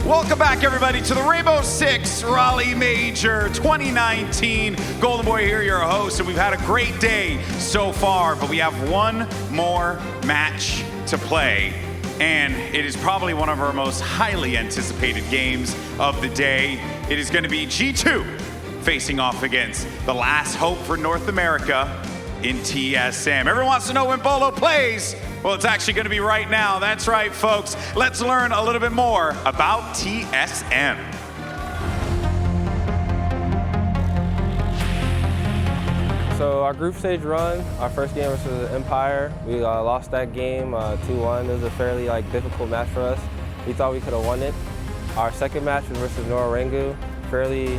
Welcome back, everybody, to the Rainbow Six Raleigh Major 2019. Golden Boy here, your host, and we've had a great day so far, but we have one more match to play, and it is probably one of our most highly anticipated games of the day. It is going to be G2 facing off against the last hope for North America in TSM. Everyone wants to know when Bolo plays. Well, it's actually going to be right now. That's right, folks. Let's learn a little bit more about TSM. So our group stage run, our first game versus Empire, we lost that game 2-1. It was a fairly difficult match for us. We thought we could have won it. Our second match was versus Norengu, fairly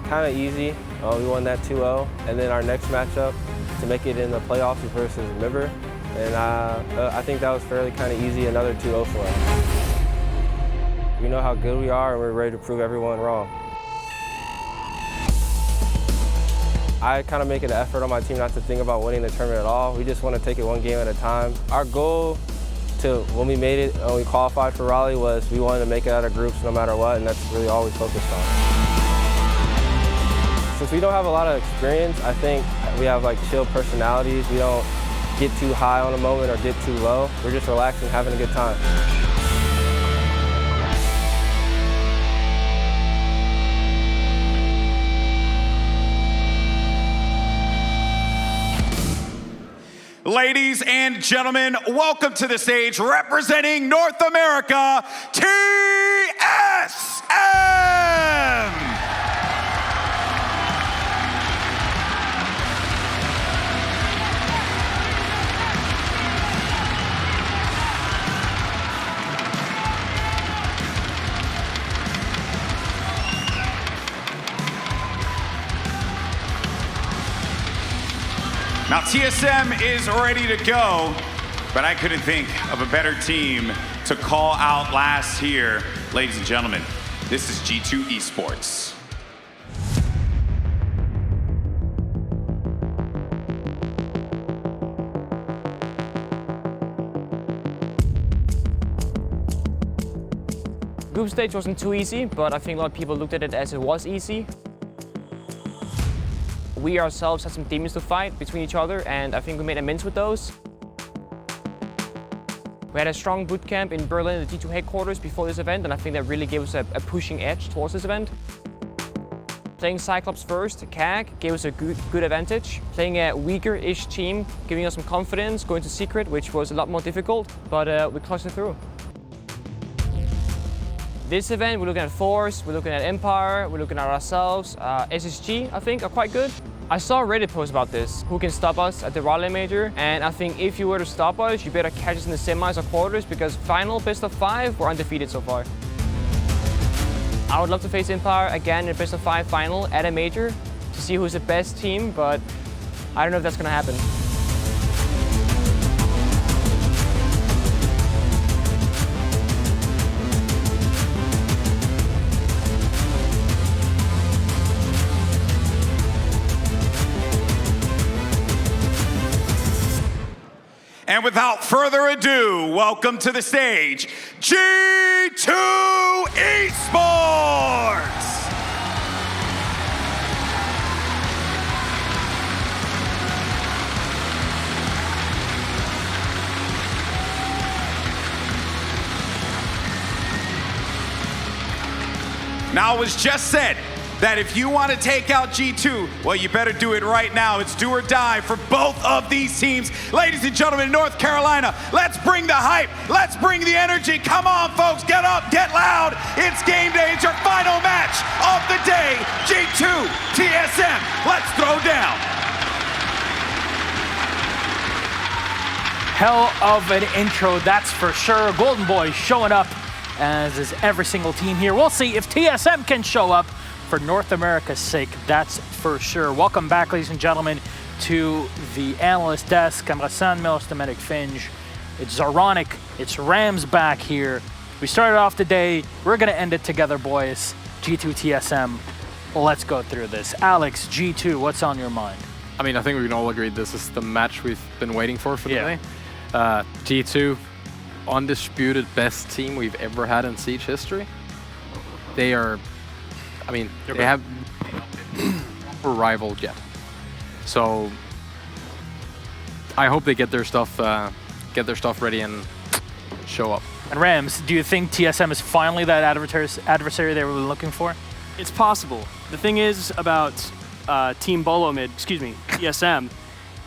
kind of easy. We won that 2-0. And then our next matchup to make it in the playoffs was versus Member. And I think that was fairly kind of easy, another 2-0 for us. We know how good we are, and we're ready to prove everyone wrong. I kind of make an effort on my team not to think about winning the tournament at all. We just want to take it one game at a time. Our goal when we made it, when we qualified for Raleigh, was we wanted to make it out of groups no matter what, and that's really all we focused on. Since we don't have a lot of experience, I think we have chill personalities. We don't get too high on a moment or dip too low. We're just relaxing, having a good time. Ladies and gentlemen, welcome to the stage representing North America, TSM! Now, TSM is ready to go, but I couldn't think of a better team to call out last here. Ladies and gentlemen, this is G2 Esports. Group stage wasn't too easy, but I think a lot of people looked at it as it was easy. We ourselves had some demons to fight between each other, and I think we made amends with those. We had a strong boot camp in Berlin at the G2 headquarters before this event, and I think that really gave us a pushing edge towards this event. Playing Cyclops first, CAG, gave us a good advantage. Playing a weaker-ish team, giving us some confidence, going to Secret, which was a lot more difficult, but we clutched it through. This event, we're looking at Force, we're looking at Empire, we're looking at ourselves. SSG, I think, are quite good. I saw a Reddit post about this, who can stop us at the Raleigh Major, and I think if you were to stop us, you better catch us in the semis or quarters, because final best of 5, we're undefeated so far. I would love to face Empire again in a best of 5 final at a major to see who's the best team, but I don't know if that's gonna happen. And without further ado, welcome to the stage, G2 Esports! Now, it was just said that if you want to take out G2, well, you better do it right now. It's do or die for both of these teams. Ladies and gentlemen, North Carolina, let's bring the hype. Let's bring the energy. Come on, folks, get up, get loud. It's game day. It's your final match of the day. G2, TSM, let's throw down. Hell of an intro, that's for sure. Golden Boy showing up, as is every single team here. We'll see if TSM can show up for North America's sake, that's for sure. Welcome back, ladies and gentlemen, to the analyst desk. I'm Rassan Mills, Dominic Finge. It's Zaronic, it's Rams back here. We started off the day, we're gonna end it together, boys. G2 TSM, let's go through this. Alex, G2, what's on your mind? I mean, I think we can all agree this is the match we've been waiting for the day. G2, undisputed best team we've ever had in Siege history. they are, I mean, they have proper rival yet. So I hope they get their stuff ready and show up. And Rams, do you think TSM is finally that adversary they were looking for? It's possible. The thing is about Team Bolomid, TSM,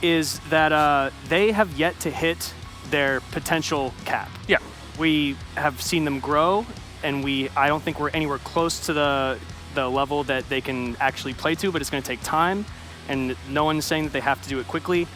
is that they have yet to hit their potential cap. Yeah. We have seen them grow, and I don't think we're anywhere close to the level that they can actually play to, but it's going to take time, and no one's saying that they have to do it quickly.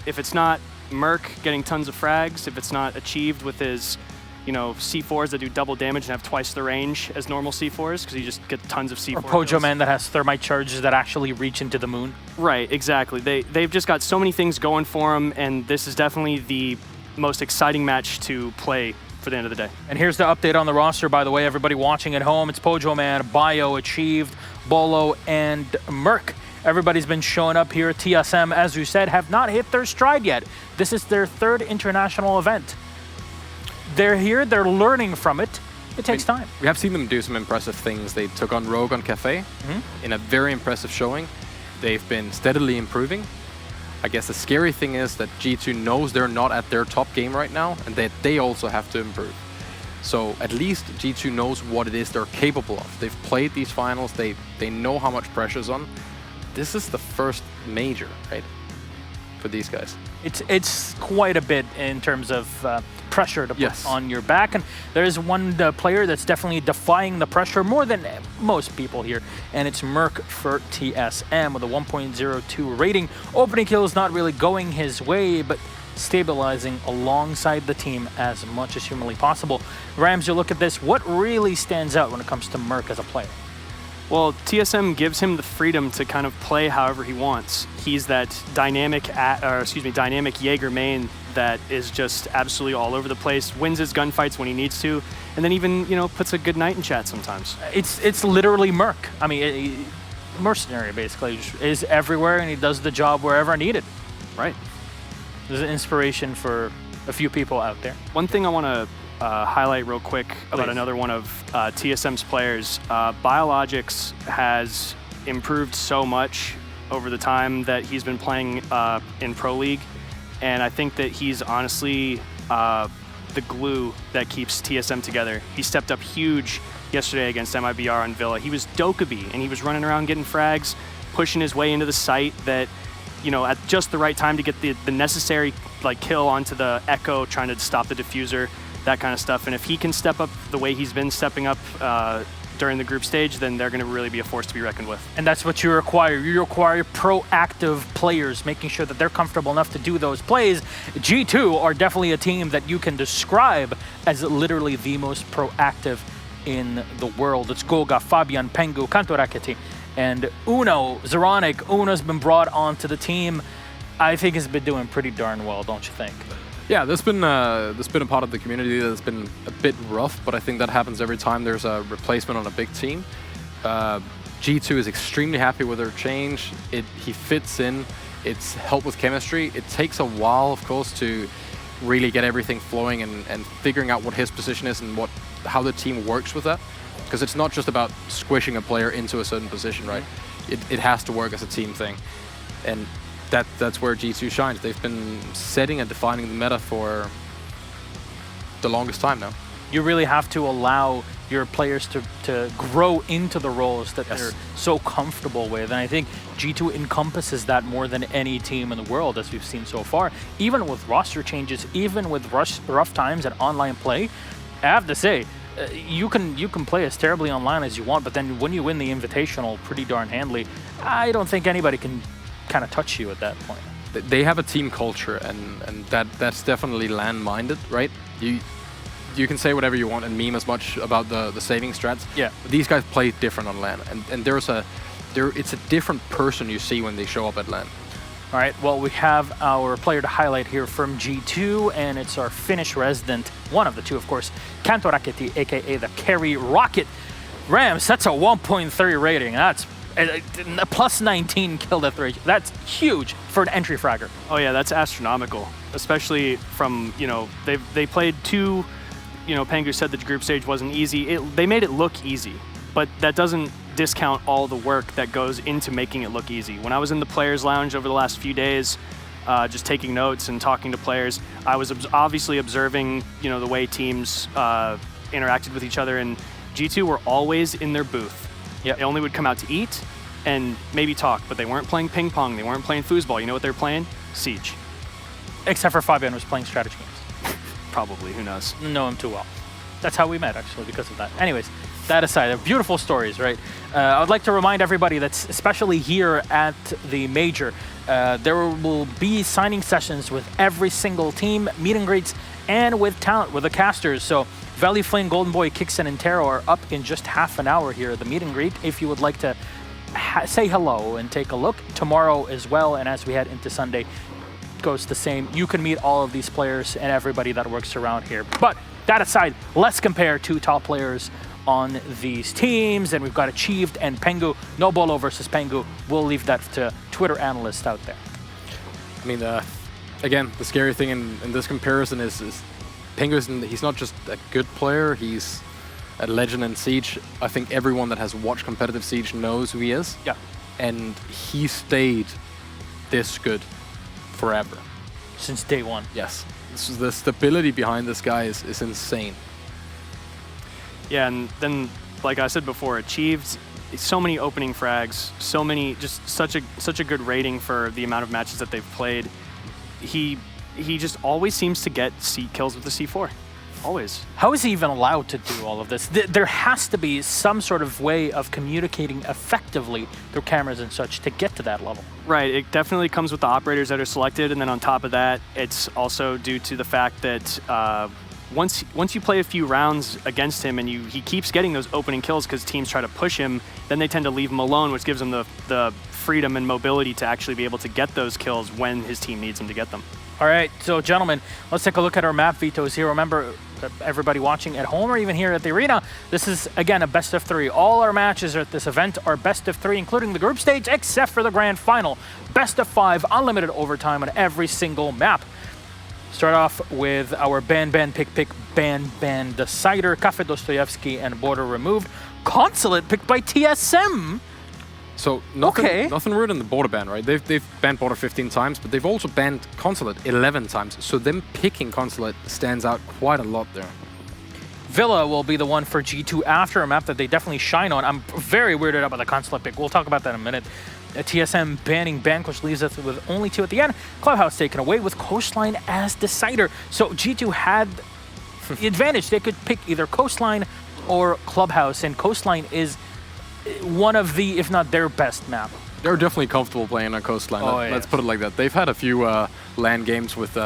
If it's not Merc getting tons of frags, if it's not achieved with his C4s that do double damage and have twice the range as normal C4s, because you just get tons of C4s. Or Pojo Man that has thermite charges that actually reach into the moon. Right, exactly. They've just got so many things going for them, and this is definitely the most exciting match to play for the end of the day. And here's the update on the roster, by the way, everybody watching at home. It's Pojo Man, Bio, Achieved, Bolo, and Merc. Everybody's been showing up here. TSM, as you said, have not hit their stride yet. This is their third international event. They're here, they're learning from it. It takes time. We have seen them do some impressive things. They took on Rogue on Cafe in a very impressive showing. They've been steadily improving. I guess the scary thing is that G2 knows they're not at their top game right now, and that they also have to improve. So at least G2 knows what it is they're capable of. They've played these finals, they know how much pressure's on. This is the first major, right, for these guys. It's quite a bit in terms of pressure to put on your back, and there's one player that's definitely defying the pressure more than most people here, and it's Merc for TSM with a 1.02 rating. Opening kill is not really going his way, but stabilizing alongside the team as much as humanly possible. Rams, you look at this, what really stands out when it comes to Merc as a player? Well, TSM gives him the freedom to kind of play however he wants. He's that dynamic Jaeger main that is just absolutely all over the place, wins his gunfights when he needs to, and then even, puts a good night in chat sometimes. It's literally Merc. I mean, mercenary basically is everywhere, and he does the job wherever needed. Right. There's an inspiration for a few people out there. One thing I want to highlight real quick about another one of TSM's players. Biologics has improved so much over the time that he's been playing in Pro League, and I think that he's honestly the glue that keeps TSM together. He stepped up huge yesterday against MIBR on Villa. He was Dokkaebi, and he was running around getting frags, pushing his way into the site that, at just the right time to get the necessary kill onto the Echo, trying to stop the diffuser, that kind of stuff. And if he can step up the way he's been stepping up during the group stage, then they're going to really be a force to be reckoned with. And that's what you require. You require proactive players, making sure that they're comfortable enough to do those plays. G2 are definitely a team that you can describe as literally the most proactive in the world. It's Goga, Fabian, Pengu, Kantoraketi, and Uno, Zeronic. Uno's been brought onto the team. I think he's been doing pretty darn well, don't you think? Yeah, there's been a part of the community that's been a bit rough, but I think that happens every time there's a replacement on a big team. G2 is extremely happy with their change. He fits in. It's helped with chemistry. It takes a while, of course, to really get everything flowing and figuring out what his position is and how the team works with that. Because it's not just about squishing a player into a certain position, right? It has to work as a team thing. And that's where G2 shines. They've been setting and defining the meta for the longest time now. You really have to allow your players to grow into the roles that they're so comfortable with. And I think G2 encompasses that more than any team in the world, as we've seen so far. Even with roster changes, even with rough times at online play, I have to say, you can play as terribly online as you want, but then when you win the Invitational pretty darn handily, I don't think anybody can kind of touch you at that point. They have a team culture, and that's definitely LAN-minded, right? You can say whatever you want and meme as much about the saving strats. Yeah. But these guys play different on LAN, and it's a different person you see when they show up at LAN. All right, well, we have our player to highlight here from G2, and it's our Finnish resident, one of the two, of course, Kantoraketi, aka the Carry Rocket. Rams, that's a 1.3 rating. That's plus 19 kill death ratio. That's huge for an entry fragger. Oh yeah, that's astronomical, especially from, they played two Pengu said the group stage wasn't easy. They made it look easy, but that doesn't discount all the work that goes into making it look easy. When I was in the players' lounge over the last few days, just taking notes and talking to players, I was obviously observing, the way teams interacted with each other, and G2 were always in their booth. Yep. They only would come out to eat and maybe talk, but they weren't playing ping pong, they weren't playing foosball. You know what they were playing? Siege. Except for Fabian was playing strategy games. Probably, who knows? Know him too well. That's how we met, actually, because of that. Anyways, that aside, they're beautiful stories, right? I would like to remind everybody that, especially here at the Major, there will be signing sessions with every single team, meet and greets, and with talent, with the casters. So Valley Flame, Golden Boy, Kixen, and Taro are up in just half an hour here at the meet and greet. If you would like to say hello and take a look, tomorrow as well, and as we head into Sunday, goes the same. You can meet all of these players and everybody that works around here. But that aside, let's compare two top players on these teams, and we've got Achieved and Pengu. No Bolo versus Pengu. We'll leave that to Twitter analysts out there. I mean, again, the scary thing in this comparison is Pengu, he's not just a good player, he's a legend in Siege. I think everyone that has watched competitive Siege knows who he is. Yeah. And he stayed this good forever. Since day one. Yes. The stability behind this guy is insane. Yeah, and then, like I said before, Achieved, so many opening frags, so many, just such a good rating for the amount of matches that they've played. He just always seems to get kills with the C4. Always. How is he even allowed to do all of this? There has to be some sort of way of communicating effectively through cameras and such to get to that level. Right, it definitely comes with the operators that are selected, and then on top of that, it's also due to the fact that once you play a few rounds against him and he keeps getting those opening kills because teams try to push him, then they tend to leave him alone, which gives him the freedom and mobility to actually be able to get those kills when his team needs him to get them. All right, so gentlemen, let's take a look at our map vetoes here. Remember, everybody watching at home or even here at the arena, this is, again, a best of 3. All our matches at this event are best of 3, including the group stage, except for the grand final. Best of 5, unlimited overtime on every single map. Start off with our ban, pick, ban decider, Cafe Dostoyevsky and Border removed. Consulate picked by TSM. So nothing rude in the Border ban, right? They've banned Border 15 times, but they've also banned Consulate 11 times. So them picking Consulate stands out quite a lot there. Villa will be the one for G2 after a map that they definitely shine on. I'm very weirded out by the Consulate pick. We'll talk about that in a minute. TSM banning Banquist leaves us with only 2 at the end. Clubhouse taken away with Coastline as decider. So G2 had the advantage. They could pick either Coastline or Clubhouse, and Coastline is one of the, if not their best map. They're definitely comfortable playing on Coastline. Let's put it like that. They've had a few LAN games with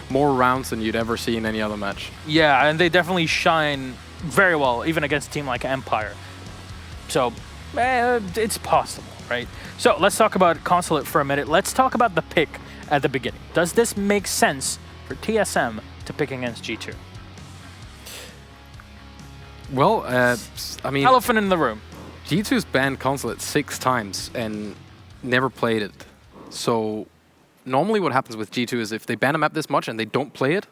more rounds than you'd ever see in any other match. Yeah, and they definitely shine very well, even against a team like Empire. So, it's possible, right? So, let's talk about Consulate for a minute. Let's talk about the pick at the beginning. Does this make sense for TSM to pick against G2? Well, I mean... Elephant in the room. G2's banned Consulate 6 times and never played it. So normally what happens with G2 is if they ban a map this much and they don't play it,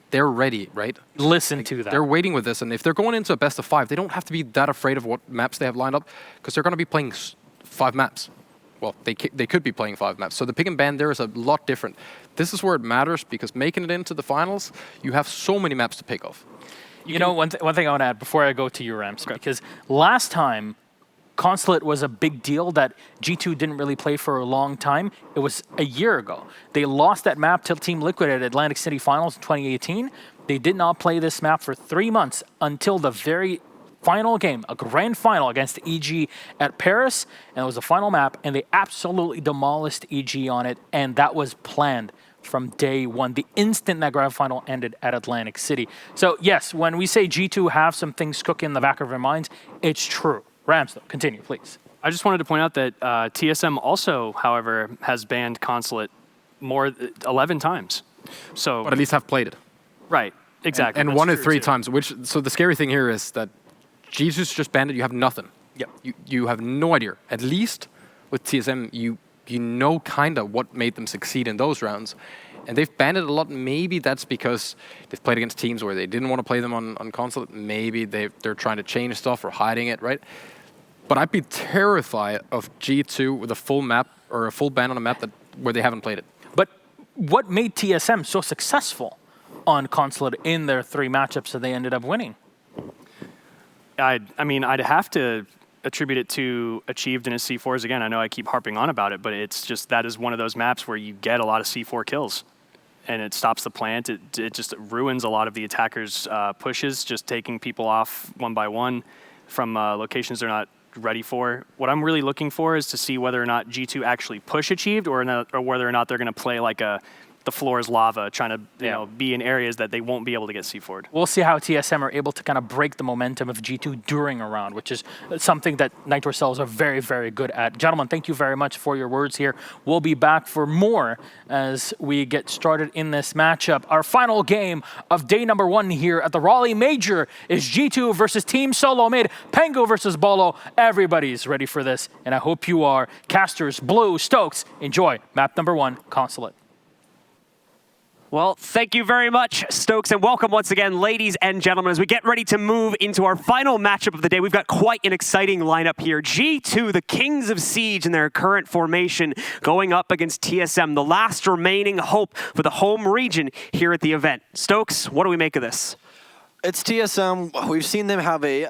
they're ready, right? Listen to that. They're waiting with this, and if they're going into a best of 5, they don't have to be that afraid of what maps they have lined up because they're going to be playing 5 maps. Well, they could be playing 5 maps. So the pick and ban there is a lot different. This is where it matters because making it into the finals, you have so many maps to pick off. You know, one thing I want to add before I go to you, Rams, because last time Consulate was a big deal that G2 didn't really play for a long time. It was a year ago. They lost that map to Team Liquid at Atlantic City Finals in 2018. They did not play this map for 3 months until the very final game, a grand final against EG at Paris, and it was the final map, and they absolutely demolished EG on it, and that was planned from day one, the instant that grand final ended at Atlantic City. So yes, when we say G2 have some things cooking in the back of their minds, it's true. Rams, though, continue, please. I just wanted to point out that TSM also, however, has banned Consulate 11 times. So, but at least have played it. Right, exactly. And won it 3 times, so the scary thing here is that G2's just banned it, you have nothing. Yep. You have no idea. At least with TSM, you know kind of what made them succeed in those rounds. And they've banned it a lot. Maybe that's because they've played against teams where they didn't want to play them on Consulate. Maybe they're trying to change stuff or hiding it, right? But I'd be terrified of G2 with a full map or a full ban on a map where they haven't played it. But what made TSM so successful on Consulate in their 3 matchups that they ended up winning? I mean, I'd have to attribute it to Achieved and his C4s again. I know I keep harping on about it, but it's just that is one of those maps where you get a lot of C4 kills. And it stops the plant. It just ruins a lot of the attackers' pushes, just taking people off one by one from locations they're not ready for. What I'm really looking for is to see whether or not G2 actually push Achieved or whether or not they're going to play like the floor is lava, trying to you know, be in areas that they won't be able to get C4'd. We'll see how TSM are able to kind of break the momentum of G2 during a round, which is something that Nitro Cells are very, very good at. Gentlemen, thank you very much for your words here. We'll be back for more as we get started in this matchup. Our final game of day number 1 here at the Raleigh Major is G2 versus Team Solo Mid, Pengu versus Bolo. Everybody's ready for this, and I hope you are. Casters, Blue, Stokes, enjoy map number 1, Consulate. Well, thank you very much, Stokes, and welcome once again, ladies and gentlemen, as we get ready to move into our final matchup of the day. We've got quite an exciting lineup here. G2, the Kings of Siege in their current formation, going up against TSM, the last remaining hope for the home region here at the event. Stokes, what do we make of this? It's TSM. We've seen them have a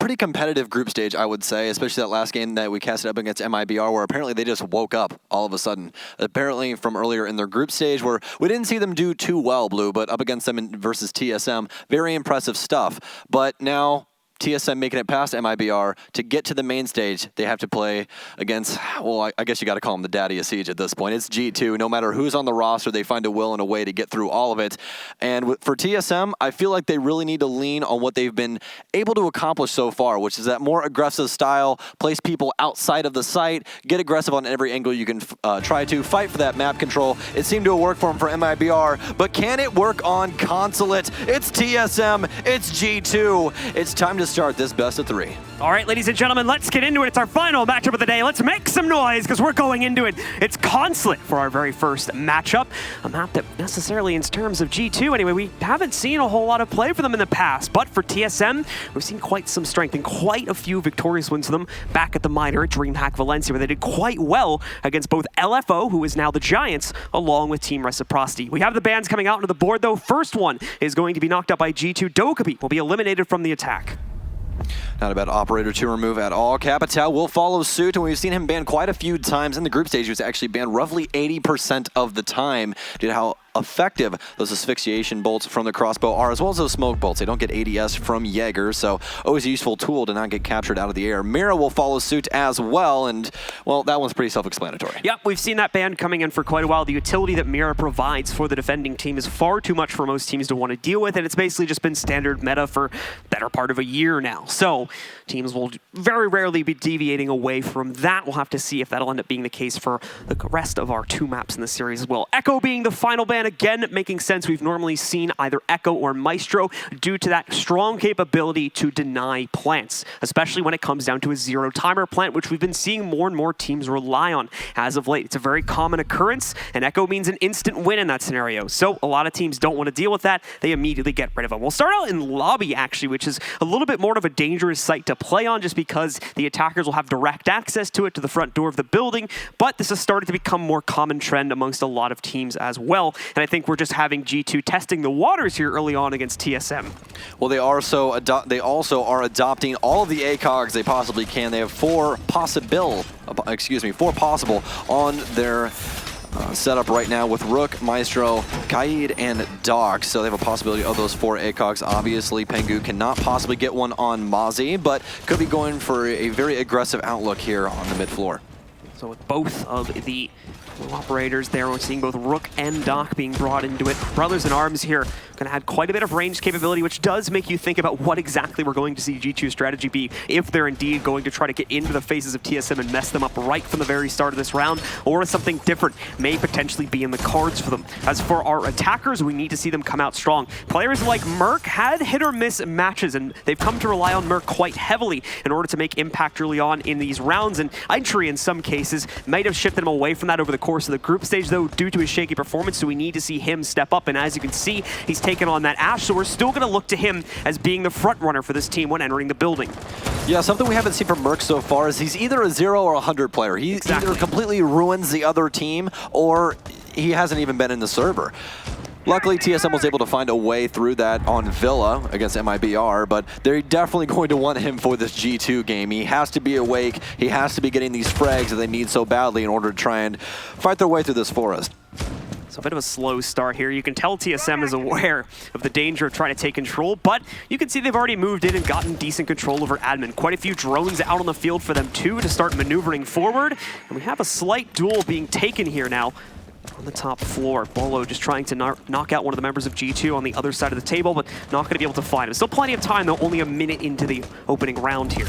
pretty competitive group stage, I would say, especially that last game that we casted up against MIBR, where apparently they just woke up all of a sudden. Apparently from earlier in their group stage, where we didn't see them do too well, Blue, but up against them versus TSM, very impressive stuff. But now TSM making it past MIBR. To get to the main stage, they have to play against, well, I guess you got to call them the daddy of Siege at this point. It's G2. No matter who's on the roster, they find a will and a way to get through all of it. And for TSM, I feel like they really need to lean on what they've been able to accomplish so far, which is that more aggressive style, place people outside of the site, get aggressive on every angle you can try to, fight for that map control. It seemed to have worked for them for MIBR, but can it work on Consulate? It's TSM, it's G2. It's time to start this best of 3. All right, ladies and gentlemen, let's get into it. It's our final matchup of the day. Let's make some noise because we're going into it. It's Consulate for our very first matchup. A map that necessarily in terms of G2, anyway, we haven't seen a whole lot of play for them in the past. But for TSM, we've seen quite some strength and quite a few victorious wins for them back at the minor at DreamHack Valencia, where they did quite well against both LFO, who is now the Giants, along with Team Reciprocity. We have the bans coming out onto the board, though. First one is going to be knocked out by G2. Dokkaebi will be eliminated from the attack. Not a bad operator to remove at all. Capital will follow suit, and we've seen him banned quite a few times in the group stage. He was actually banned roughly 80% of the time due to how effective those asphyxiation bolts from the crossbow are, as well as those smoke bolts. They don't get ADS from Jaeger, so always a useful tool to not get captured out of the air. Mira will follow suit as well, and, well, that one's pretty self-explanatory. Yep, we've seen that ban coming in for quite a while. The utility that Mira provides for the defending team is far too much for most teams to want to deal with, and it's basically just been standard meta for better part of a year now. So teams will very rarely be deviating away from that. We'll have to see if that'll end up being the case for the rest of our 2 maps in the series as well. Echo being the final ban, again, making sense. We've normally seen either Echo or Maestro due to that strong capability to deny plants, especially when it comes down to a 0 timer plant, which we've been seeing more and more teams rely on as of late. It's a very common occurrence, and Echo means an instant win in that scenario. So a lot of teams don't want to deal with that. They immediately get rid of them. We'll start out in Lobby, actually, which is a little bit more of a dangerous site to play on just because the attackers will have direct access to it, to the front door of the building, but this has started to become more common trend amongst a lot of teams as well, and I think we're just having G2 testing the waters here early on against TSM. Well, they also are adopting all of the ACOGs they possibly can. They have 4 possible on their setup right now with Rook, Maestro, Kaid, and Doc. So they have a possibility of those 4 ACOGs. Obviously, Pengu cannot possibly get one on Mozzie, but could be going for a very aggressive outlook here on the mid floor. So with both of the operators there, we're seeing both Rook and Doc being brought into it. Brothers in Arms here going to add quite a bit of range capability, which does make you think about what exactly we're going to see G2's strategy be if they're indeed going to try to get into the faces of TSM and mess them up right from the very start of this round, or something different may potentially be in the cards for them. As for our attackers, we need to see them come out strong. Players like Merc had hit or miss matches, and they've come to rely on Merc quite heavily in order to make impact early on in these rounds, and Entry in some cases might have shifted them away from that over the course course of the group stage, though, due to his shaky performance, so we need to see him step up. And as you can see, he's taken on that Ashe, so we're still going to look to him as being the front runner for this team when entering the building. Yeah, something we haven't seen from Merc so far is he's either a 0 or a 100 player. He either completely ruins the other team, or he hasn't even been in the server. Luckily, TSM was able to find a way through that on Villa against MIBR, but they're definitely going to want him for this G2 game. He has to be awake. He has to be getting these frags that they need so badly in order to try and fight their way through this forest. So a bit of a slow start here. You can tell TSM is aware of the danger of trying to take control, but you can see they've already moved in and gotten decent control over admin. Quite a few drones out on the field for them too to start maneuvering forward. And we have a slight duel being taken here now on the top floor. Bolo just trying to knock out one of the members of G2 on the other side of the table, but not going to be able to find him. Still plenty of time, though, only a minute into the opening round here.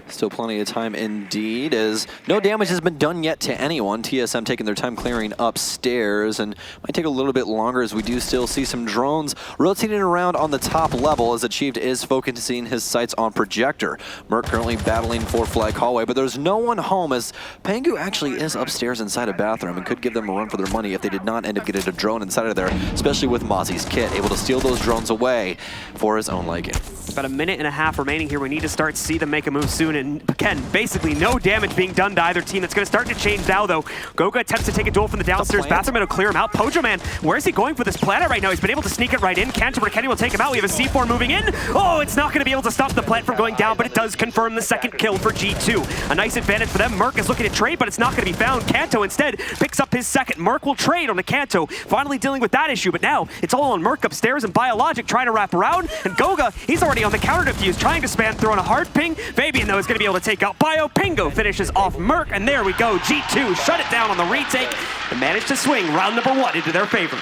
Still plenty of time indeed, as no damage has been done yet to anyone. TSM taking their time clearing upstairs, and might take a little bit longer as we do still see some drones rotating around on the top level, as Achieved is focusing his sights on Projector. Merc currently battling for Flag Hallway, but there's no one home, as Pangu actually is upstairs inside a bathroom and could give them a run for their money if they did not end up getting a drone inside of there, especially with Mozzie's kit, able to steal those drones away for his own liking. About a minute and a half remaining here. We need to start see them make a move soon. And again, basically no damage being done to either team. That's going to start to change now, though. Goga attempts to take a duel from the downstairs bathroom. It'll clear him out. Pojo Man, where is he going for this planet right now? He's been able to sneak it right in. Kanto Kenny will take him out. We have a C4 moving in. Oh, it's not going to be able to stop the plant from going down, but it does confirm the second kill for G2. A nice advantage for them. Merc is looking to trade, but it's not going to be found. Kanto instead picks up his second. Merc will trade on the Kanto, finally dealing with that issue, but now it's all on Merc upstairs, and Biologic trying to wrap around. And Goga, he's already on the counter defuse, trying to spam, throwing a hard ping. Fabian, though, is going to be able to take out Bio. Pingo finishes off Merc, and there we go. G2 shut it down on the retake and managed to swing round number 1 into their favor.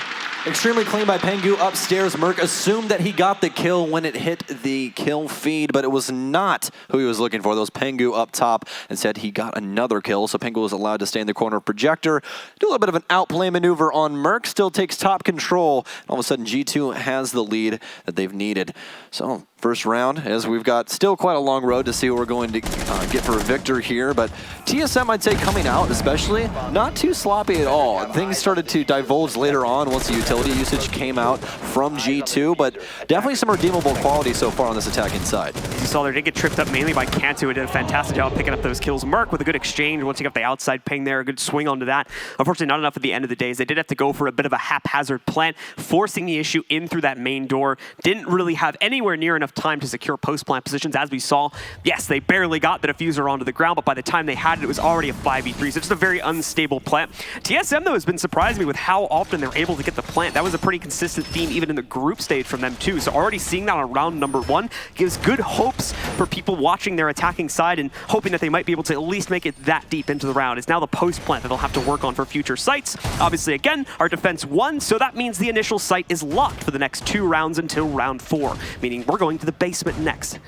Extremely clean by Pengu upstairs. Merc assumed that he got the kill when it hit the kill feed, but it was not who he was looking for. Those Pengu up top, and said he got another kill, so Pengu was allowed to stay in the corner of Projector. Do a little bit of an outplay maneuver on Merc, still takes top control. All of a sudden, G2 has the lead that they've needed. So, first round, as we've got still quite a long road to see what we're going to get for a victor here, but TSM, I'd say, coming out especially, not too sloppy at all. Things started to divulge later on once the utility usage came out from G2, but definitely some redeemable quality so far on this attacking side. As you saw, they did get tripped up mainly by Kanto, who did a fantastic job picking up those kills. Merc with a good exchange once he got the outside ping there, a good swing onto that. Unfortunately, not enough at the end of the day. They did have to go for a bit of a haphazard plant, forcing the issue in through that main door. Didn't really have anywhere near enough time to secure post-plant positions, as we saw. Yes, they barely got the diffuser onto the ground, but by the time they had it, it was already a 5v3, so just a very unstable plant. TSM, though, has been surprising me with how often they're able to get the plant. That was a pretty consistent theme even in the group stage from them, too. So already seeing that on round number 1 gives good hopes for people watching their attacking side and hoping that they might be able to at least make it that deep into the round. It's now the post-plant that they'll have to work on for future sites. Obviously, again, our defense won, so that means the initial site is locked for the next 2 rounds until round 4, meaning we're going to the basement next,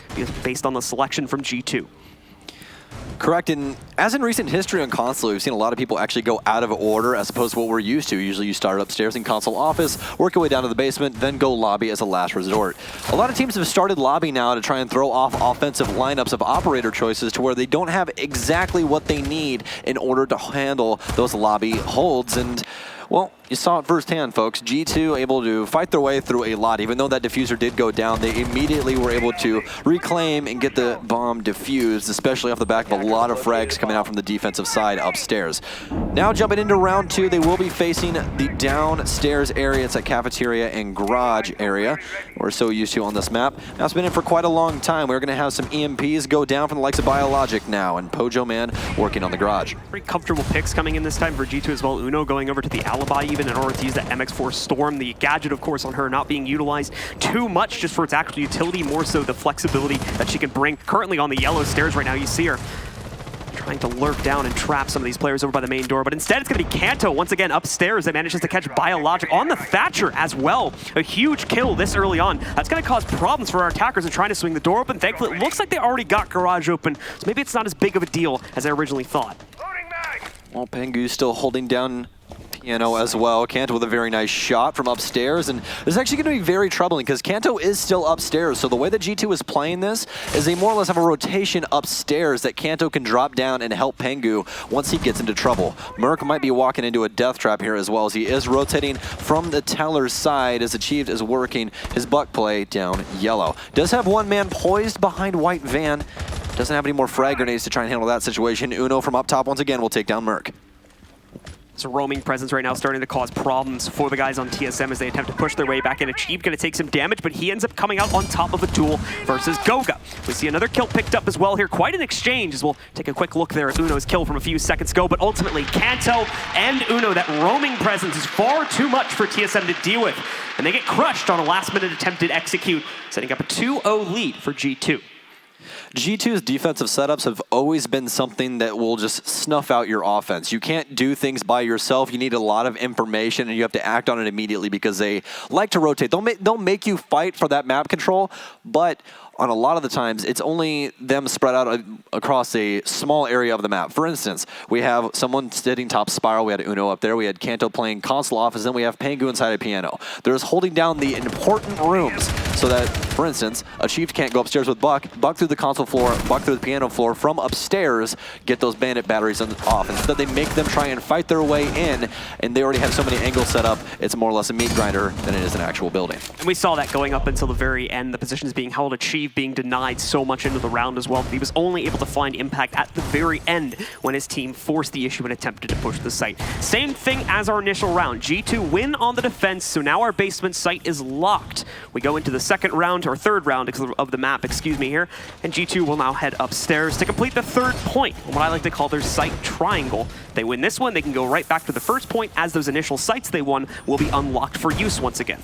based on the selection from G2. Correct, and as in recent history on Consulate, we've seen a lot of people actually go out of order as opposed to what we're used to. Usually you start upstairs in console office, work your way down to the basement, then go lobby as a last resort. A lot of teams have started lobby now to try and throw off offensive lineups of operator choices to where they don't have exactly what they need in order to handle those lobby holds, and well, you saw it firsthand, folks. G2 able to fight their way through a lot. Even though that diffuser did go down, they immediately were able to reclaim and get the bomb diffused, especially off the back of a lot of frags coming out from the defensive side upstairs. Now jumping into round 2, they will be facing the downstairs area. It's a cafeteria and garage area we're so used to on this map. Now it's been in for quite a long time. We're going to have some EMPs go down from the likes of Biologic now, and Pojo Man working on the garage. Pretty comfortable picks coming in this time for G2 as well. Uno going over to the Alibi even in order to use that MX4 Storm. The gadget, of course, on her not being utilized too much just for its actual utility, more so the flexibility that she can bring. Currently on the yellow stairs right now, you see her trying to lurk down and trap some of these players over by the main door, but instead it's going to be Kanto once again upstairs that manages to catch Biologic on the Thatcher as well. A huge kill this early on. That's going to cause problems for our attackers in trying to swing the door open. Thankfully, it looks like they already got garage open, so maybe it's not as big of a deal as I originally thought. Well, Pengu's still holding down Piano as well. Kanto with a very nice shot from upstairs, and this is actually going to be very troubling because Kanto is still upstairs. So the way that G2 is playing this is they more or less have a rotation upstairs that Kanto can drop down and help Pengu once he gets into trouble. Merc might be walking into a death trap here as well, as he is rotating from the teller's side as Achieved is working his buck play down yellow. Does have one man poised behind White Van. Doesn't have any more frag grenades to try and handle that situation. Uno from up top once again will take down Merc. It's a roaming presence right now starting to cause problems for the guys on TSM as they attempt to push their way back in. Achieved going to take some damage, but he ends up coming out on top of a duel versus Goga. We see another kill picked up as well here. Quite an exchange as we'll take a quick look there at Uno's kill from a few seconds ago, but ultimately Kanto and Uno, that roaming presence is far too much for TSM to deal with, and they get crushed on a last-minute attempted execute, setting up a 2-0 lead for G2. G2's defensive setups have always been something that will just snuff out your offense. You can't do things by yourself. You need a lot of information, and you have to act on it immediately because they like to rotate. They'll make you fight for that map control, but on a lot of the times, it's only them spread out across a small area of the map. For instance, we have someone sitting top spiral. We had Uno up there. We had Kanto playing console office. Then we have Pengu inside a piano. They're holding down the important rooms so that, for instance, Achieved can't go upstairs with Buck through the console floor, Buck through the piano floor, from upstairs, get those bandit batteries off. Instead, they make them try and fight their way in, and they already have so many angles set up, it's more or less a meat grinder than it is an actual building. And we saw that going up until the very end. The position is being held. Achieved being denied so much into the round as well. He was only able to find impact at the very end when his team forced the issue and attempted to push the site. Same thing as our initial round. G2 win on the defense, so now our basement site is locked. We go into the second round, or third round of the map, excuse me here, and G2 will now head upstairs to complete the third point, what I like to call their site triangle. If they win this one, they can go right back to the first point, as those initial sites they won will be unlocked for use once again.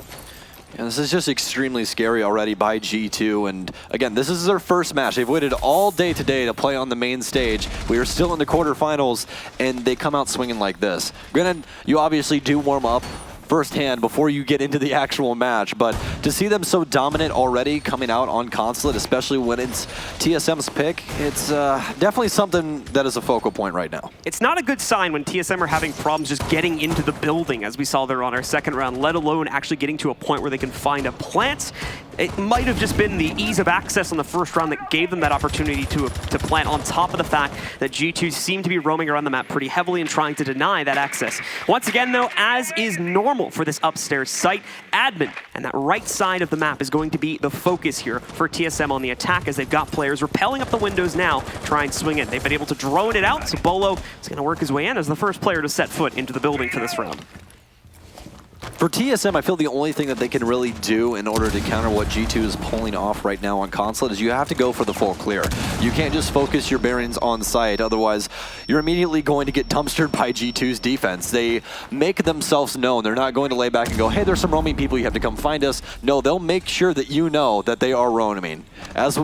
And this is just extremely scary already by G2, and again, this is their first match. They've waited all day today to play on the main stage. We are still in the quarterfinals, and they come out swinging like this. Granted, you obviously do warm up firsthand before you get into the actual match, but to see them so dominant already coming out on Consulate, especially when it's TSM's pick, it's definitely something that is a focal point right now. It's not a good sign when TSM are having problems just getting into the building, as we saw there on our second round, let alone actually getting to a point where they can find a plant. It might have just been the ease of access on the first round that gave them that opportunity to plant, on top of the fact that G2 seemed to be roaming around the map pretty heavily and trying to deny that access. Once again, though, as is normal for this upstairs site, admin and that right side of the map is going to be the focus here for TSM on the attack, as they've got players rappelling up the windows now, try and swing in. They've been able to drone it out, so Bolo is going to work his way in as the first player to set foot into the building for this round. For TSM, I feel the only thing that they can really do in order to counter what G2 is pulling off right now on Consulate is you have to go for the full clear. You can't just focus your bearings on site, otherwise you're immediately going to get dumpstered by G2's defense. They make themselves known. They're not going to lay back and go, hey, there's some roaming people, you have to come find us. No, they'll make sure that you know that they are roaming. As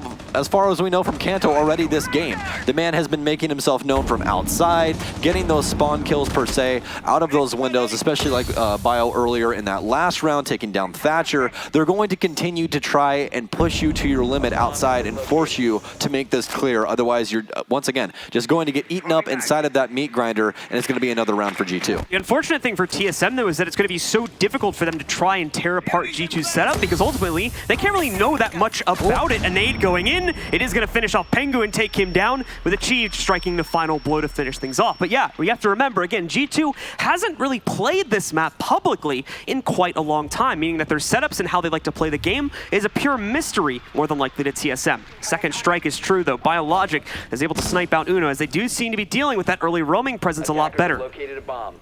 far as we know from Kanto already this game, the man has been making himself known from outside, getting those spawn kills per se, out of those windows, especially like Bio earlier in that last round, taking down Thatcher. They're going to continue to try and push you to your limit outside and force you to make this clear. Otherwise, you're, once again, just going to get eaten up inside of that meat grinder, and it's going to be another round for G2. The unfortunate thing for TSM, though, is that it's going to be so difficult for them to try and tear apart G2's setup, because ultimately, they can't really know that much about it. A nade going in, it is going to finish off Pengu and take him down, with Achieved striking the final blow to finish things off. But yeah, we have to remember, again, G2 hasn't really played this map publicly in quite a long time, meaning that their setups and how they like to play the game is a pure mystery, more than likely to TSM. Second strike is true, though. Biologic is able to snipe out Uno, as they do seem to be dealing with that early roaming presence a lot better. Located a bomb.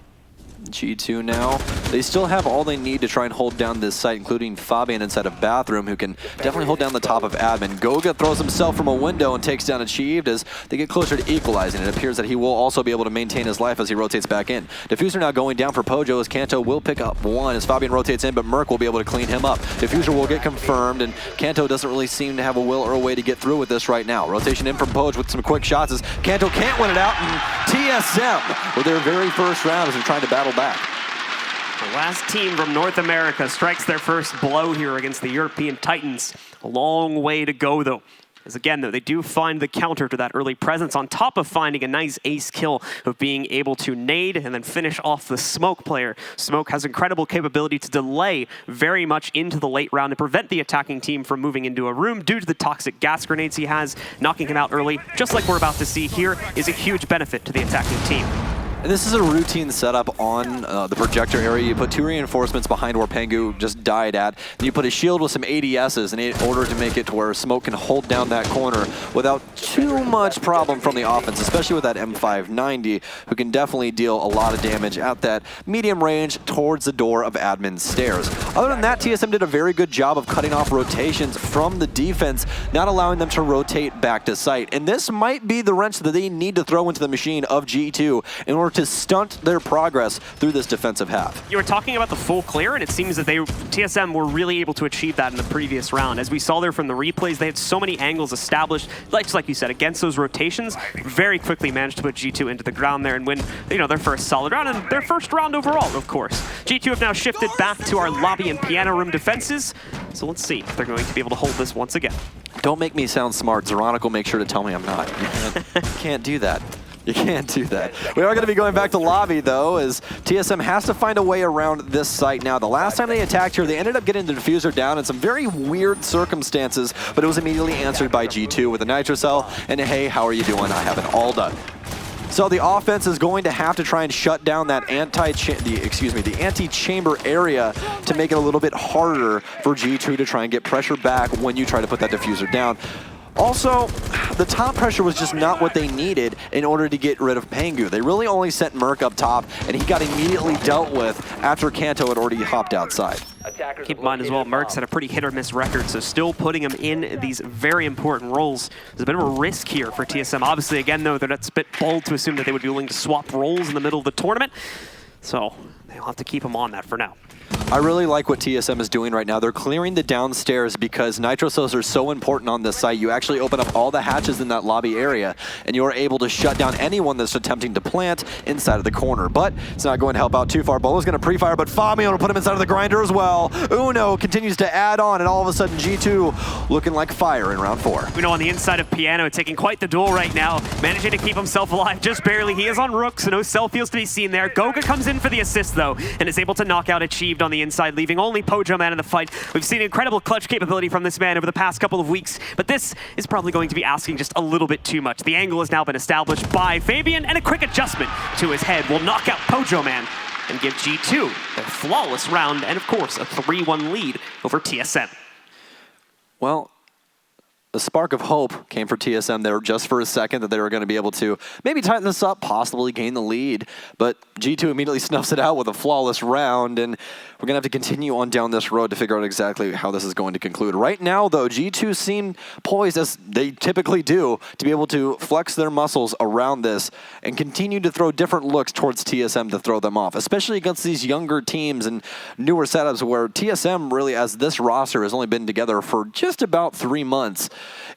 G2 now, they still have all they need to try and hold down this site, including Fabian inside a bathroom, who can definitely hold down the top of admin. Goga throws himself from a window and takes down Achieved as they get closer to equalizing. It appears that he will also be able to maintain his life as he rotates back in. Diffuser now going down for Pojo, as Kanto will pick up one as Fabian rotates in, but Merc will be able to clean him up. Diffuser will get confirmed, and Kanto doesn't really seem to have a will or a way to get through with this right now. Rotation in from Pojo with some quick shots as Kanto can't win it out, and TSM with their very first round as they're trying to battle back. The last team from North America strikes their first blow here against the European Titans. A long way to go, though. As again, though, they do find the counter to that early presence on top of finding a nice ace kill of being able to nade and then finish off the Smoke player. Smoke has incredible capability to delay very much into the late round to prevent the attacking team from moving into a room due to the toxic gas grenades he has. Knocking him out early, just like we're about to see here, is a huge benefit to the attacking team. And this is a routine setup on the projector area. You put 2 reinforcements behind where Pengu just died at. Then you put a shield with some ADSs in order to make it to where Smoke can hold down that corner without too much problem from the offense, especially with that M590, who can definitely deal a lot of damage at that medium range towards the door of admin stairs. Other than that, TSM did a very good job of cutting off rotations from the defense, not allowing them to rotate back to site. And this might be the wrench that they need to throw into the machine of G2 in order to stunt their progress through this defensive half. You were talking about the full clear, and it seems that TSM were really able to achieve that in the previous round. As we saw there from the replays, they had so many angles established, just like you said, against those rotations, very quickly managed to put G2 into the ground there and win, their first solid round and their first round overall, of course. G2 have now shifted back to our lobby and piano room defenses, so let's see if they're going to be able to hold this once again. Don't make me sound smart. Zeronic will make sure to tell me I'm not. You can't do that. You can't do that. We are going to be going back to lobby, though, as TSM has to find a way around this site now. The last time they attacked here, they ended up getting the diffuser down in some very weird circumstances, but it was immediately answered by G2 with a Nitro Cell, and hey, how are you doing? I have it all done. So the offense is going to have to try and shut down that the anti-chamber area to make it a little bit harder for G2 to try and get pressure back when you try to put that diffuser down. Also, the top pressure was just not what they needed in order to get rid of Pengu. They really only sent Merc up top, and he got immediately dealt with after Kanto had already hopped outside. Keep in mind as well, Merc's had a pretty hit-or-miss record, so still putting him in these very important roles is a bit of a risk here for TSM. Obviously, again, though, that's a bit bold to assume that they would be willing to swap roles in the middle of the tournament, so they'll have to keep him on that for now. I really like what TSM is doing right now. They're clearing the downstairs because Nitro Cells are so important on this site. You actually open up all the hatches in that lobby area, and you are able to shut down anyone that's attempting to plant inside of the corner. But it's not going to help out too far. Bolo's going to pre-fire, but Famio will put him inside of the grinder as well. Uno continues to add on, and all of a sudden G2 looking like fire in round 4. Uno on the inside of Piano, taking quite the duel right now, managing to keep himself alive just barely. He is on Rook, so no cell feels to be seen there. Goga comes in for the assist, though, and is able to knock out Achieved on the inside, leaving only Pojo Man in the fight. We've seen incredible clutch capability from this man over the past couple of weeks, but this is probably going to be asking just a little bit too much. The angle has now been established by Fabian, and a quick adjustment to his head will knock out Pojo Man and give G2 their flawless round, and of course, a 3-1 lead over TSM. Well, the spark of hope came for TSM there just for a second, that they were going to be able to maybe tighten this up, possibly gain the lead. But G2 immediately snuffs it out with a flawless round, and we're going to have to continue on down this road to figure out exactly how this is going to conclude. Right now, though, G2 seem poised, as they typically do, to be able to flex their muscles around this and continue to throw different looks towards TSM to throw them off, especially against these younger teams and newer setups where TSM really, as this roster, has only been together for just about 3 months.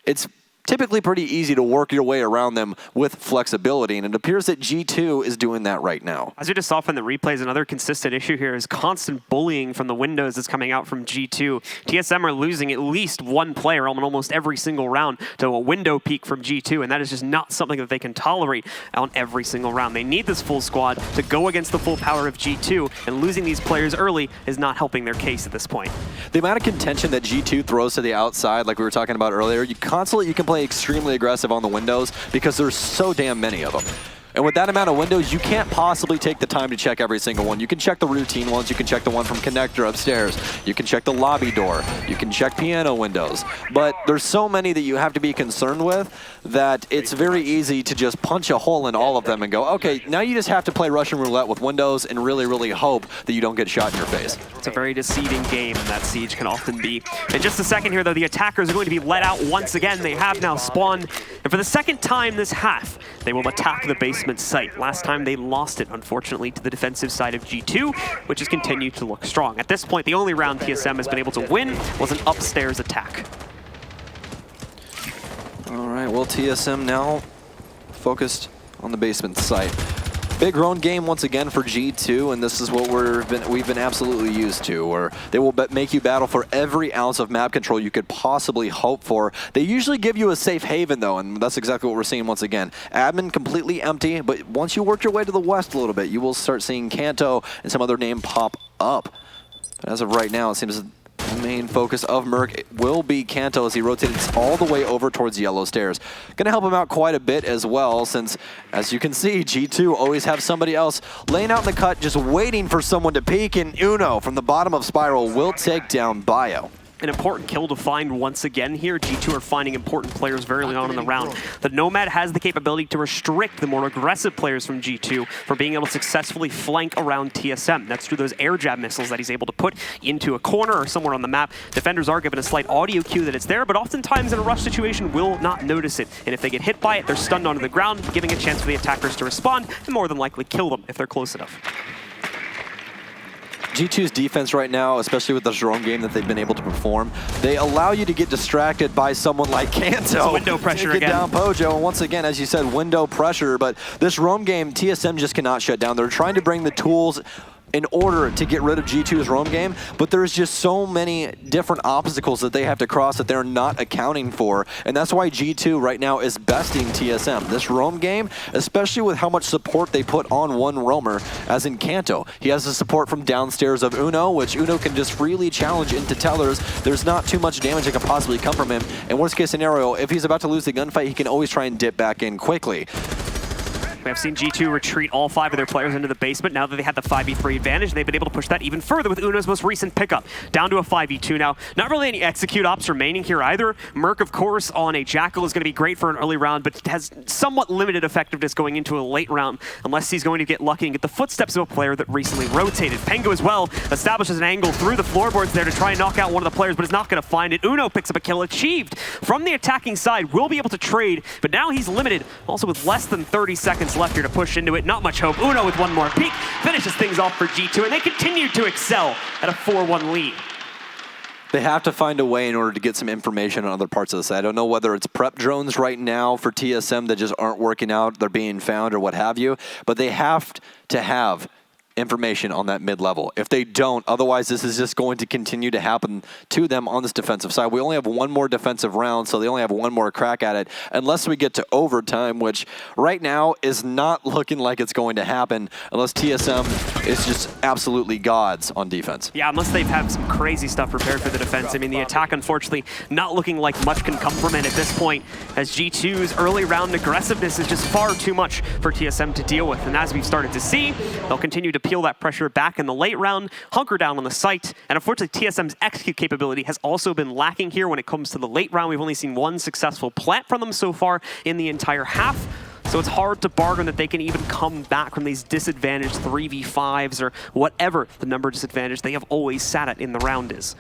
It's typically pretty easy to work your way around them with flexibility, and it appears that G2 is doing that right now. As we just saw from the replays, another consistent issue here is constant bullying from the windows that's coming out from G2. TSM are losing at least one player on almost every single round to a window peak from G2, and that is just not something that they can tolerate on every single round. They need this full squad to go against the full power of G2, and losing these players early is not helping their case at this point. The amount of contention that G2 throws to the outside, like we were talking about earlier, Consulate, you can play extremely aggressive on the windows because there's so damn many of them. And with that amount of windows, you can't possibly take the time to check every single one. You can check the routine ones, you can check the one from connector upstairs, you can check the lobby door, you can check piano windows. But there's so many that you have to be concerned with that it's very easy to just punch a hole in all of them and go, okay, now you just have to play Russian roulette with windows and really, really hope that you don't get shot in your face. It's a very deceiving game, and that Siege can often be. In just a second here, though, the attackers are going to be let out once again. They have now spawned, and for the second time this half, they will attack the basement site. Last time they lost it, unfortunately, to the defensive side of G2, which has continued to look strong. At this point, the only round TSM has been able to win was an upstairs attack. All right, well, TSM now focused on the basement site. Big roam game once again for G2, and this is what we've been absolutely used to, where they will make you battle for every ounce of map control you could possibly hope for. They usually give you a safe haven though, and that's exactly what we're seeing once again. Admin completely empty, but once you work your way to the west a little bit, you will start seeing Kanto and some other name pop up. But as of right now, it seems the main focus of Merc will be Kanto as he rotates all the way over towards Yellow Stairs. Going to help him out quite a bit as well, since, as you can see, G2 always have somebody else laying out in the cut, just waiting for someone to peek, and Uno from the bottom of Spiral will take down Bio. An important kill to find once again here. G2 are finding important players very early on in the round. The Nomad has the capability to restrict the more aggressive players from G2 from being able to successfully flank around TSM. That's through those air jab missiles that he's able to put into a corner or somewhere on the map. Defenders are given a slight audio cue that it's there, but oftentimes in a rush situation will not notice it. And if they get hit by it, they're stunned onto the ground, giving a chance for the attackers to respond and more than likely kill them if they're close enough. G2's defense right now, especially with the drone game that they've been able to perform, they allow you to get distracted by someone like Kanto. Window pressure again. Down Pojo, and once again, as you said, window pressure, but this roam game, TSM just cannot shut down. They're trying to bring the tools in order to get rid of G2's roam game, but there's just so many different obstacles that they have to cross that they're not accounting for, and that's why G2 right now is besting TSM. This roam game, especially with how much support they put on one roamer, as in Kanto. He has the support from downstairs of Uno, which Uno can just freely challenge into tellers. There's not too much damage that can possibly come from him, and worst case scenario, if he's about to lose the gunfight, he can always try and dip back in quickly. We have seen G2 retreat all 5 of their players into the basement now that they had the 5v3 advantage, and they've been able to push that even further with Uno's most recent pickup. Down to a 5v2 now. Not really any execute ops remaining here either. Merc, of course, on a Jackal is going to be great for an early round, but has somewhat limited effectiveness going into a late round, unless he's going to get lucky and get the footsteps of a player that recently rotated. Pengo as well establishes an angle through the floorboards there to try and knock out one of the players, but is not going to find it. Uno picks up a kill achieved from the attacking side, will be able to trade, but now he's limited, also with less than 30 seconds left here to push into it. Not much hope. Uno with one more peek finishes things off for G2, and they continue to excel at a 4-1 lead. They have to find a way in order to get some information on other parts of the site. I don't know whether it's prep drones right now for TSM that just aren't working out, they're being found or what have you, but they have to have information on that mid-level. If they don't, otherwise this is just going to continue to happen to them on this defensive side. We only have one more defensive round, so they only have one more crack at it, unless we get to overtime, which right now is not looking like it's going to happen, unless TSM is just absolutely gods on defense. Yeah, unless they've had some crazy stuff prepared for the defense. I mean, the attack, unfortunately, not looking like much can come from it at this point, as G2's early round aggressiveness is just far too much for TSM to deal with. And as we've started to see, they'll continue to peel that pressure back in the late round, hunker down on the site, and unfortunately TSM's execute capability has also been lacking here when it comes to the late round. We've only seen one successful plant from them so far in the entire half, so it's hard to bargain that they can even come back from these disadvantaged 3v5s or whatever the number disadvantage they have always sat at in the round is.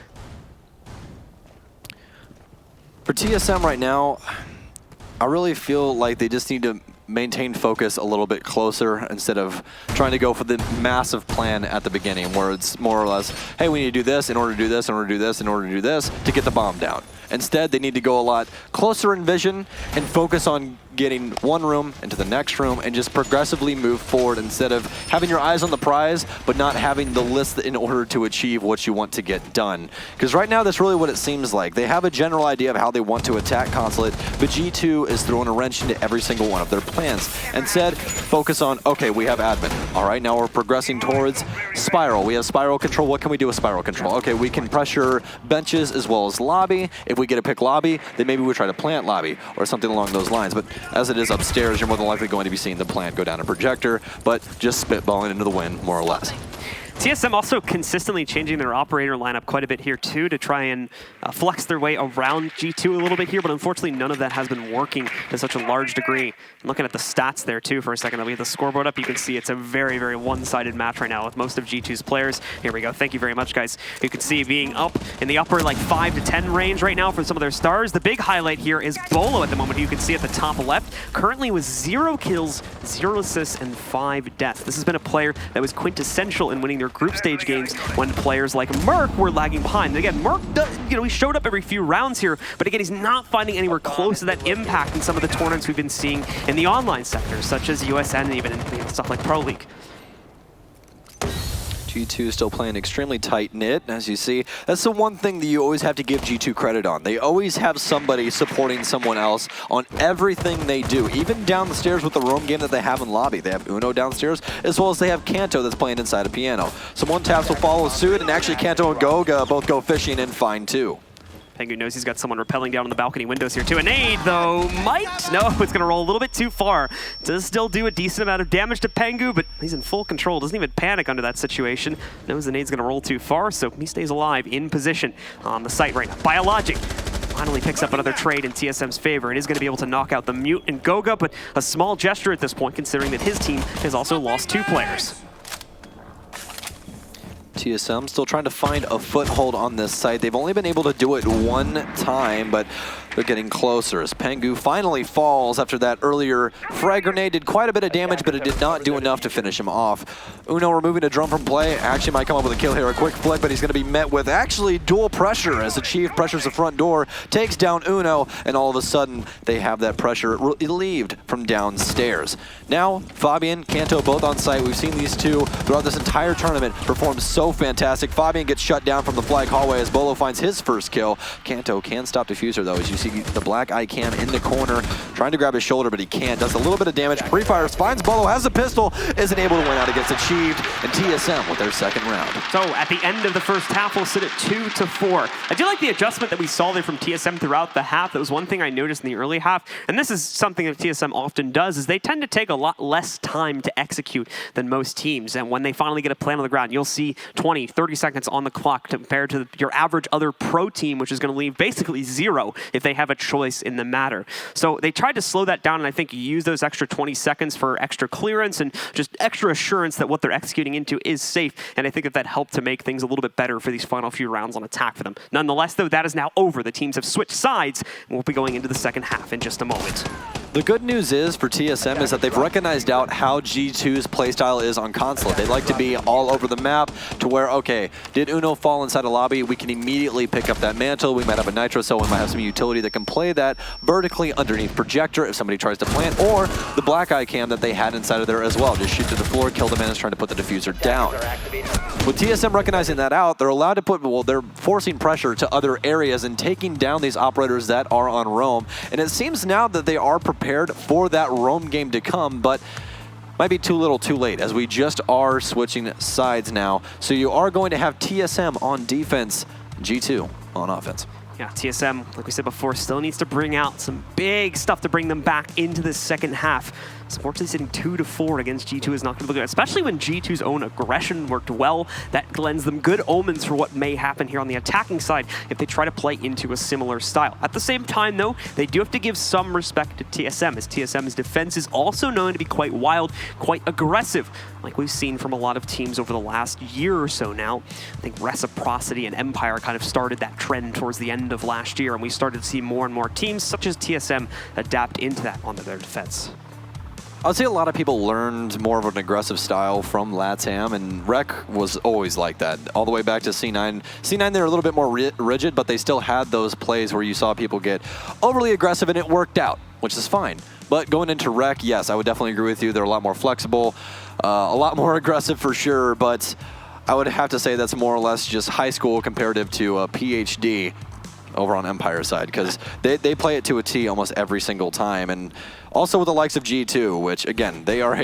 For TSM right now, I really feel like they just need to maintain focus a little bit closer instead of trying to go for the massive plan at the beginning where it's more or less, hey, we need to do this in order to do this, in order to do this, in order to do this to get the bomb down. Instead, they need to go a lot closer in vision and focus on getting one room into the next room and just progressively move forward instead of having your eyes on the prize but not having the list in order to achieve what you want to get done. Because right now, that's really what it seems like. They have a general idea of how they want to attack Consulate, but G2 is throwing a wrench into every single one of their plans. Instead, focus on, okay, we have admin. All right, now we're progressing towards Spiral. We have Spiral control. What can we do with Spiral control? Okay, we can pressure benches as well as lobby. If we get a pick lobby, then maybe we try to plant lobby or something along those lines. But as it is upstairs, you're more than likely going to be seeing the plant go down a projector, but just spitballing into the wind, more or less. TSM also consistently changing their operator lineup quite a bit here too to try and flex their way around G2 a little bit here, but unfortunately none of that has been working to such a large degree. I'm looking at the stats there too for a second. We have the scoreboard up. You can see it's a very, very one-sided match right now with most of G2's players. Here we go. Thank you very much, guys. You can see being up in the upper like 5 to 10 range right now for some of their stars. The big highlight here is Bolo at the moment. You can see at the top left, currently with 0 kills, 0 assists, and 5 deaths. This has been a player that was quintessential in winning their group stage games when players like Merc were lagging behind. And again, Merc, he showed up every few rounds here, but again, he's not finding anywhere close to that impact in some of the tournaments we've been seeing in the online sectors, such as USN and even in stuff like Pro League. G2 still playing extremely tight-knit, as you see. That's the one thing that you always have to give G2 credit on. They always have somebody supporting someone else on everything they do, even down the stairs with the roam game that they have in lobby. They have Uno downstairs, as well as they have Kanto that's playing inside a piano. Some one-taps will follow suit, and actually Kanto and Goga both go fishing and find too. Pengu knows he's got someone rappelling down on the balcony windows here too. A nade, though, might. No, it's going to roll a little bit too far. Does still do a decent amount of damage to Pengu, but he's in full control. Doesn't even panic under that situation. Knows the nade's going to roll too far, so he stays alive in position on the site right now. Biologic finally picks up another trade in TSM's favor and is going to be able to knock out the Mute and Goga, but a small gesture at this point, considering that his team has also lost 2 players. TSM still trying to find a foothold on this site. They've only been able to do it one time, but they're getting closer as Pengu finally falls after that earlier frag grenade. Did quite a bit of damage, but it did not do enough to finish him off. Uno removing a drum from play. Actually might come up with a kill here. A quick flick, but he's going to be met with actually dual pressure as the Chief pressures the front door, takes down Uno, and all of a sudden they have that pressure relieved from downstairs. Now, Fabian, Kanto both on site. We've seen these two throughout this entire tournament perform so fantastic. Fabian gets shut down from the flag hallway as Bolo finds his first kill. Kanto can stop Diffuser though, as you see the black eye cam in the corner, trying to grab his shoulder, but he can't. Does a little bit of damage. Pre-fires, finds Bolo, has a pistol, isn't able to win out. Against Achieved, and TSM with their second round. So at the end of the first half, we'll sit at 2-4. I do like the adjustment that we saw there from TSM throughout the half. That was one thing I noticed in the early half, and this is something that TSM often does, is they tend to take a lot less time to execute than most teams, and when they finally get a plan on the ground, you'll see 20, 30 seconds on the clock compared to your average other pro team, which is going to leave basically 0 if they have a choice in the matter. So they tried to slow that down, and I think use those extra 20 seconds for extra clearance and just extra assurance that what they're executing into is safe, and I think that helped to make things a little bit better for these final few rounds on attack for them. Nonetheless, though, that is now over. The teams have switched sides, and we'll be going into the second half in just a moment. The good news is for TSM is that they've recognized out how G2's playstyle is on Consulate. They like to be all over the map to where, okay, did Uno fall inside a lobby? We can immediately pick up that mantle. We might have a Nitro Cell. We might have some utility that can play that vertically underneath Projector if somebody tries to plant, or the black eye cam that they had inside of there as well. Just shoot to the floor, kill the man who's trying to put the diffuser down. With TSM recognizing that out, they're allowed to put, well, they're forcing pressure to other areas and taking down these operators that are on roam. And it seems now that they are prepared for that roam game to come, but might be too little too late, as we just are switching sides now. So you are going to have TSM on defense, G2 on offense. Yeah, TSM, like we said before, still needs to bring out some big stuff to bring them back into the second half. Unfortunately, sitting 2-4 against G2 is not going to look good, especially when G2's own aggression worked well. That lends them good omens for what may happen here on the attacking side if they try to play into a similar style. At the same time, though, they do have to give some respect to TSM, as TSM's defense is also known to be quite wild, quite aggressive, like we've seen from a lot of teams over the last year or so now. I think Reciprocity and Empire kind of started that trend towards the end of last year, and we started to see more and more teams such as TSM adapt into that onto their defense. I would say a lot of people learned more of an aggressive style from LATAM, and Rec was always like that, all the way back to C9. C9, they're a little bit more rigid, but they still had those plays where you saw people get overly aggressive, and it worked out, which is fine. But going into Rec, yes, I would definitely agree with you. They're a lot more flexible, a lot more aggressive for sure, but I would have to say that's more or less just high school comparative to a PhD over on Empire side, because they play it to a T almost every single time. And also with the likes of G2, which again, they are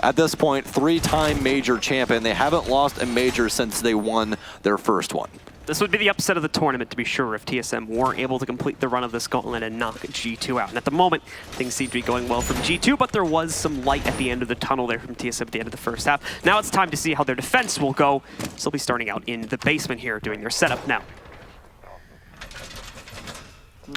at this point, 3-time major champion. They haven't lost a major since they won their first one. This would be the upset of the tournament, to be sure, if TSM weren't able to complete the run of this gauntlet and knock G2 out. And at the moment, things seem to be going well from G2, but there was some light at the end of the tunnel there from TSM at the end of the first half. Now it's time to see how their defense will go. So they'll be starting out in the basement here, doing their setup now.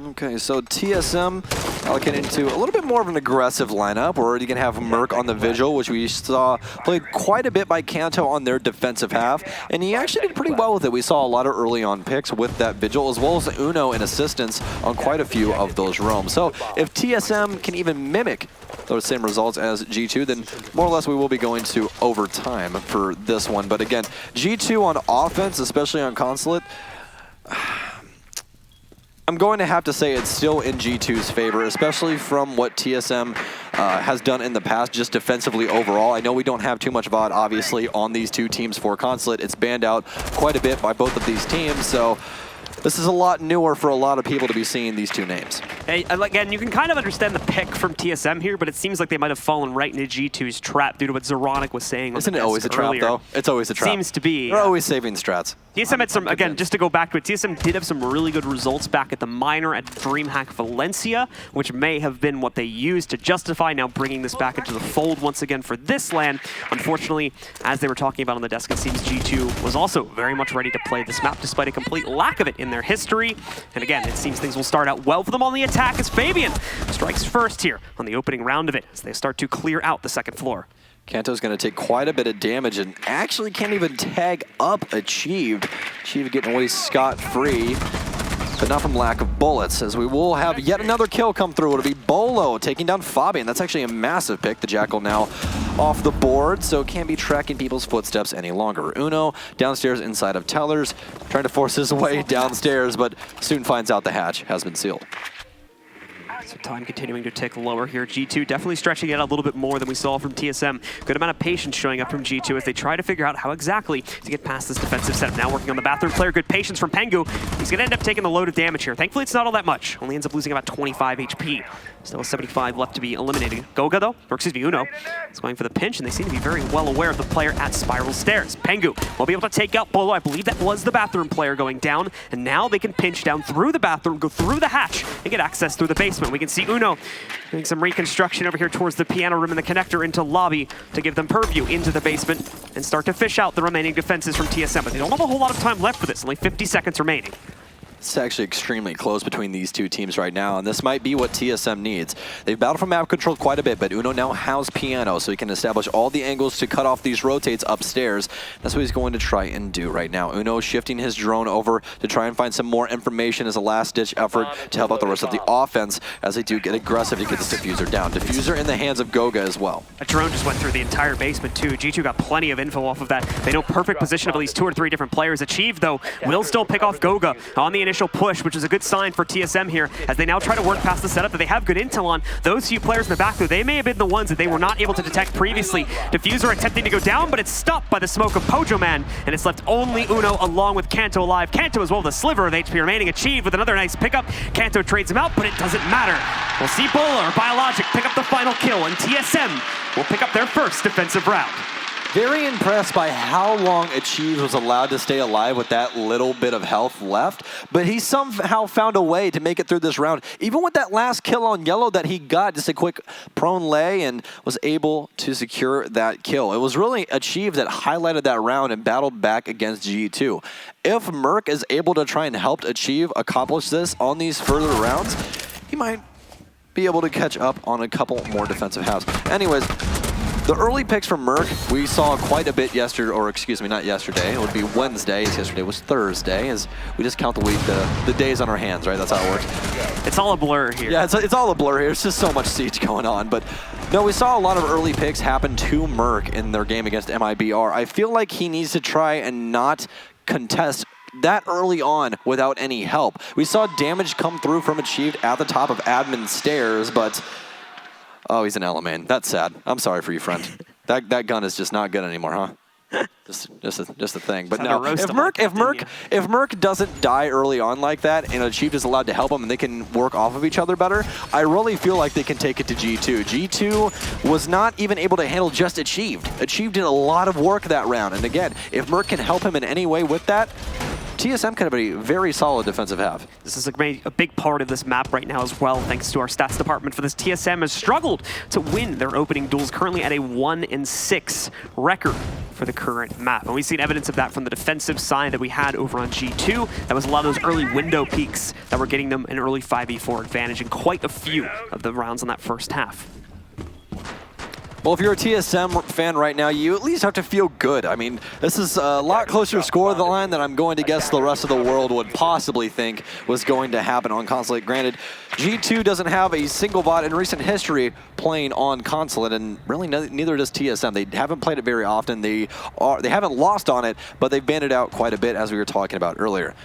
Okay, so TSM allocating to a little bit more of an aggressive lineup. We're already going to have Merc on the Vigil, which we saw played quite a bit by Kanto on their defensive half, and he actually did pretty well with it. We saw a lot of early on picks with that Vigil, as well as Uno and assistance on quite a few of those roams. So if TSM can even mimic those same results as G2, then more or less we will be going to overtime for this one. But again, G2 on offense, especially on Consulate, I'm going to have to say it's still in G2's favor, especially from what TSM has done in the past, just defensively overall. I know we don't have too much VOD, obviously, on these two teams for Consulate. It's banned out quite a bit by both of these teams, so this is a lot newer for a lot of people to be seeing these two names. Hey, again, you can kind of understand the pick from TSM here, but it seems like they might have fallen right into G2's trap due to what Zeronic was saying. Isn't it always a trap, though? It's always a trap. Seems to be. They're always saving strats. TSM had some, again, just to go back to it, TSM did have some really good results back at the minor at DreamHack Valencia, which may have been what they used to justify now bringing this back into the fold once again for this LAN. Unfortunately, as they were talking about on the desk, it seems G2 was also very much ready to play this map despite a complete lack of it in their history. And again, it seems things will start out well for them on the attack as Fabian strikes first here on the opening round of it as they start to clear out the second floor. Kanto's going to take quite a bit of damage and actually can't even tag up Achieved. Achieved getting away scot-free, but not from lack of bullets, as we will have yet another kill come through. It'll be Bolo taking down Fabian. That's actually a massive pick. The Jackal now off the board, so can't be tracking people's footsteps any longer. Uno downstairs inside of Tellers, trying to force his way downstairs, but soon finds out the hatch has been sealed. So time continuing to tick lower here. G2 definitely stretching it out a little bit more than we saw from TSM. Good amount of patience showing up from G2 as they try to figure out how exactly to get past this defensive setup. Now working on the bathroom player. Good patience from Pengu. He's going to end up taking the load of damage here. Thankfully, it's not all that much. Only ends up losing about 25 HP. Still 75 left to be eliminated. Goga, though, or excuse me, Uno, is going for the pinch, and they seem to be very well aware of the player at Spiral Stairs. Pengu will be able to take out Bolo. I believe that was the bathroom player going down, and now they can pinch down through the bathroom, go through the hatch, and get access through the basement. We can see Uno doing some reconstruction over here towards the piano room and the connector into lobby to give them purview into the basement and start to fish out the remaining defenses from TSM. But they don't have a whole lot of time left for this. Only 50 seconds remaining. It's actually extremely close between these two teams right now, and this might be what TSM needs. They've battled for map control quite a bit, but Uno now has piano, so he can establish all the angles to cut off these rotates upstairs. That's what he's going to try and do right now. Uno shifting his drone over to try and find some more information as a last-ditch effort to help out the rest of the offense as they do get aggressive to get this diffuser down. Diffuser in the hands of Goga as well. A drone just went through the entire basement too. G2 got plenty of info off of that. They know perfect position of at least 2 or 3 different players. Achieved, though, will still pick off Goga on the initial push, which is a good sign for TSM here as they now try to work past the setup that they have good intel on. Those few players in the back, though, they may have been the ones that they were not able to detect previously. Diffuser attempting to go down, but it's stopped by the smoke of Pojo Man, and it's left only Uno along with Kanto alive. Kanto as well, the sliver of HP remaining. Achieved with another nice pickup. Kanto trades him out, but it doesn't matter. We'll see Bola or Biologic pick up the final kill, and TSM will pick up their first defensive round. Very impressed by how long Achieved was allowed to stay alive with that little bit of health left, but he somehow found a way to make it through this round. Even with that last kill on Yellow that he got, just a quick prone lay, and was able to secure that kill. It was really Achieved that highlighted that round and battled back against G2. If Merc is able to try and help Achieved accomplish this on these further rounds, he might be able to catch up on a couple more defensive halves. Anyways, the early picks from Merc, we saw quite a bit yesterday, or excuse me, not yesterday. It would be Wednesday, as yesterday was Thursday, as we just count the week, the days on our hands, right? That's how it works. It's all a blur here. Yeah, it's all a blur here. It's just so much siege going on. But no, we saw a lot of early picks happen to Merc in their game against MIBR. I feel like he needs to try and not contest that early on without any help. We saw damage come through from Achieved at the top of admin stairs, but oh, he's an element. That's sad. I'm sorry for you, friend. That gun is just not good anymore, huh? just a thing. But no, if Merc doesn't die early on like that, and Achieved is allowed to help him, and they can work off of each other better, I really feel like they can take it to G2. G2 was not even able to handle just Achieved. Achieved did a lot of work that round, and again, if Merc can help him in any way with that, TSM could have a very solid defensive half. This is a big part of this map right now as well, thanks to our stats department for this. TSM has struggled to win their opening duels, currently at a 1-6 record for the current map. And we've seen evidence of that from the defensive side that we had over on G2. That was a lot of those early window peaks that were getting them an early 5v4 advantage in quite a few of the rounds on that first half. Well, if you're a TSM fan right now, you at least have to feel good. I mean, this is a lot closer score of the line than I'm going to guess the rest of the world would possibly think was going to happen on Consulate. Granted, G2 doesn't have a single bot in recent history playing on Consulate, and really neither does TSM. They haven't played it very often. They haven't lost on it, but they've banned it out quite a bit, as we were talking about earlier.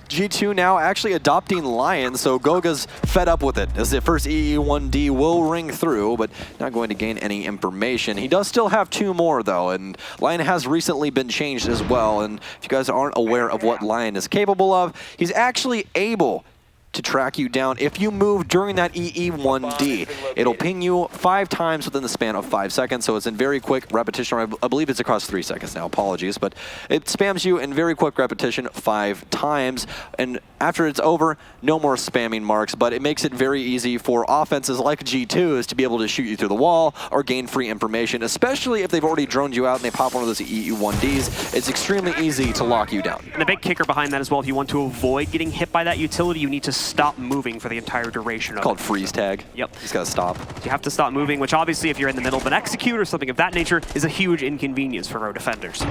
G2 now actually adopting Lion, so Goga's fed up with it, as the first EE1D will ring through, but not going to gain any information. He does still have 2 more, though, and Lion has recently been changed as well, and if you guys aren't aware of what Lion is capable of, he's actually able to track you down if you move during that EE1D. It'll ping you 5 times within the span of 5 seconds, so it's in very quick repetition. I believe it's across 3 seconds now, apologies, but it spams you in very quick repetition 5 times, and after it's over, no more spamming marks, but it makes it very easy for offenses like G2s to be able to shoot you through the wall or gain free information, especially if they've already droned you out and they pop one of those EE1Ds. It's extremely easy to lock you down. And the big kicker behind that as well, if you want to avoid getting hit by that utility, you need to stop moving for the entire duration of it. Called freeze tag. Yep. He's got to stop. You have to stop moving, which obviously if you're in the middle of an execute or something of that nature is a huge inconvenience for our defenders.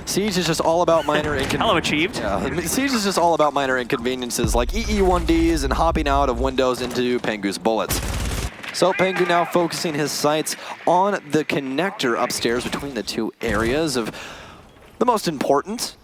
Siege is just all about minor inconveniences. Hello, achieved. Yeah, Siege is just all about minor inconveniences like EE1Ds and hopping out of windows into Pengu's bullets. So Pengu now focusing his sights on the connector upstairs between the 2 areas of the most important.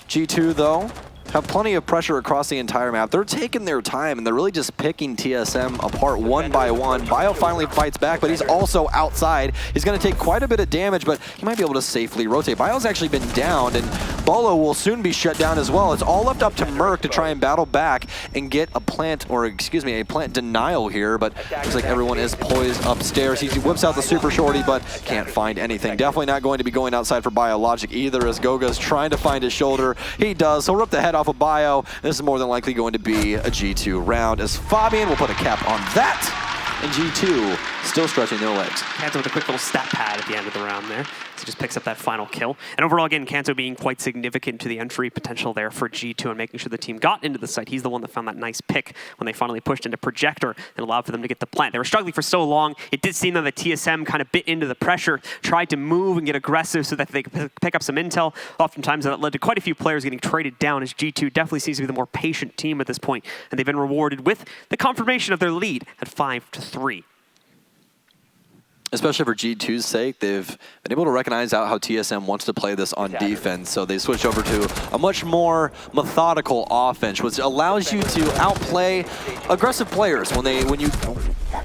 G2, though, have plenty of pressure across the entire map. They're taking their time, and they're really just picking TSM apart one by one. Bio finally fights back, but he's also outside. He's going to take quite a bit of damage, but he might be able to safely rotate. Bio's actually been downed, and Bolo will soon be shut down as well. It's all left up to Merc to try and battle back and get a plant, or excuse me, a plant denial here, but looks like everyone is poised upstairs. He whips out the super shorty, but can't find anything. Definitely not going to be going outside for Biologic either, as Goga's trying to find his shoulder. He does. He'll rip the head off of Bio. This is more than likely going to be a G2 round, as Fabian will put a cap on that. And G2 still stretching their legs. Kanto with a quick little stat pad at the end of the round there. So just picks up that final kill. And overall, again, Kanto being quite significant to the entry potential there for G2 and making sure the team got into the site. He's the one that found that nice pick when they finally pushed into Projector and allowed for them to get the plant. They were struggling for so long. It did seem that the TSM kind of bit into the pressure, tried to move and get aggressive so that they could pick up some intel. Oftentimes that led to quite a few players getting traded down, as G2 definitely seems to be the more patient team at this point. And they've been rewarded with the confirmation of their lead at 5-3. Especially for G2's sake, they've been able to recognize out how TSM wants to play this on defense, so they switch over to a much more methodical offense, which allows you to outplay aggressive players when you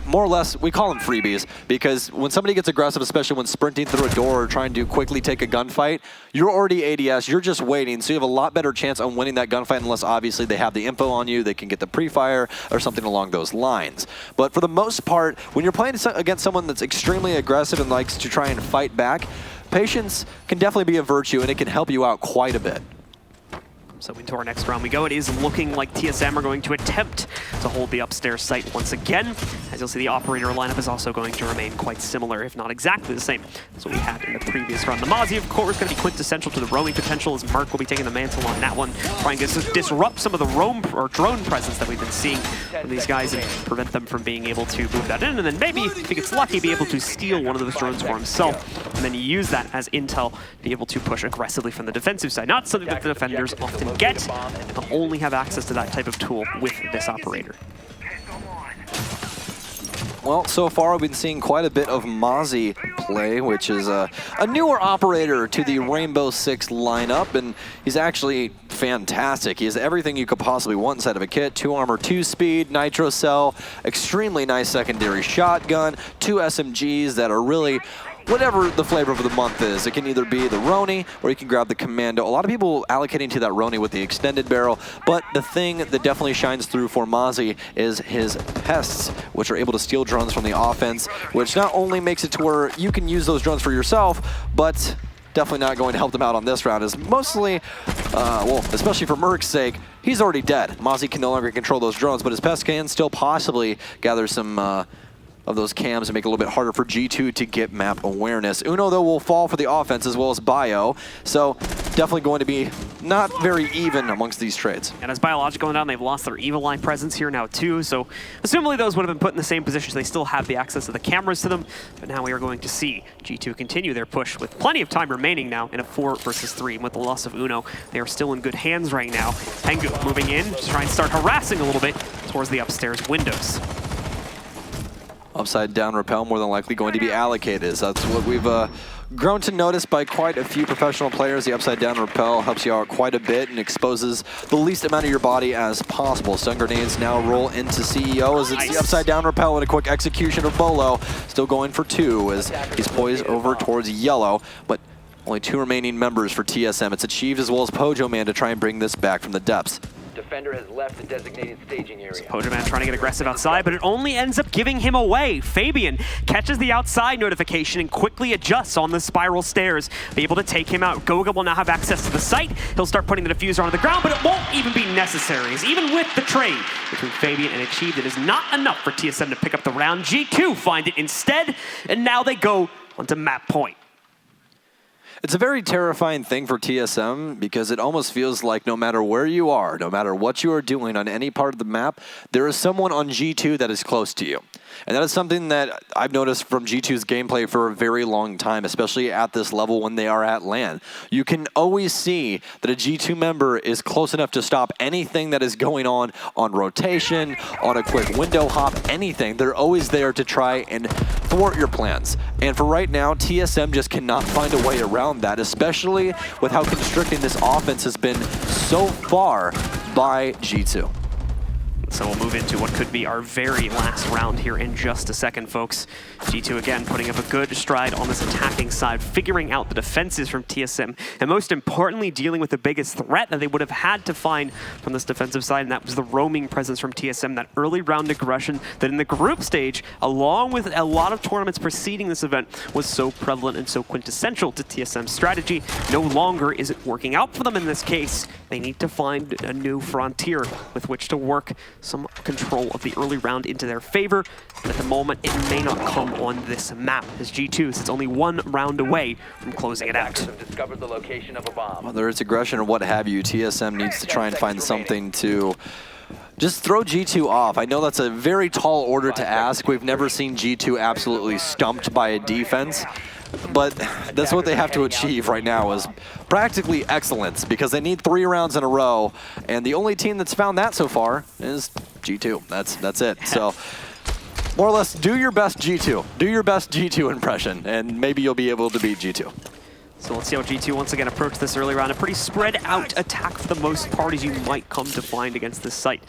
more or less, we call them freebies, because when somebody gets aggressive, especially when sprinting through a door or trying to quickly take a gunfight, you're already ADS, you're just waiting, so you have a lot better chance on winning that gunfight unless obviously they have the info on you, they can get the pre-fire or something along those lines. But for the most part, when you're playing against someone that's extremely aggressive and likes to try and fight back, patience can definitely be a virtue, and it can help you out quite a bit. So into our next round we go. It is looking like TSM are going to attempt to hold the upstairs site once again. As you'll see, the operator lineup is also going to remain quite similar, if not exactly the same as what we had in the previous round. The Mozzie, of course, going to be quintessential to the roaming potential, as Mark will be taking the mantle on that one, trying to disrupt some of the roam or drone presence that we've been seeing from these guys and prevent them from being able to move that in. And then maybe, if he gets lucky, be able to steal one of those drones for himself, and then use that as intel to be able to push aggressively from the defensive side. Not something that the defenders often get, and they'll only have access to that type of tool with this operator. Well, so far we've been seeing quite a bit of Mozzie play, which is a newer operator to the Rainbow Six lineup, and he's actually fantastic. He has everything you could possibly want inside of a kit: 2 armor, 2 speed, nitro cell, extremely nice secondary shotgun, 2 SMGs that are really whatever the flavor of the month is. It can either be the Roni, or you can grab the Commando. A lot of people allocating to that Roni with the extended barrel, but the thing that definitely shines through for Mozzie is his pests, which are able to steal drones from the offense, which not only makes it to where you can use those drones for yourself, but definitely not going to help them out on this round, is mostly, well, especially for Merc's sake, he's already dead. Mozzie can no longer control those drones, but his pests can still possibly gather some of those cams and make it a little bit harder for G2 to get map awareness. Uno, though, will fall for the offense as well as Bio. So definitely going to be not very even amongst these trades. And as Biologic going down, they've lost their Evil Line presence here now too, so assumably those would have been put in the same position, so they still have the access to the cameras to them, but now we are going to see G2 continue their push with plenty of time remaining now in a 4 versus 3. And with the loss of Uno, they are still in good hands right now. Pengu moving in to try and start harassing a little bit towards the upstairs windows. Upside down rappel more than likely going to be allocated. So that's what we've grown to notice by quite a few professional players. The upside down rappel helps you out quite a bit and exposes the least amount of your body as possible. Stun grenades now roll into CEO as it's the upside down rappel and a quick execution of Bolo. Still going for 2 as he's poised over towards yellow, but only 2 remaining members for TSM. It's Achieved as well as Pojo Man to try and bring this back from the depths. Defender has left the designated staging area. Pojo Man trying to get aggressive outside, but it only ends up giving him away. Fabian catches the outside notification and quickly adjusts on the spiral stairs, be able to take him out. Goga will now have access to the site. He'll start putting the diffuser on the ground, but it won't even be necessary. As even with the trade between Fabian and Achieved, it is not enough for TSM to pick up the round. G2 find it instead, and now they go onto map point. It's a very terrifying thing for TSM because it almost feels like no matter where you are, no matter what you are doing on any part of the map, there is someone on G2 that is close to you. And that is something that I've noticed from G2's gameplay for a very long time, especially at this level when they are at LAN. You can always see that a G2 member is close enough to stop anything that is going on rotation, on a quick window hop, anything. They're always there to try and thwart your plans. And for right now, TSM just cannot find a way around that, especially with how constricting this offense has been so far by G2. So we'll move into what could be our very last round here in just a second, folks. G2 again putting up a good stride on this attacking side, figuring out the defenses from TSM, and most importantly, dealing with the biggest threat that they would have had to find from this defensive side, and that was the roaming presence from TSM, that early round aggression that in the group stage, along with a lot of tournaments preceding this event, was so prevalent and so quintessential to TSM's strategy. No longer is it working out for them in this case. They need to find a new frontier with which to work some control of the early round into their favor, but at the moment it may not come on this map as G2 sits only 1 round away from closing it out. Discovered the location of a bomb. Whether it's aggression or what have you, TSM needs to try and find something to just throw G2 off. I know that's a very tall order to ask. We've never seen G2 absolutely stumped by a defense. But that's what they have to achieve right now is practically excellence because they need 3 rounds in a row, and the only team that's found that so far is G2. That's it. So more or less, do your best G2. Do your best G2 impression, and maybe you'll be able to beat G2. So let's see how G2 once again approach this early round. A pretty spread out attack for the most part as you might come to find against this site.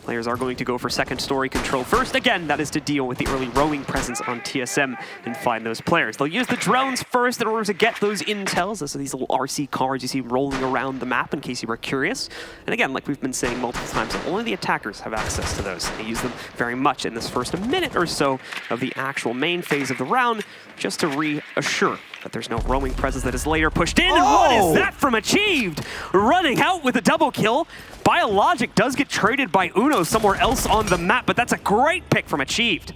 Players are going to go for second story control first. Again, that is to deal with the early roaming presence on TSM and find those players. They'll use the drones first in order to get those intels. So these little RC cars you see rolling around the map in case you were curious. And again, like we've been saying multiple times, only the attackers have access to those. They use them very much in this first minute or so of the actual main phase of the round just to reassure that there's no roaming presence that is later pushed in. And what is that from Achieved? Running out with a double kill. Biologic does get traded by Uno somewhere else on the map, but that's a great pick from Achieved.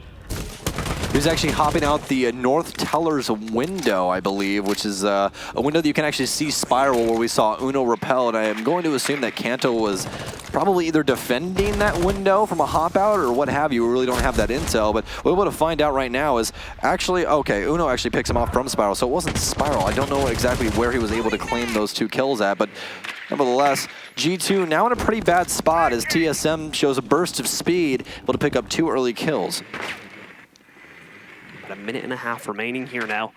He was actually hopping out the North Teller's window, I believe, which is a window that you can actually see spiral where we saw Uno repel, and I am going to assume that Kanto was probably either defending that window from a hop out or what have you. We really don't have that intel, but what we're able to find out right now is actually, okay, Uno actually picks him off from spiral, so it wasn't spiral. I don't know exactly where he was able to claim those 2 kills at, but nevertheless, G2 now in a pretty bad spot as TSM shows a burst of speed, able to pick up 2 early kills. About a minute and a half remaining here now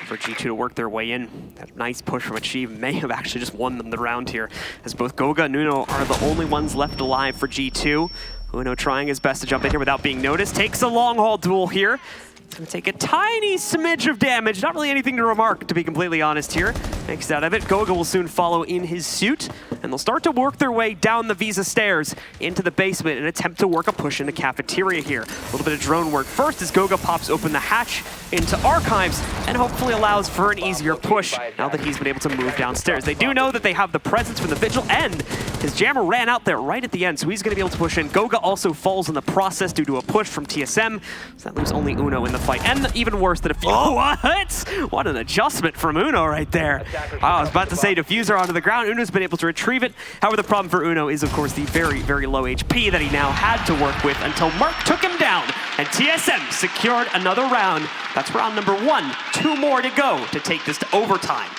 for G2 to work their way in. That nice push from Achieve may have actually just won them the round here, as both Goga and Uno are the only ones left alive for G2. Uno trying his best to jump in here without being noticed. Takes a long haul duel here. It's going to take a tiny smidge of damage. Not really anything to remark, to be completely honest here. Makes out of it. Goga will soon follow in his suit, and they'll start to work their way down the Visa stairs into the basement and attempt to work a push in the cafeteria here. A little bit of drone work first as Goga pops open the hatch into Archives and hopefully allows for an easier push now that he's been able to move downstairs. They do know that they have the presence from the Vigil, and his jammer ran out there right at the end, so he's going to be able to push in. Goga also falls in the process due to a push from TSM, so that leaves only Uno in the fight. And even worse than a few. What an adjustment from Uno right there. I was about to say diffuser onto the ground. Uno's been able to retrieve it. However, the problem for Uno is, of course, the very, very low HP that he now had to work with until Mark took him down. And TSM secured another round. That's round number 1. 2 more to go to take this to overtime.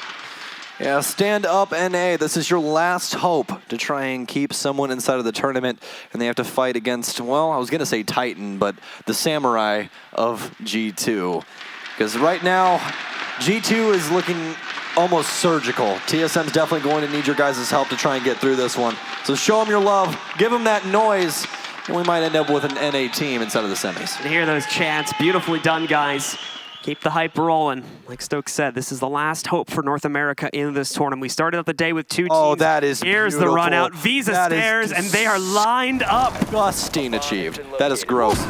Yeah, stand up, NA. This is your last hope to try and keep someone inside of the tournament, and they have to fight against, well, I was going to say Titan, but the Samurai of G2. Because right now, G2 is looking almost surgical. TSM's definitely going to need your guys' help to try and get through this one. So show them your love, give them that noise, and we might end up with an NA team inside of the semis. And hear those chants. Beautifully done, guys. Keep the hype rolling. Like Stokes said, this is the last hope for North America in this tournament. We started out the day with 2 teams. Oh, that is Here's beautiful. the run out. Visa stairs, and they are lined up. Disgusting achieved. That is gross.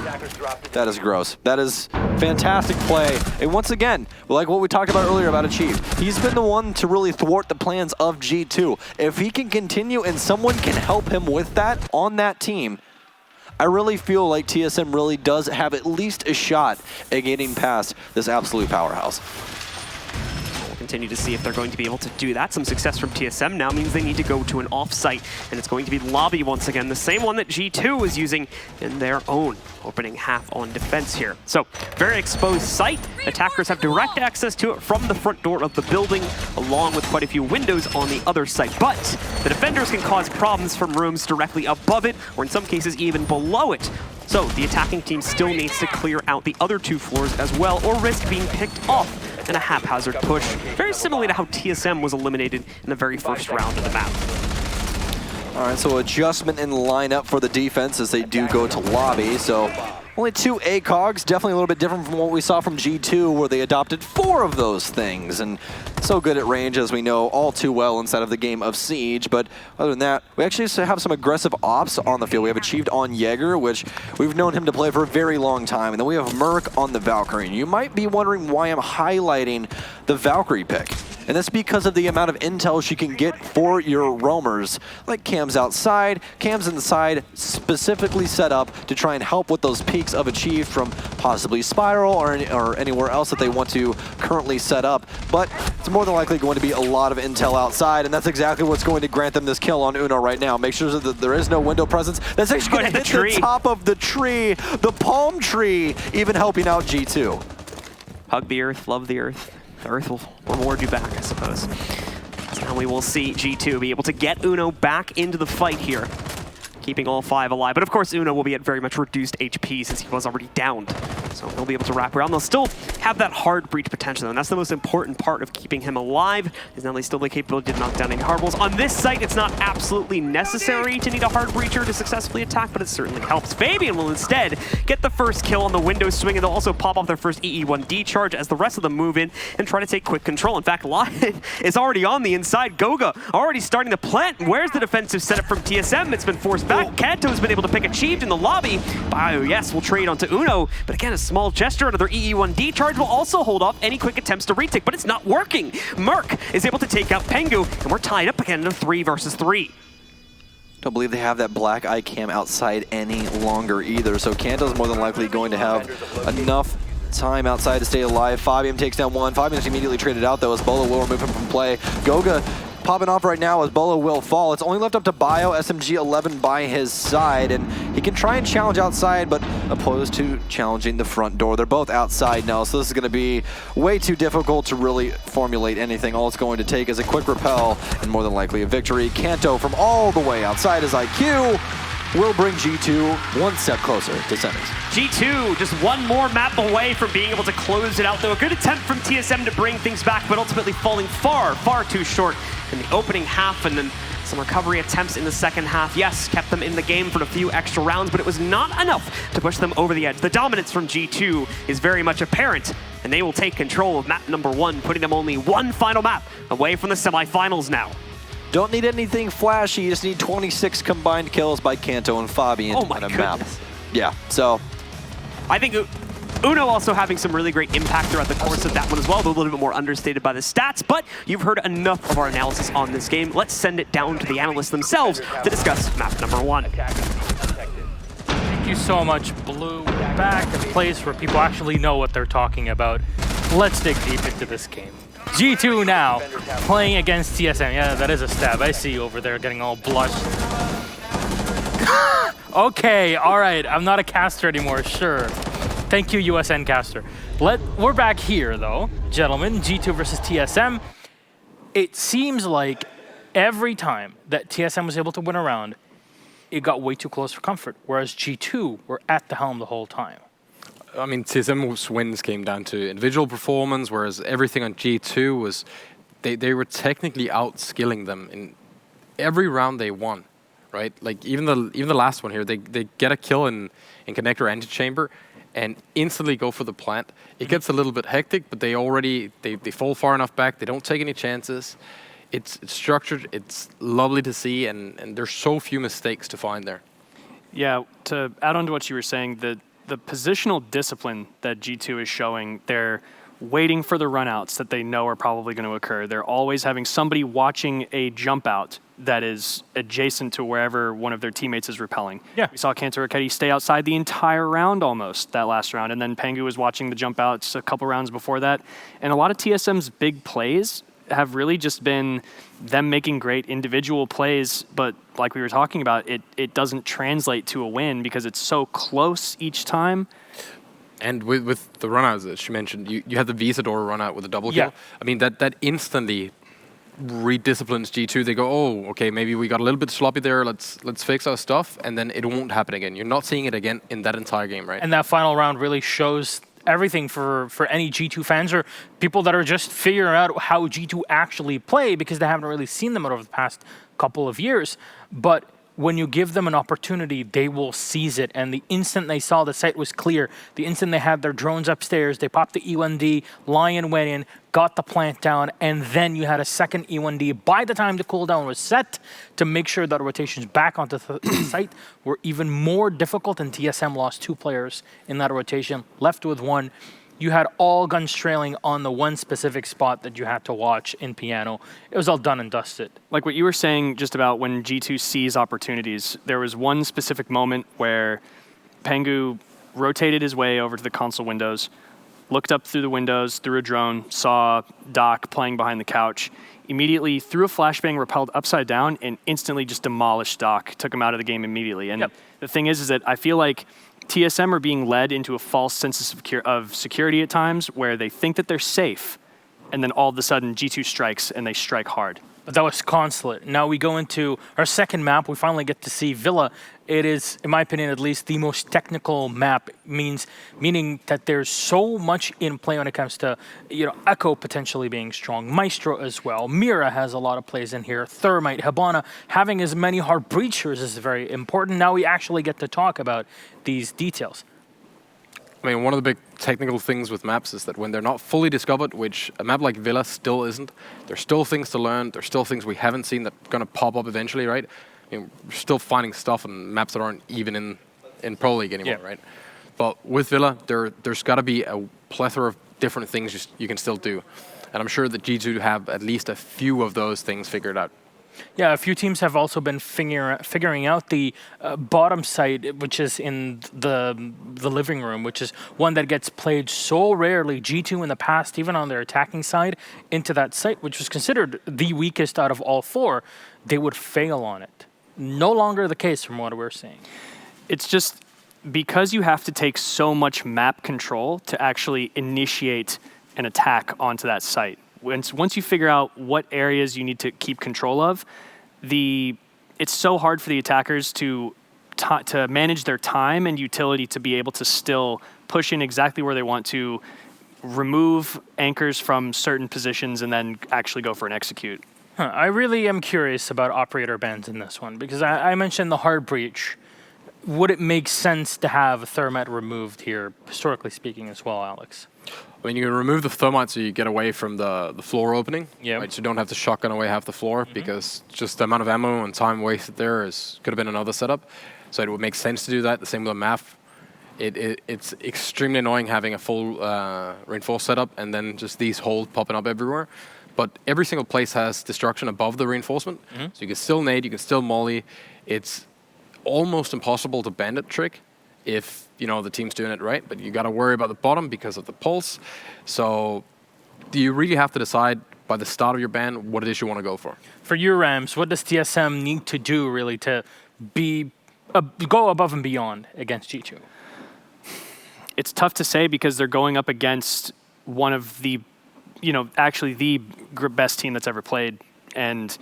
That is gross. That is fantastic play. And once again, like what we talked about earlier about Achieve, he's been the one to really thwart the plans of G2. If he can continue and someone can help him with that on that team, I really feel like TSM really does have at least a shot at getting past this absolute powerhouse. We'll continue to see if they're going to be able to do that. Some success from TSM now means they need to go to an off-site, and it's going to be Lobby once again, the same one that G2 was using in their own opening half on defense here. So, very exposed site. Attackers have direct access to it from the front door of the building, along with quite a few windows on the other side. But the defenders can cause problems from rooms directly above it, or in some cases even below it. So the attacking team still needs to clear out the other 2 floors as well, or risk being picked off in a haphazard push. Very similar to how TSM was eliminated in the very first round of the map. All right, so adjustment in lineup for the defense as they do go to lobby. So only 2 ACOGs, definitely a little bit different from what we saw from G2, where they adopted 4 of those things. And so good at range, as we know all too well inside of the game of Siege. But other than that, we actually have some aggressive ops on the field. We have Achieved on Jaeger, which we've known him to play for a very long time. And then we have Merc on the Valkyrie. And you might be wondering why I'm highlighting the Valkyrie pick. And that's because of the amount of intel she can get for your roamers. Like Cam's outside, Cam's inside, specifically set up to try and help with those peaks of Achieve from possibly Spiral or anywhere else that they want to currently set up. But it's more than likely going to be a lot of intel outside, and that's exactly what's going to grant them this kill on Uno right now. Make sure that there is no window presence. That's actually going to hit the top of the tree, the palm tree, even helping out G2. Hug the earth, love the earth. The earth will reward you back, I suppose. So now we will see G2 be able to get Uno back into the fight here, keeping all 5 alive. But of course, Uno will be at very much reduced HP since he was already downed. So he'll be able to wrap around. They'll still have that hard breach potential, and that's the most important part of keeping him alive, is now they still have the capability to knock down any hard balls. On this site, it's not absolutely necessary to need a hard breacher to successfully attack, but it certainly helps. Fabian will instead get the first kill on the window swing, and they'll also pop off their first EE1D charge as the rest of them move in and try to take quick control. In fact, Lion is already on the inside. Goga already starting to plant. Where's the defensive setup from TSM? It's been forced back. Kanto's been able to pick Achieved in the lobby. Bio, yes, will trade onto Uno, but again, a small gesture under their EE1D charge will also hold off any quick attempts to retake, but it's not working. Merc is able to take out Pengu, and we're tied up again in a 3 versus 3. Don't believe they have that black eye cam outside any longer either, so Kanto's more than likely going to have enough time outside to stay alive. Fabian takes down 1. Fabian's immediately traded out though, as Bolo will remove him from play. Goga popping off right now as Bolo will fall. It's only left up to Bio, SMG 11 by his side, and he can try and challenge outside, but opposed to challenging the front door. They're both outside now, so this is going to be way too difficult to really formulate anything. All it's going to take is a quick repel and more than likely a victory. Kanto from all the way outside his IQ will bring G2 one step closer to semis. G2 just one more map away from being able to close it out, though. A good attempt from TSM to bring things back, but ultimately falling far, far too short in the opening half, and then some recovery attempts in the second half. Yes, kept them in the game for a few extra rounds, but it was not enough to push them over the edge. The dominance from G2 is very much apparent, and they will take control of map number 1, putting them only one final map away from the semifinals now. Don't need anything flashy, you just need 26 combined kills by Kanto and Fabian oh my on a goodness. map. Yeah, so I think Uno also having some really great impact throughout the course of that one as well, though a little bit more understated by the stats, but you've heard enough of our analysis on this game. Let's send it down to the analysts themselves to discuss map number 1. Thank you so much, Blue. Back in a place where people actually know what they're talking about. Let's dig deep into this game. G2 now playing against TSM. Yeah, that is a stab. I see you over there getting all blushed. Okay, all right. I'm not a caster anymore, sure. Thank you, USN caster. We're back here, though. Gentlemen, G2 versus TSM. It seems like every time that TSM was able to win a round, it got way too close for comfort, whereas G2 were at the helm the whole time. I mean, TSM's wins came down to individual performance, whereas everything on G2 was, they were technically outskilling them in every round they won, right? Like even the last one here, they get a kill in connector antechamber and instantly go for the plant. It gets a little bit hectic, but they fall far enough back. They don't take any chances. It's structured. It's lovely to see, and there's so few mistakes to find there. Yeah, to add on to what you were saying, the positional discipline that G2 is showing, they're waiting for the runouts that they know are probably going to occur. They're always having somebody watching a jump out that is adjacent to wherever one of their teammates is repelling. Yeah. We saw Kanto Raketti stay outside the entire round almost, that last round, and then Pengu was watching the jump outs a couple rounds before that. And a lot of TSM's big plays have really just been them making great individual plays, but like we were talking about, it doesn't translate to a win because it's so close each time. And with the runouts that she mentioned, you had the Visador run out with a double kill. Yeah. I mean, that instantly redisciplines G2. They go, oh, okay, maybe we got a little bit sloppy there. Let's fix our stuff, and then it won't happen again. You're not seeing it again in that entire game, right? And that final round really shows everything for any G2 fans or people that are just figuring out how G2 actually play because they haven't really seen them over the past couple of years. But when you give them an opportunity, they will seize it. And the instant they saw the site was clear, the instant they had their drones upstairs, they popped the E1D, Lion went in, got the plant down, and then you had a second E1D by the time the cooldown was set to make sure that rotations back onto the site were even more difficult, and TSM lost 2 players in that rotation, left with 1. You had all guns trailing on the one specific spot that you had to watch in Piano. It was all done and dusted. Like what you were saying just about when G2 sees opportunities, there was one specific moment where Pengu rotated his way over to the console windows, looked up through the windows, through a drone, saw Doc playing behind the couch, immediately threw a flashbang, repelled upside down, and instantly just demolished Doc, took him out of the game immediately. And the thing is that I feel like TSM are being led into a false sense of security at times where they think that they're safe, and then all of a sudden G2 strikes and they strike hard. But that was Consulate. Now we go into our second map. We finally get to see Villa. It is, in my opinion at least, the most technical map, meaning that there's so much in play when it comes to, Echo potentially being strong, Maestro as well. Mira has a lot of plays in here. Thermite, Hibana, having as many hard breachers is very important. Now we actually get to talk about these details. I mean, one of the big technical things with maps is that when they're not fully discovered, which a map like Villa still isn't, there's still things to learn, there's still things we haven't seen that are going to pop up eventually, right? We're still finding stuff on maps that aren't even in Pro League anymore, right? But with Villa, there's got to be a plethora of different things you can still do. And I'm sure that G2 have at least a few of those things figured out. Yeah, a few teams have also been figuring out the bottom site, which is in the living room, which is one that gets played so rarely. G2 in the past, even on their attacking side, into that site, which was considered the weakest out of all 4, they would fail on it. No longer the case from what we're seeing. It's just because you have to take so much map control to actually initiate an attack onto that site. Once you figure out what areas you need to keep control of, it's so hard for the attackers to manage their time and utility to be able to still push in exactly where they want to, remove anchors from certain positions, and then actually go for an execute. I really am curious about operator bans in this one, because I mentioned the hard breach. Would it make sense to have Thermite removed here, historically speaking as well, Alex? I mean, you can remove the Thermite so you get away from the floor opening. Yeah. Right? So you don't have to shotgun away half the floor, because just the amount of ammo and time wasted there could have been another setup. So it would make sense to do that. The same with the MAF. It's extremely annoying having a full reinforced setup and then just these holes popping up everywhere. But every single place has destruction above the reinforcement. So you can still nade, you can still molly. It's almost impossible to bandit trick if the team's doing it right, but you got to worry about the bottom because of the pulse. So you really have to decide by the start of your ban what it is you want to go for. For you, Rams, what does TSM need to do really to go above and beyond against G2? It's tough to say because they're going up against one of the, actually the best team that's ever played. And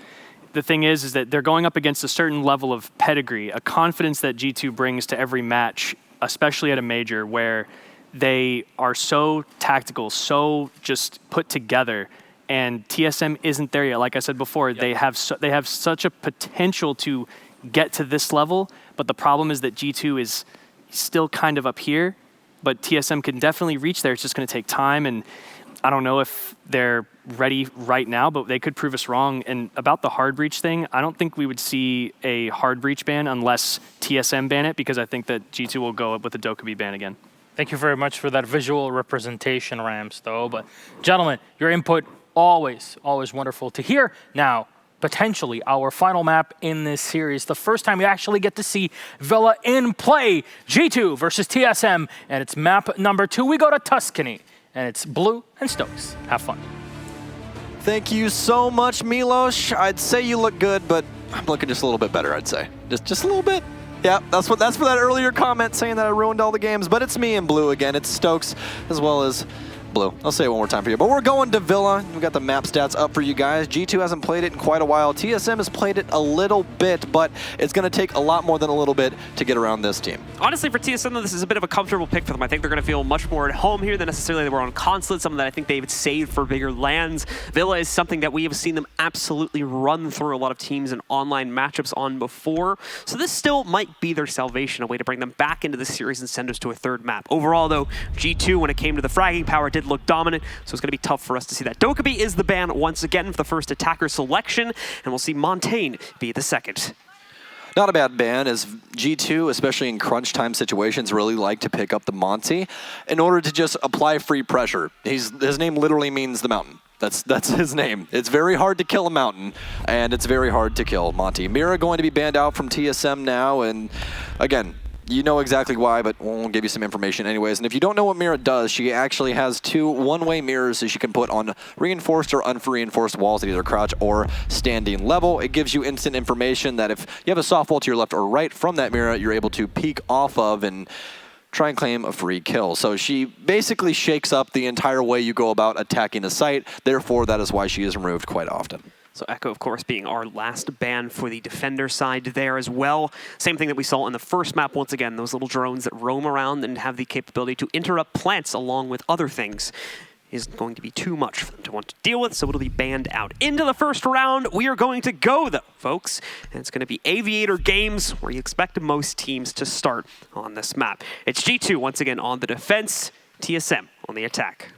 the thing is that they're going up against a certain level of pedigree, a confidence that G2 brings to every match, especially at a major, where they are so tactical, so just put together. And TSM isn't there yet. Like I said before, they have such a potential to get to this level, but the problem is that G2 is still kind of up here, but TSM can definitely reach there. It's just going to take time, and I don't know if they're ready right now, but they could prove us wrong. And about the hard breach thing, I don't think we would see a hard breach ban unless TSM ban it, because I think that G2 will go up with a Dokkaebi ban again. Thank you very much for that visual representation, Rams, though. But gentlemen, your input always wonderful to hear. Now, potentially our final map in this series, the first time you actually get to see Villa in play. G2 versus TSM, and it's map number 2. We go to Tuscany, and it's Blue and Stokes. Have fun. Thank you so much, Milos. I'd say you look good, but I'm looking just a little bit better, I'd say. Just a little bit. Yeah, that's for that earlier comment saying that I ruined all the games, but it's me and Blue again. It's Stokes as well as Blue. I'll say it one more time for you. But we're going to Villa. We've got the map stats up for you guys. G2 hasn't played it in quite a while. TSM has played it a little bit, but it's going to take a lot more than a little bit to get around this team. Honestly, for TSM, though, this is a bit of a comfortable pick for them. I think they're going to feel much more at home here than necessarily they were on Consulate, something that I think they've saved for bigger lands. Villa is something that we have seen them absolutely run through a lot of teams in online matchups on before. So this still might be their salvation, a way to bring them back into the series and send us to a third map. Overall, though, G2, when it came to the fragging power, did look dominant. So it's going to be tough for us to see that. Dokkaebi is the ban once again for the first attacker selection, and we'll see Montaigne be the second. Not a bad ban, as G2, especially in crunch time situations, really like to pick up the Monty in order to just apply free pressure. His name literally means the mountain. That's his name. It's very hard to kill a mountain, and it's very hard to kill Monty. Mira going to be banned out from TSM now, and again, you know exactly why, but we'll give you some information anyways. And if you don't know what Mira does, she actually has 2 one-way mirrors that she can put on reinforced or unreinforced walls at either crouch or standing level. It gives you instant information that if you have a soft wall to your left or right from that mirror, you're able to peek off of and try and claim a free kill. So she basically shakes up the entire way you go about attacking a site. Therefore, that is why she is removed quite often. So Echo, of course, being our last ban for the defender side there as well. Same thing that we saw in the first map. Once again, those little drones that roam around and have the capability to interrupt plants along with other things isn't going to be too much for them to want to deal with, so it'll be banned out. Into the first round, we are going to go, though, folks. And it's going to be Aviator Games, where you expect most teams to start on this map. It's G2, once again, on the defense, TSM on the attack.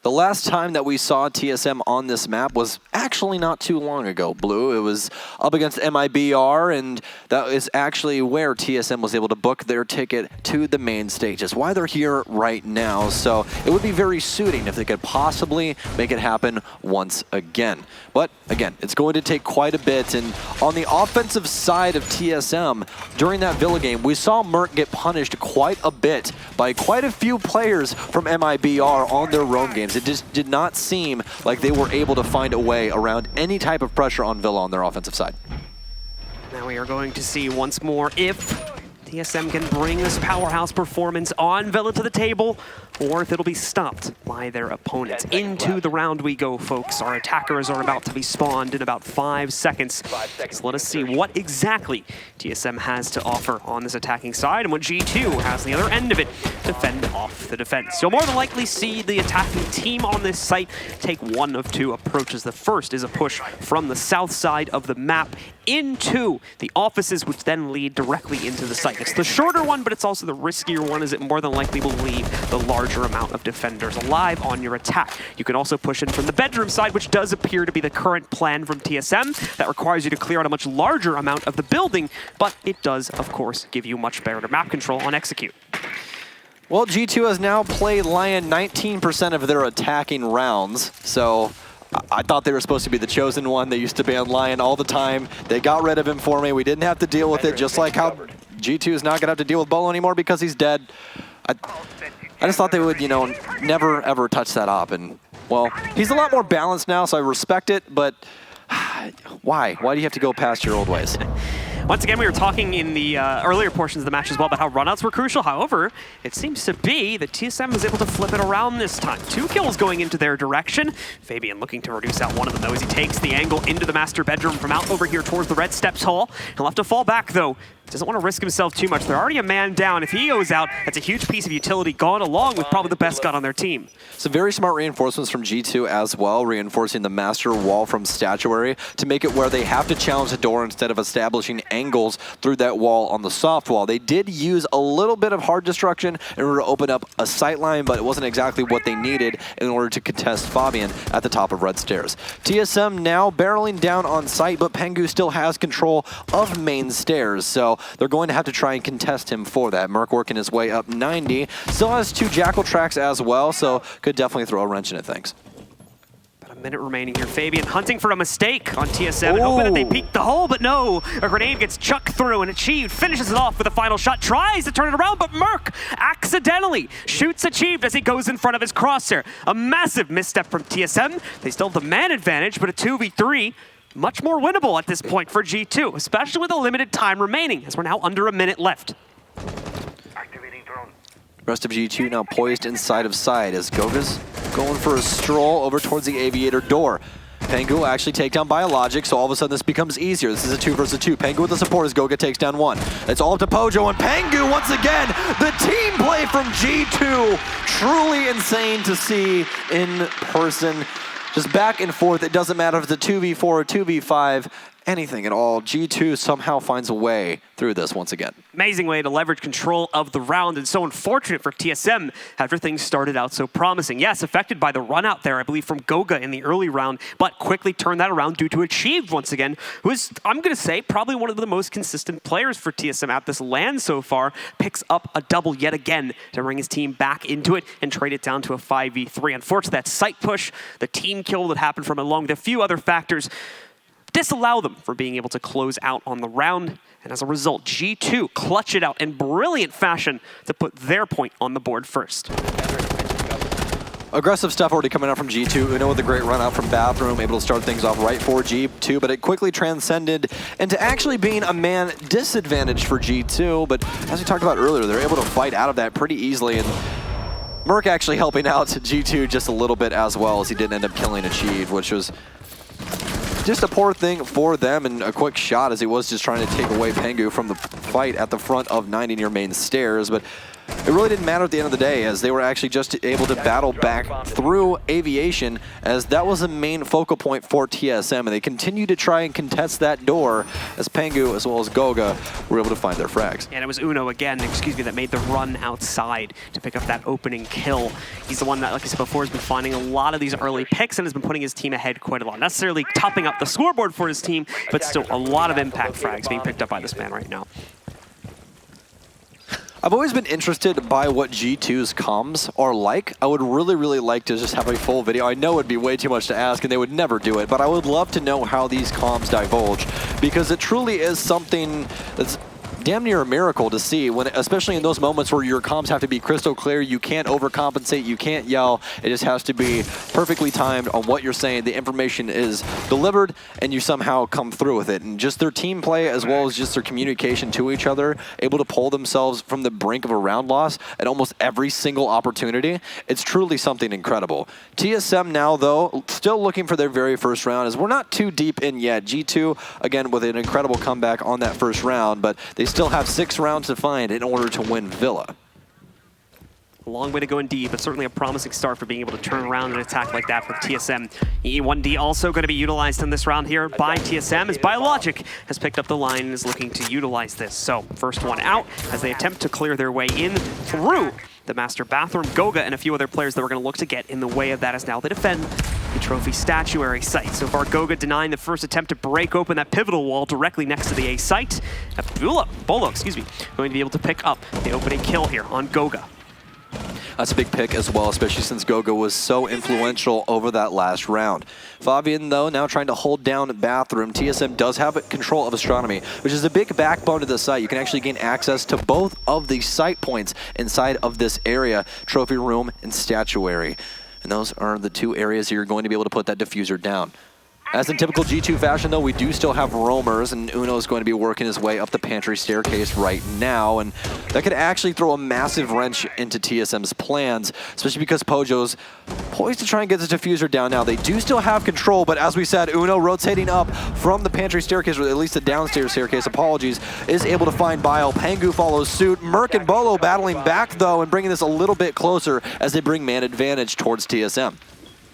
The last time that we saw TSM on this map was actually not too long ago, Blue. It was up against MIBR, and that is actually where TSM was able to book their ticket to the main stage. It's why they're here right now, so it would be very suiting if they could possibly make it happen once again. But again, it's going to take quite a bit, and on the offensive side of TSM, during that Villa game, we saw Merc get punished quite a bit by quite a few players from MIBR on their roam games. It just did not seem like they were able to find a way around any type of pressure on Villa on their offensive side. Now we are going to see once more if TSM can bring this powerhouse performance on Villa to the table, or if it'll be stopped by their opponents. Into the round we go, folks. Our attackers are about to be spawned in about 5 seconds. So let us see what exactly TSM has to offer on this attacking side and what G2 has on the other end of it to fend off the defense. You'll more than likely see the attacking team on this site take one of 2 approaches. The first is a push from the south side of the map into the offices, which then lead directly into the site. It's the shorter one, but it's also the riskier one, as it more than likely will leave the larger amount of defenders alive on your attack. You can also push in from the bedroom side, which does appear to be the current plan from TSM. That requires you to clear out a much larger amount of the building, but it does, of course, give you much better map control on execute. Well, G2 has now played Lion 19% of their attacking rounds, so I thought they were supposed to be the chosen one. They used to ban Lion all the time. They got rid of him for me. We didn't have to deal with it, just like how G2 is not going to have to deal with Bolo anymore because he's dead. I just thought they would, you know, never ever touch that op, and well, he's a lot more balanced now, so I respect it, but why? Why do you have to go past your old ways? Once again, we were talking in the earlier portions of the match as well about how runouts were crucial. However, it seems to be that TSM was able to flip it around this time. 2 kills going into their direction. Fabian looking to reduce out one of them, though, as he takes the angle into the master bedroom from out over here towards the red steps hall. He'll have to fall back, though. Doesn't want to risk himself too much. They're already a man down. If he goes out, that's a huge piece of utility gone along with probably the best gun on their team. Some very smart reinforcements from G2 as well, reinforcing the master wall from Statuary to make it where they have to challenge the door instead of establishing angles through that wall on the soft wall. They did use a little bit of hard destruction in order to open up a sight line, but it wasn't exactly what they needed in order to contest Fabian at the top of red stairs. TSM now barreling down on site, but Pengu still has control of main stairs, so they're going to have to try and contest him for that. Merc working his way up 90. Still has 2 Jackal tracks as well, so could definitely throw a wrench into things. About a minute remaining here. Fabian hunting for a mistake on TSM and hoping that they peek the hole, but no. A grenade gets chucked through and Achieved finishes it off with a final shot. Tries to turn it around, but Merc accidentally shoots Achieved as he goes in front of his crosshair. A massive misstep from TSM. They still have the man advantage, but a 2v3. Much more winnable at this point for G2, especially with a limited time remaining, as we're now under a minute left. Rest of G2 now poised inside of side as Goga's going for a stroll over towards the aviator door. Pengu will actually take down Biologic, so all of a sudden this becomes easier. This is a 2 versus 2. Pengu with the support as Goga takes down 1. It's all up to Pojo and Pengu once again. The team play from G2, truly insane to see in person. Just back and forth, it doesn't matter if it's a 2v4 or 2v5, anything at all. G2 somehow finds a way through this once again. Amazing way to leverage control of the round, and so unfortunate for TSM after things started out so promising. Yes, affected by the run out there, I believe, from Goga in the early round, but quickly turned that around due to Achieved once again, who is, I'm going to say, probably one of the most consistent players for TSM at this LAN so far. Picks up a double yet again to bring his team back into it and trade it down to a 5v3. Unfortunately, that site push, the team kill that happened from along with a few other factors, disallow them for being able to close out on the round. And as a result, G2 clutch it out in brilliant fashion to put their point on the board first. Aggressive stuff already coming out from G2. Uno with a great run out from Bathroom, able to start things off right for G2, but it quickly transcended into actually being a man disadvantage for G2. But as we talked about earlier, they're able to fight out of that pretty easily. And Merc actually helping out G2 just a little bit as well, as he didn't end up killing Achieved, which was just a poor thing for them, and a quick shot as he was just trying to take away Pengu from the fight at the front of 90 near main stairs. But it really didn't matter at the end of the day, as they were actually just able to battle back through aviation, as that was the main focal point for TSM, and they continue to try and contest that door as Pengu as well as Goga were able to find their frags. And it was Uno again, that made the run outside to pick up that opening kill. He's the one that, like I said before, has been finding a lot of these early picks and has been putting his team ahead quite a lot. Not necessarily topping up the scoreboard for his team, but still a lot of impact frags being picked up by this man right now. I've always been interested by what G2's comms are like. I would really, really like to just have a full video. I know it would be way too much to ask and they would never do it, but I would love to know how these comms divulge, because it truly is something that's damn near a miracle to see, when, especially in those moments where your comms have to be crystal clear. You can't overcompensate, you can't yell. It just has to be perfectly timed on what you're saying. The information is delivered and you somehow come through with it. And just their team play as well as just their communication to each other, able to pull themselves from the brink of a round loss at almost every single opportunity. It's truly something incredible. TSM now, though, still looking for their very first round, as we're not too deep in yet. G2, again, with an incredible comeback on that first round, but they still have 6 rounds to find in order to win Villa. A long way to go indeed, but certainly a promising start for being able to turn around an attack like that with TSM. E1D also going to be utilized in this round here by TSM, as Biologic has picked up the line and is looking to utilize this. So first one out as they attempt to clear their way in through the master bathroom. Goga and a few other players that we're going to look to get in the way of that as now they defend the trophy statuary site. So far, Goga denying the first attempt to break open that pivotal wall directly next to the A site. Bolo, going to be able to pick up the opening kill here on Goga. That's a big pick as well, especially since Goga was so influential over that last round. Fabian, though, now trying to hold down Bathroom. TSM does have control of Astronomy, which is a big backbone to the site. You can actually gain access to both of the site points inside of this area, Trophy Room and Statuary. And those are the two areas you're going to be able to put that diffuser down. As in typical G2 fashion, though, we do still have roamers, and Uno is going to be working his way up the pantry staircase right now, and that could actually throw a massive wrench into TSM's plans, especially because Pojo's poised to try and get the diffuser down now. They do still have control, but as we said, Uno rotating up from the pantry staircase, or at least the downstairs staircase, apologies, is able to find Bile. Pengu follows suit. Merc and Bolo battling back, though, and bringing this a little bit closer as they bring man advantage towards TSM.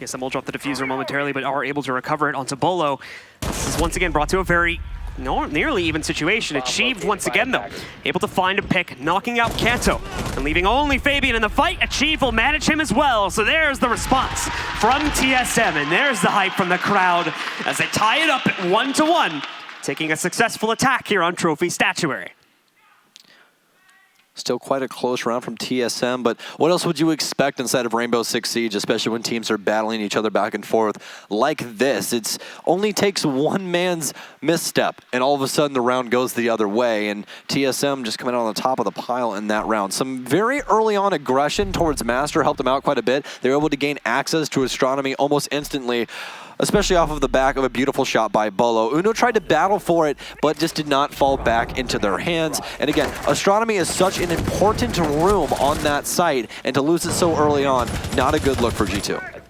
TSM will drop the diffuser momentarily, but are able to recover it onto Bolo. This is once again brought to a very nearly even situation. Achieved once again, though. Able to find a pick, knocking out Kanto, and leaving only Fabian in the fight. Achieved will manage him as well. So there's the response from TSM, and there's the hype from the crowd as they tie it up at 1-1, taking a successful attack here on Trophy Statuary. Still quite a close round from TSM, but what else would you expect inside of Rainbow Six Siege, especially when teams are battling each other back and forth like this? It only takes one man's misstep, and all of a sudden the round goes the other way, and TSM just coming out on the top of the pile in that round. Some very early on aggression towards Master helped them out quite a bit. They were able to gain access to Astronomy almost instantly, especially off of the back of a beautiful shot by Bolo. Uno tried to battle for it, but just did not fall back into their hands. And again, Astronomy is such an important room on that site, and to lose it so early on, not a good look for G2.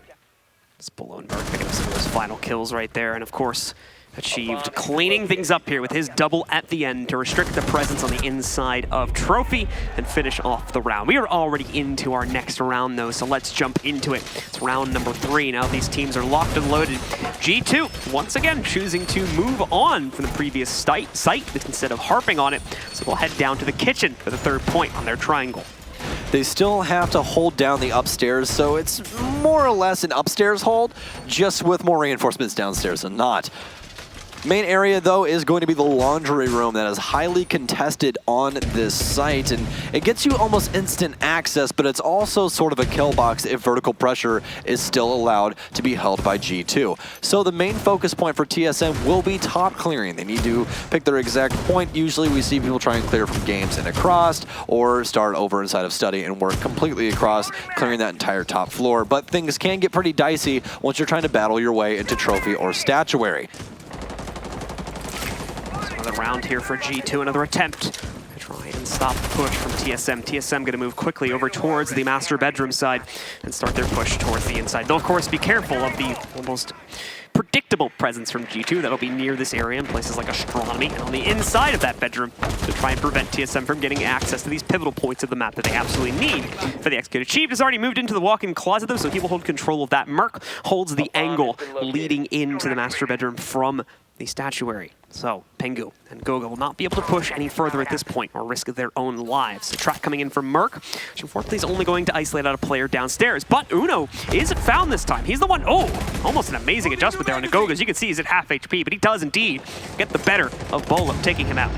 It's Bolo and Berg picking up some of those final kills right there, and of course, achieved cleaning things up here with his double at the end to restrict the presence on the inside of Trophy and finish off the round. We are already into our next round, though, so let's jump into it. It's round number 3. Now these teams are locked and loaded. G2, once again, choosing to move on from the previous site instead of harping on it. So we'll head down to the kitchen for the 3rd point on their triangle. They still have to hold down the upstairs, so it's more or less an upstairs hold, just with more reinforcements downstairs than not. Main area, though, is going to be the laundry room that is highly contested on this site, and it gets you almost instant access, but it's also sort of a kill box if vertical pressure is still allowed to be held by G2. So the main focus point for TSM will be top clearing. They need to pick their exact point. Usually we see people try and clear from games and across, or start over inside of study and work completely across, clearing that entire top floor. But things can get pretty dicey once you're trying to battle your way into trophy or statuary. Another round here for G2, another attempt to try and stop the push from TSM. TSM going to move quickly over towards the master bedroom side and start their push towards the inside. They'll, of course, be careful of the almost predictable presence from G2 that'll be near this area in places like Astronomy and on the inside of that bedroom to try and prevent TSM from getting access to these pivotal points of the map that they absolutely need for the execute. Achieved has already moved into the walk-in closet, though, so he will hold control of that. Merc holds the angle leading into the master bedroom from the statuary. So Pengu and Goga will not be able to push any further at this point or risk their own lives. The track coming in from Merc, which unfortunately is only going to isolate out a player downstairs. But Uno is found this time. He's the one, almost an amazing adjustment there on the Goga. As you can see, he's at half HP, but he does indeed get the better of Bolo, taking him out.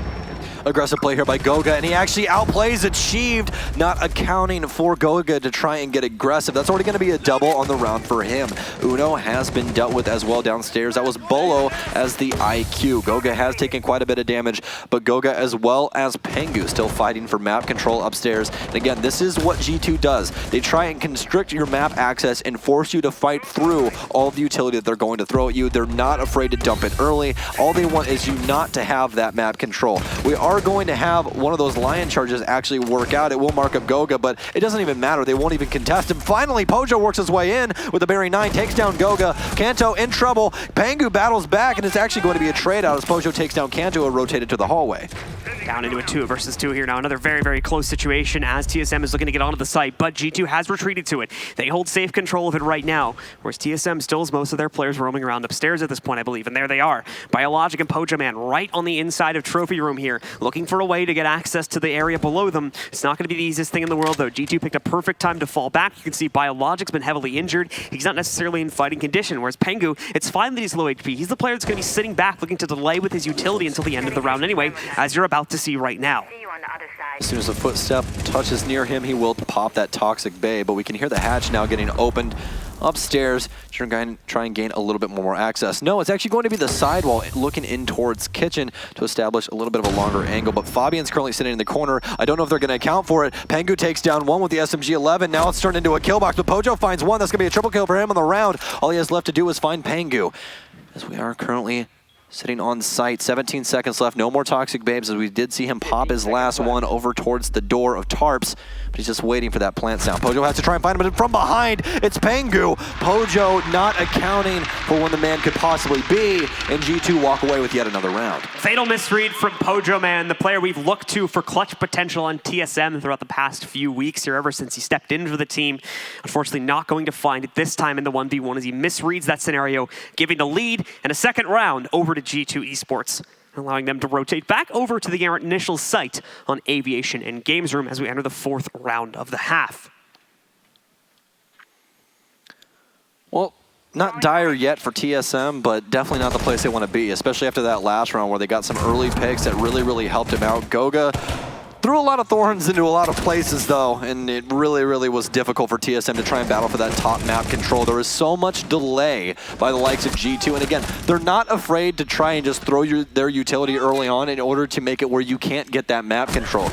Aggressive play here by Goga, and he actually outplays Achieved, not accounting for Goga to try and get aggressive. That's already going to be a double on the round for him. Uno has been dealt with as well downstairs. That was Bolo as the IQ. Goga has taken quite a bit of damage, but Goga as well as Pengu still fighting for map control upstairs. And again, this is what G2 does. They try and constrict your map access and force you to fight through all the utility that they're going to throw at you. They're not afraid to dump it early. All they want is you not to have that map control. We are going to have one of those lion charges actually work out. It will mark up Goga, but it doesn't even matter. They won't even contest him. Finally, Pojo works his way in with the Barry 9, takes down Goga. Kanto in trouble. Pengu battles back, and it's actually going to be a trade out as Pojo takes down Kanto and rotated to the hallway. Down into a 2 versus 2 here now. Another very, very close situation as TSM is looking to get onto the site, but G2 has retreated to it. They hold safe control of it right now, whereas TSM still has most of their players roaming around upstairs at this point, I believe, and there they are. Biologic and Pojo Man right on the inside of Trophy Room here, looking for a way to get access to the area below them. It's not going to be the easiest thing in the world, though. G2 picked a perfect time to fall back. You can see Biologic's been heavily injured. He's not necessarily in fighting condition, whereas Pengu, it's fine that he's low HP. He's the player that's going to be sitting back looking to delay with his utility until the end of the round anyway, as you're about to see right now. As soon as a footstep touches near him, he will pop that Toxic Bay, but we can hear the hatch now getting opened upstairs to try and gain a little bit more access. No, it's actually going to be the sidewall looking in towards kitchen to establish a little bit of a longer angle, but Fabian's currently sitting in the corner. I don't know if they're going to account for it. Pengu takes down one with the SMG-11. Now it's turned into a kill box, but Pojo finds one. That's going to be a triple kill for him on the round. All he has left to do is find Pengu, as we are currently sitting on site. 17 seconds left. No more Toxic Babes, as we did see him pop his last one over towards the door of Tarps, but he's just waiting for that plant sound. Pojo has to try and find him, but from behind, it's Pengu. Pojo not accounting for when the man could possibly be, and G2 walk away with yet another round. Fatal misread from Pojo Man, the player we've looked to for clutch potential on TSM throughout the past few weeks here, ever since he stepped into the team. Unfortunately, not going to find it this time in the 1v1 as he misreads that scenario, giving the lead and a second round over to G2 Esports, allowing them to rotate back over to the initial site on Aviation and Games Room as we enter the 4th round of the half. Well, not dire yet for TSM, but definitely not the place they want to be, especially after that last round where they got some early picks that really helped him out. Goga threw a lot of thorns into a lot of places, though, and it really was difficult for TSM to try and battle for that top map control. There was so much delay by the likes of G2, and again, they're not afraid to try and just throw their utility early on in order to make it where you can't get that map control.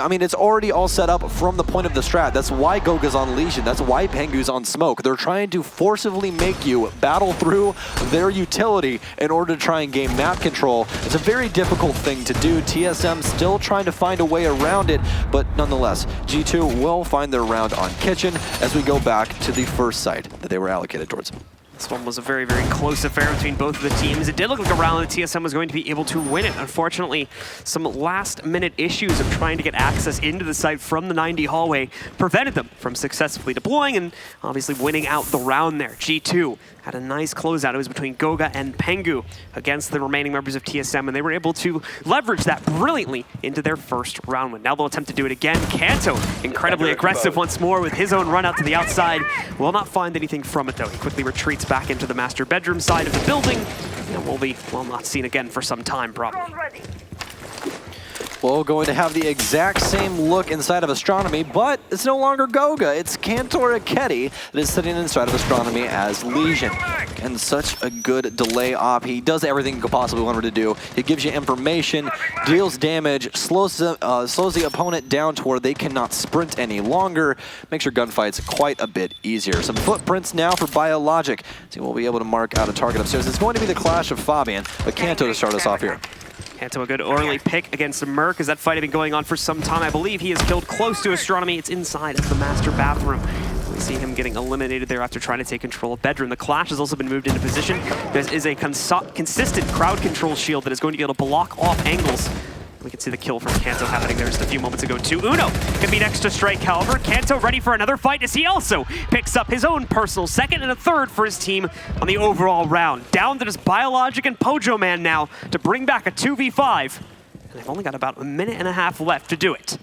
I mean, it's already all set up from the point of the strat. That's why Goga's on Legion. That's why Pengu's on Smoke. They're trying to forcibly make you battle through their utility in order to try and gain map control. It's a very difficult thing to do. TSM still trying to find a way around it, but nonetheless, G2 will find their round on Kitchen as we go back to the first site that they were allocated towards. This one was a very close affair between both of the teams. It did look like a round that TSM was going to be able to win it. Unfortunately, some last-minute issues of trying to get access into the site from the 90 hallway prevented them from successfully deploying and obviously winning out the round there. G2 had a nice closeout. It was between Goga and Pengu against the remaining members of TSM, and they were able to leverage that brilliantly into their first round win. Now they'll attempt to do it again. Kanto, incredibly aggressive once more with his own run out to the outside. Will not find anything from it, though. He quickly retreats back into the master bedroom side of the building, and will be, well, not seen again for some time, probably. Well, going to have the exact same look inside of Astronomy, but it's no longer Goga. It's Cantor Aketi that is sitting inside of Astronomy as Legion. And such a good delay op. He does everything he could possibly want him to do. He gives you information, deals damage, slows the opponent down to where they cannot sprint any longer, makes your gunfights quite a bit easier. Some footprints now for Biologic. So we'll be able to mark out a target upstairs. It's going to be the clash of Fabian, but Kanto to start us off here. Kanto, a good early pick against Merc, as that fight had been going on for some time. I believe he is killed close to Astronomy. It's inside of the master bathroom. We see him getting eliminated there after trying to take control of bedroom. The Clash has also been moved into position. There is a consistent crowd control shield that is going to be able to block off angles. We can see the kill from Kanto happening there just a few moments ago too. Uno can be next to strike, however. Kanto ready for another fight as he also picks up his own personal second and a third for his team on the overall round. Down to just Biologic and Pojo Man now to bring back a 2v5. And they've only got about a minute and a half left to do it.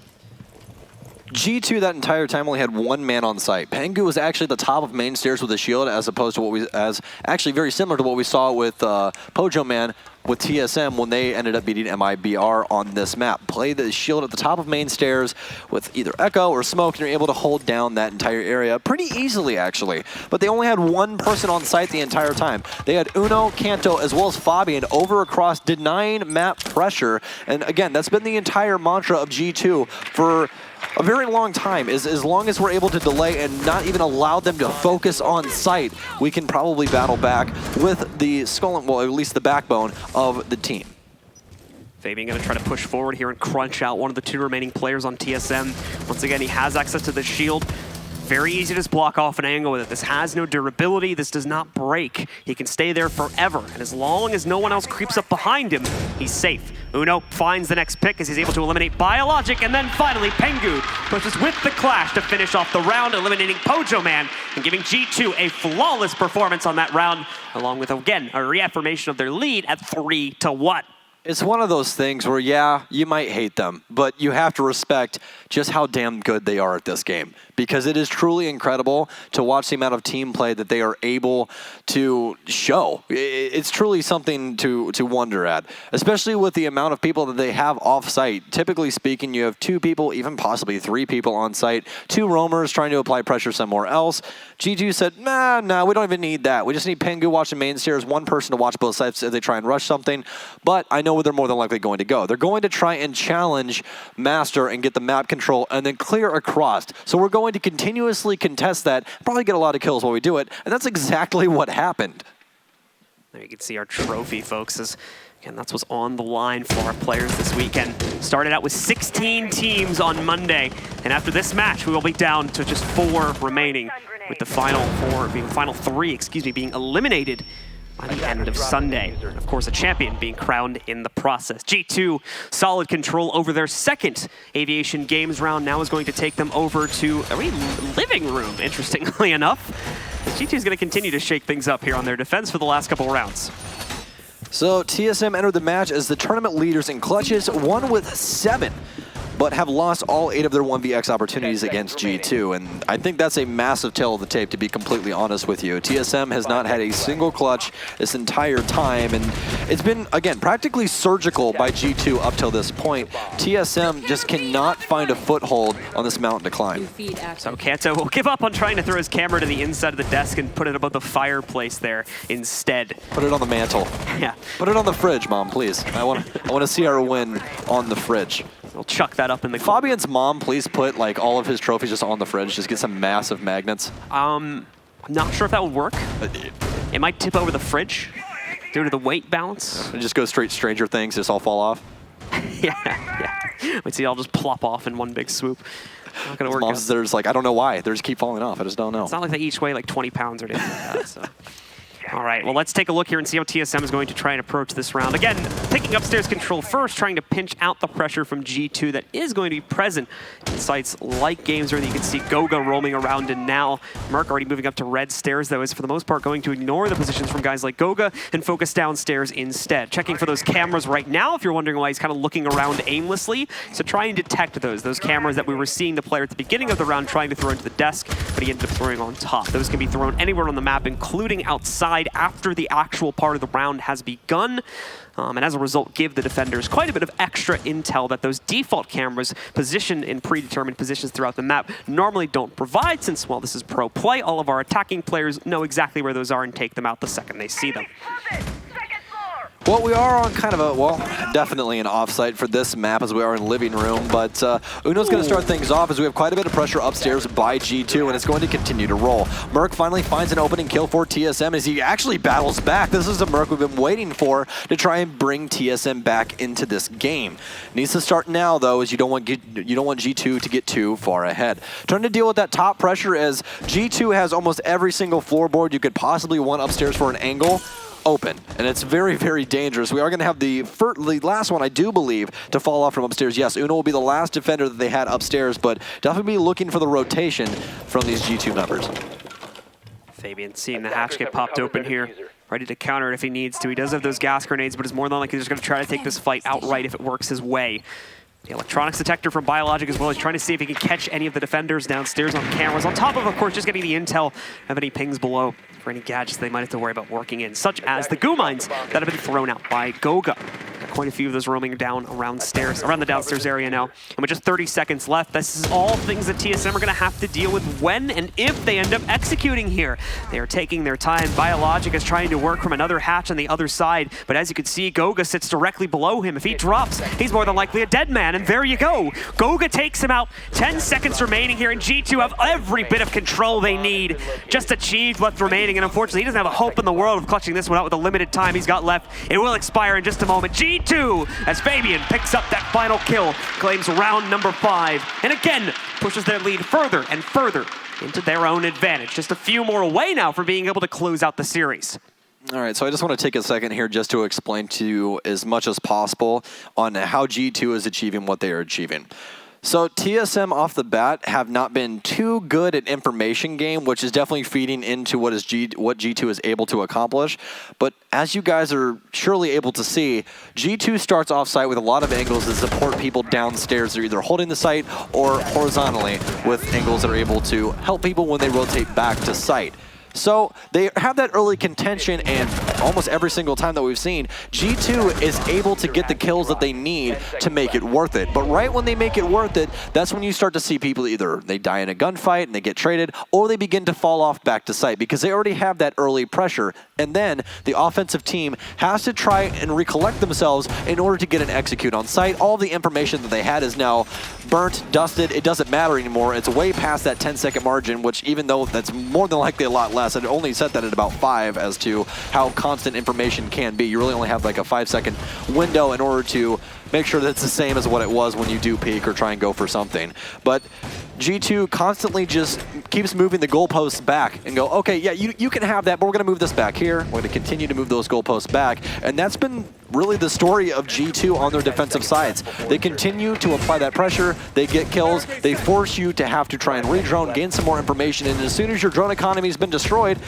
G2 that entire time only had one man on site. Pengu was actually at the top of main stairs with a shield, as opposed to actually very similar to what we saw with Pojo Man with TSM when they ended up beating MIBR on this map. Play the shield at the top of main stairs with either Echo or Smoke, and you're able to hold down that entire area pretty easily, actually. But they only had one person on site the entire time. They had Uno, Kanto, as well as Fabian over across, denying map pressure. And again, that's been the entire mantra of G2 for a very long time. As long as we're able to delay and not even allow them to focus on site, we can probably battle back with the skull, well, at least the backbone of the team. Fabian going to try to push forward here and crunch out one of the two remaining players on TSM. Once again, he has access to the shield. Very easy to just block off an angle with it. This has no durability. This does not break. He can stay there forever. And as long as no one else creeps up behind him, he's safe. Uno finds the next pick as he's able to eliminate Biologic. And then finally, Pengu pushes with the Clash to finish off the round, eliminating Pojo Man and giving G2 a flawless performance on that round, along with, again, a reaffirmation of their lead at 3-1. It's one of those things where, yeah, you might hate them, but you have to respect just how damn good they are at this game, because it is truly incredible to watch the amount of team play that they are able to show. It's truly something to wonder at, especially with the amount of people that they have off-site. Typically speaking, you have 2 people, even possibly 3 people on site, 2 roamers trying to apply pressure somewhere else. G2 said, nah, we don't even need that. We just need Pengu watching main stairs, 1 person to watch both sides as they try and rush something, but I know where they're more than likely going to go. They're going to try and challenge Master and get the map control and then clear across. So we're going to continuously contest that, probably get a lot of kills while we do it, and that's exactly what happened. There you can see our trophy, folks, as again, that's what's on the line for our players this weekend. Started out with 16 teams on Monday, and after this match, we will be down to just 4 remaining, with the final 3 being eliminated by the end of Sunday. And of course, a champion being crowned in the process. G2, solid control over their second Aviation Games round, now is going to take them over to a living room, interestingly enough. G2 is going to continue to shake things up here on their defense for the last couple rounds. So TSM entered the match as the tournament leaders in clutches, won with 7. But have lost all 8 of their 1vx opportunities against G2, and I think that's a massive tail of the tape, to be completely honest with you. TSM has not had a single clutch this entire time, and it's been, again, practically surgical by G2 up till this point. TSM just cannot find a foothold on this mountain to climb. So Kanto will give up on trying to throw his camera to the inside of the desk and put it above the fireplace there instead. Put it on the mantle. Yeah. Put it on the fridge, Mom, please. I want to see our win on the fridge. We'll chuck that up in the corner. Fabian's mom, please put like all of his trophies just on the fridge. Just get some massive magnets. I'm not sure if that would work. It might tip over the fridge due to the weight balance. It just goes straight Stranger Things, just all fall off. yeah. We'd see it all just plop off in one big swoop. Not gonna work. Mom's there's like, I don't know why. They just keep falling off. I just don't know. It's not like they each weigh like 20 pounds or anything like that, so. All right, well, let's take a look here and see how TSM is going to try and approach this round. Again, taking upstairs control first, trying to pinch out the pressure from G2 that is going to be present in sites like Games where you can see Goga roaming around, and now Merc already moving up to red stairs, though, is for the most part going to ignore the positions from guys like Goga and focus downstairs instead. Checking for those cameras right now, if you're wondering why he's kind of looking around aimlessly. So try and detect those cameras that we were seeing the player at the beginning of the round trying to throw into the desk, but he ended up throwing on top. Those can be thrown anywhere on the map, including outside after the actual part of the round has begun. And as a result, give the defenders quite a bit of extra intel that those default cameras positioned in predetermined positions throughout the map normally don't provide, since, well, this is pro play. All of our attacking players know exactly where those are and take them out the second they see them. Well, we are on kind of a, well, definitely an offsite for this map as we are in living room, but Uno's going to start things off as we have quite a bit of pressure upstairs by G2, and it's going to continue to roll. Merc finally finds an opening kill for TSM as he actually battles back. This is a Merc we've been waiting for to try and bring TSM back into this game. Needs to start now, though, as you don't want G2 to get too far ahead. Trying to deal with that top pressure as G2 has almost every single floorboard you could possibly want upstairs for an angle open, and it's very, very dangerous. We are going to have the last one, I do believe, to fall off from upstairs. Yes, Uno will be the last defender that they had upstairs, but definitely be looking for the rotation from these G2 members. Fabian seeing the hatch get popped open here, ready to counter it if he needs to. He does have those gas grenades, but is more than likely just going to try to take this fight outright if it works his way. The electronics detector from Biologic as well is trying to see if he can catch any of the defenders downstairs on cameras, on top of course, just getting the intel of any pings below for any gadgets they might have to worry about working in, such as the goo mines that have been thrown out by Goga. Got quite a few of those roaming down around the downstairs area now. And with just 30 seconds left, this is all things that TSM are going to have to deal with when and if they end up executing here. They are taking their time. Biologic is trying to work from another hatch on the other side, but as you can see, Goga sits directly below him. If he drops, he's more than likely a dead man, and there you go. Goga takes him out. 10 seconds remaining here, and G2 have every bit of control they need. Just achieved what's remaining, and unfortunately, he doesn't have a hope in the world of clutching this one out with the limited time he's got left. It will expire in just a moment. G2, as Fabian picks up that final kill, claims round number 5, and again, pushes their lead further and further into their own advantage. Just a few more away now from being able to close out the series. All right, so I just want to take a second here just to explain to you as much as possible on how G2 is achieving what they are achieving. So TSM off the bat have not been too good at information game, which is definitely feeding into what G2 is able to accomplish. But as you guys are surely able to see, G2 starts off site with a lot of angles that support people downstairs. They're either holding the site or horizontally with angles that are able to help people when they rotate back to site. So they have that early contention, and almost every single time that we've seen, G2 is able to get the kills that they need to make it worth it. But right when they make it worth it, that's when you start to see people either they die in a gunfight and they get traded, or they begin to fall off back to site because they already have that early pressure. And then the offensive team has to try and recollect themselves in order to get an execute on site. All the information that they had is now burnt, dusted. It doesn't matter anymore. It's way past that 10-second margin, which even though that's more than likely a lot less, I'd only set that at about 5 as to how constant information can be. You really only have like a 5-second window in order to make sure that it's the same as what it was when you do peek or try and go for something. But G2 constantly just keeps moving the goalposts back and go, okay, yeah, you can have that, but we're going to move this back here. We're going to continue to move those goalposts back. And that's been really the story of G2 on their defensive sides. They continue to apply that pressure. They get kills. They force you to have to try and re-drone, gain some more information. And as soon as your drone economy has been destroyed,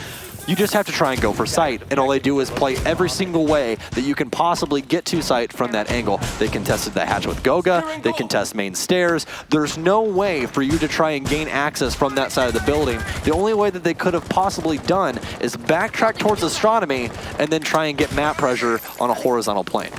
you just have to try and go for site. And all they do is play every single way that you can possibly get to site from that angle. They contested the hatch with Goga. They contest main stairs. There's no way for you to try and gain access from that side of the building. The only way that they could have possibly done is backtrack towards astronomy and then try and get map pressure on a horizontal plane.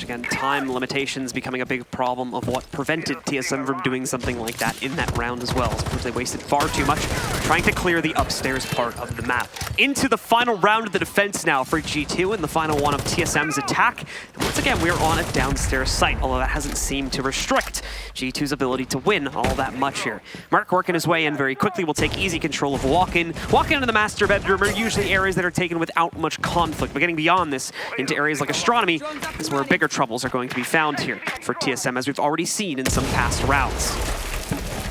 Again, time limitations becoming a big problem of what prevented TSM from doing something like that in that round as well. Of course, they wasted far too much trying to clear the upstairs part of the map. Into the final round of the defense now for G2 and the final one of TSM's attack. And once again, we're on a downstairs site, although that hasn't seemed to restrict G2's ability to win all that much here. Mark working his way in very quickly will take easy control of walk-in. Walk-in into the master bedroom are usually areas that are taken without much conflict, but getting beyond this into areas like astronomy is where bigger troubles are going to be found here for TSM, as we've already seen in some past rounds.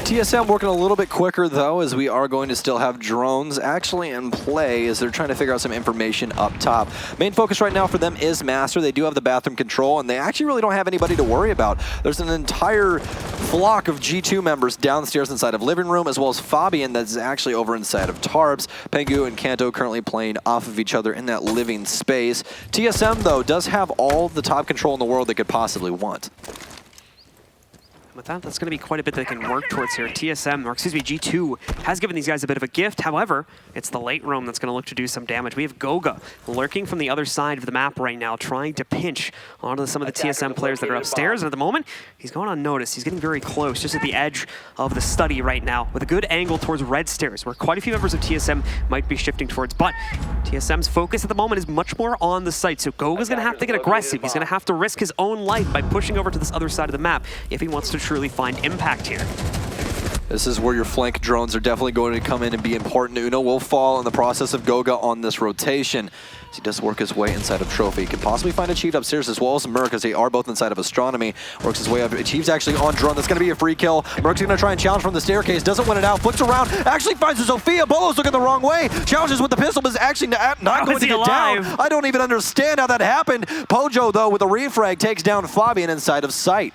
TSM working a little bit quicker, though, as we are going to still have drones actually in play as they're trying to figure out some information up top. Main focus right now for them is Master. They do have the bathroom control, and they actually really don't have anybody to worry about. There's an entire flock of G2 members downstairs inside of living room, as well as Fabian that's actually over inside of Tarbs. Pengu and Kanto currently playing off of each other in that living space. TSM, though, does have all the top control in the world they could possibly want. With that, that's going to be quite a bit they can work towards here. TSM, or excuse me, G2 has given these guys a bit of a gift. However, it's the late roam that's going to look to do some damage. We have Goga lurking from the other side of the map right now, trying to pinch onto some of the TSM players that are upstairs. And at the moment, he's going unnoticed. He's getting very close, just at the edge of the study right now, with a good angle towards red stairs, where quite a few members of TSM might be shifting towards. But TSM's focus at the moment is much more on the site. So Goga's going to have to get aggressive. He's going to have to risk his own life by pushing over to this other side of the map if he wants to truly find impact here. This is where your flank drones are definitely going to come in and be important. Uno will fall in the process of Goga on this rotation. As he does work his way inside of Trophy. He can possibly find Achieved upstairs as well as Merc, as they are both inside of Astronomy. Works his way up. Achieved's actually on drone. That's going to be a free kill. Merc's going to try and challenge from the staircase. Doesn't win it out. Flicks around. Actually finds a Sophia. Bolo's looking the wrong way. Challenges with the pistol, but is actually not going to get down. I don't even understand how that happened. Pojo, though, with a refrag, takes down Fabian inside of sight.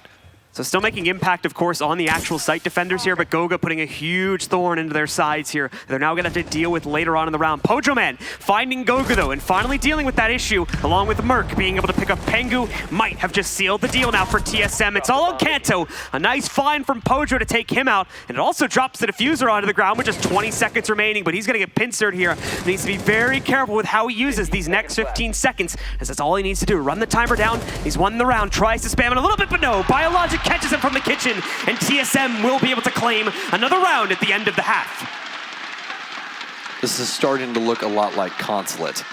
So still making impact, of course, on the actual site defenders here, but Goga putting a huge thorn into their sides here. They're now going to have to deal with later on in the round. Pojo Man finding Goga, though, and finally dealing with that issue, along with Merc being able to pick up Pengu, might have just sealed the deal now for TSM. It's all on Kanto. A nice find from Pojo to take him out, and it also drops the diffuser onto the ground with just 20 seconds remaining, but he's going to get pincered here. He needs to be very careful with how he uses these next 15 seconds, as that's all he needs to do. Run the timer down. He's won the round, tries to spam it a little bit, but no. Biologic catches him from the kitchen, and TSM will be able to claim another round at the end of the half. This is starting to look a lot like Consulate.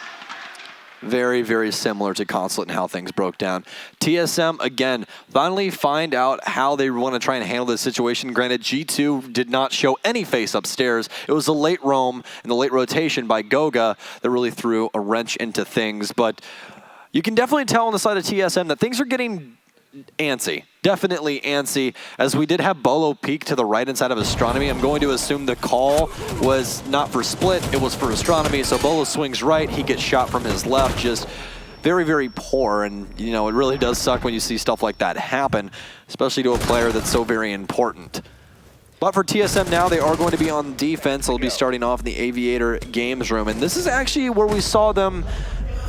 Very, very similar to Consulate and how things broke down. TSM, again, finally find out how they want to try and handle this situation. Granted, G2 did not show any face upstairs. It was a late roam and the late rotation by Goga that really threw a wrench into things. But you can definitely tell on the side of TSM that things are getting antsy. Definitely antsy, as we did have Bolo peek to the right inside of Astronomy. I'm going to assume the call was not for split, it was for Astronomy, so Bolo swings right, he gets shot from his left, just very, very poor. And, you know, it really does suck when you see stuff like that happen, especially to a player that's so very important. But for TSM now, they are going to be on defense. They'll be starting off in the Aviator Games Room. And this is actually where we saw them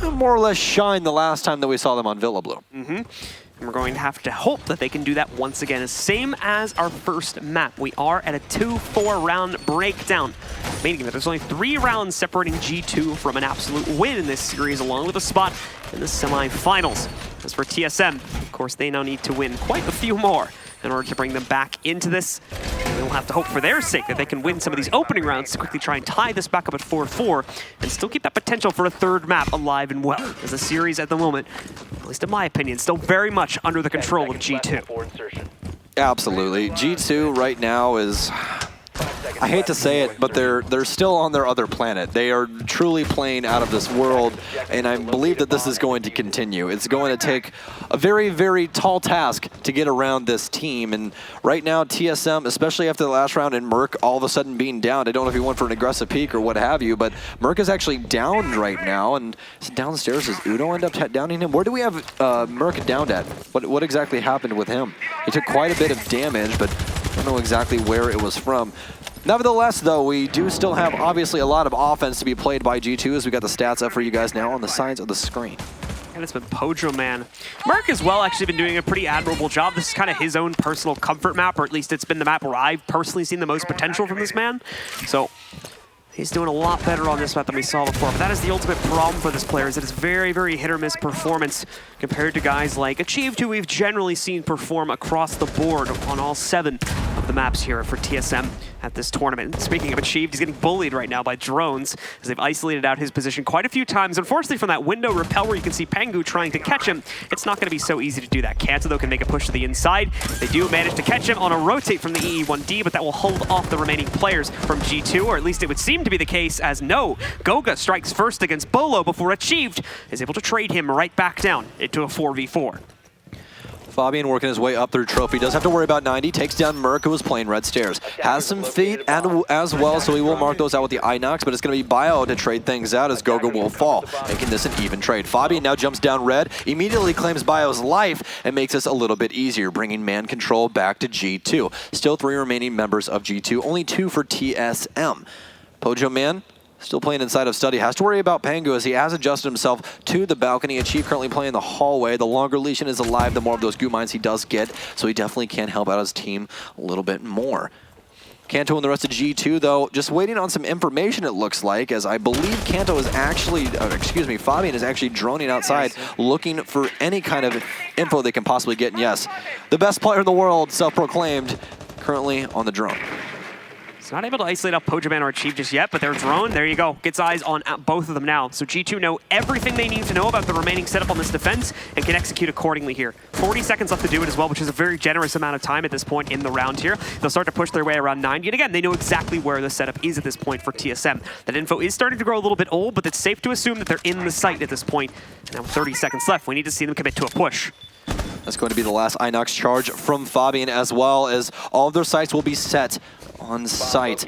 more or less shine the last time that we saw them on Villa Blue. And we're going to have to hope that they can do that once again. Same as our first map. We are at a 2-4 round breakdown, meaning that there's only 3 rounds separating G2 from an absolute win in this series, along with a spot in the semifinals. As for TSM, of course, they now need to win quite a few more in order to bring them back into this. We'll have to hope for their sake that they can win some of these opening rounds to quickly try and tie this back up at 4-4 and still keep that potential for a third map alive and well, as the series at the moment, at least in my opinion, still very much under the control of G2. Absolutely. G2 right now is, I hate to say it, but they're still on their other planet. They are truly playing out of this world, and I believe that this is going to continue. It's going to take a very, very tall task to get around this team, and right now TSM, especially after the last round and Merc all of a sudden being down, I don't know if he went for an aggressive peek or what have you, but Merc is actually down right now, and downstairs, does Udo end up downing him? Where do we have Merc downed at? What exactly happened with him? He took quite a bit of damage, but I don't know exactly where it was from. Nevertheless, though, we do still have, obviously, a lot of offense to be played by G2, as we got the stats up for you guys now on the sides of the screen. And it's been Pojo Man. Merc as well actually been doing a pretty admirable job. This is kind of his own personal comfort map, or at least it's been the map where I've personally seen the most potential from this man. So he's doing a lot better on this map than we saw before. But that is the ultimate problem for this player, is that it's very, very hit or miss performance compared to guys like Achieved, who we've generally seen perform across the board on all 7 of the maps here for TSM at this tournament. Speaking of Achieved, he's getting bullied right now by drones as they've isolated out his position quite a few times. Unfortunately, from that window repel where you can see Pengu trying to catch him, it's not going to be so easy to do that. Kanto, though, can make a push to the inside. They do manage to catch him on a rotate from the EE1D, but that will hold off the remaining players from G2, or at least it would seem to be the case, as no, Goga strikes first against Bolo before Achieved is able to trade him right back down into a 4v4. Fabian working his way up through Trophy. Does have to worry about 90. Takes down Merc, who was playing red stairs. Has some feet as well, so he will mark those out with the Inox, but it's going to be Bio to trade things out as Goga will fall, making this an even trade. Fabian now jumps down red, immediately claims Bio's life, and makes this a little bit easier, bringing man control back to G2. Still 3 remaining members of G2, only 2 for TSM. Pojo Man still playing inside of Study. Has to worry about Pengu as he has adjusted himself to the balcony. Achieve currently playing the hallway. The longer Lesion is alive, the more of those goo mines he does get, so he definitely can help out his team a little bit more. Kanto and the rest of G2, though, just waiting on some information, it looks like, as I believe Kanto is actually, Fabian is actually droning outside, looking for any kind of info they can possibly get. And yes, the best player in the world, self-proclaimed, currently on the drone. He's not able to isolate out Pojo Man or Achieve just yet, but their drone, there you go, gets eyes on both of them now. So G2 know everything they need to know about the remaining setup on this defense and can execute accordingly here. 40 seconds left to do it as well, which is a very generous amount of time at this point in the round here. They'll start to push their way around 90, and again, they know exactly where the setup is at this point for TSM. That info is starting to grow a little bit old, but it's safe to assume that they're in the site at this point. Now with 30 seconds left, we need to see them commit to a push. That's going to be the last Inox charge from Fabian, as well as all of their sites will be set on site.